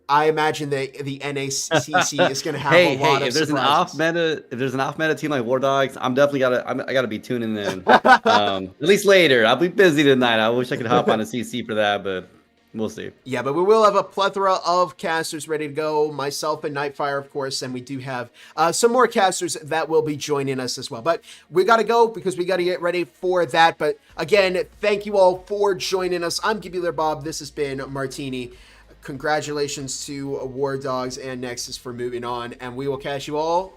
I imagine the NACC is going to have a lot of if there's surprises. if there's an off-meta team like War Dogs, I gotta be tuning in. At least later. I'll be busy tonight. I wish I could hop on a CC for that, but we'll see. Yeah, but we will have a plethora of casters ready to go. Myself and Nightfire, of course, and we do have some more casters that will be joining us as well. But we got to go because we got to get ready for that. But again, thank you all for joining us. I'm Gibular Bob. This has been Martini. Congratulations to War Dogs and Nexus for moving on, and we will catch you all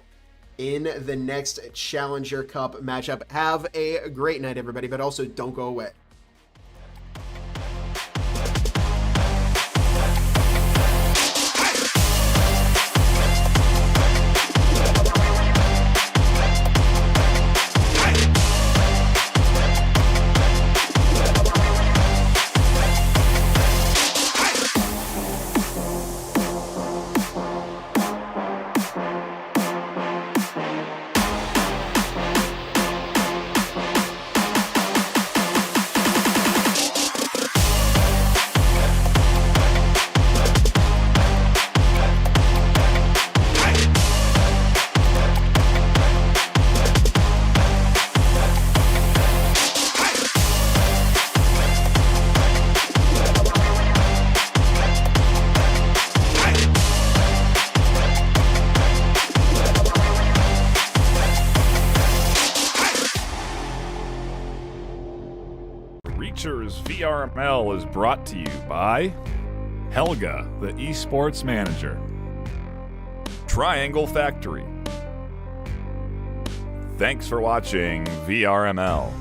in the next Challenger Cup matchup. Have a great night, everybody, but also don't go away. VRML is brought to you by Helga, the esports manager, Triangle Factory. Thanks for watching VRML.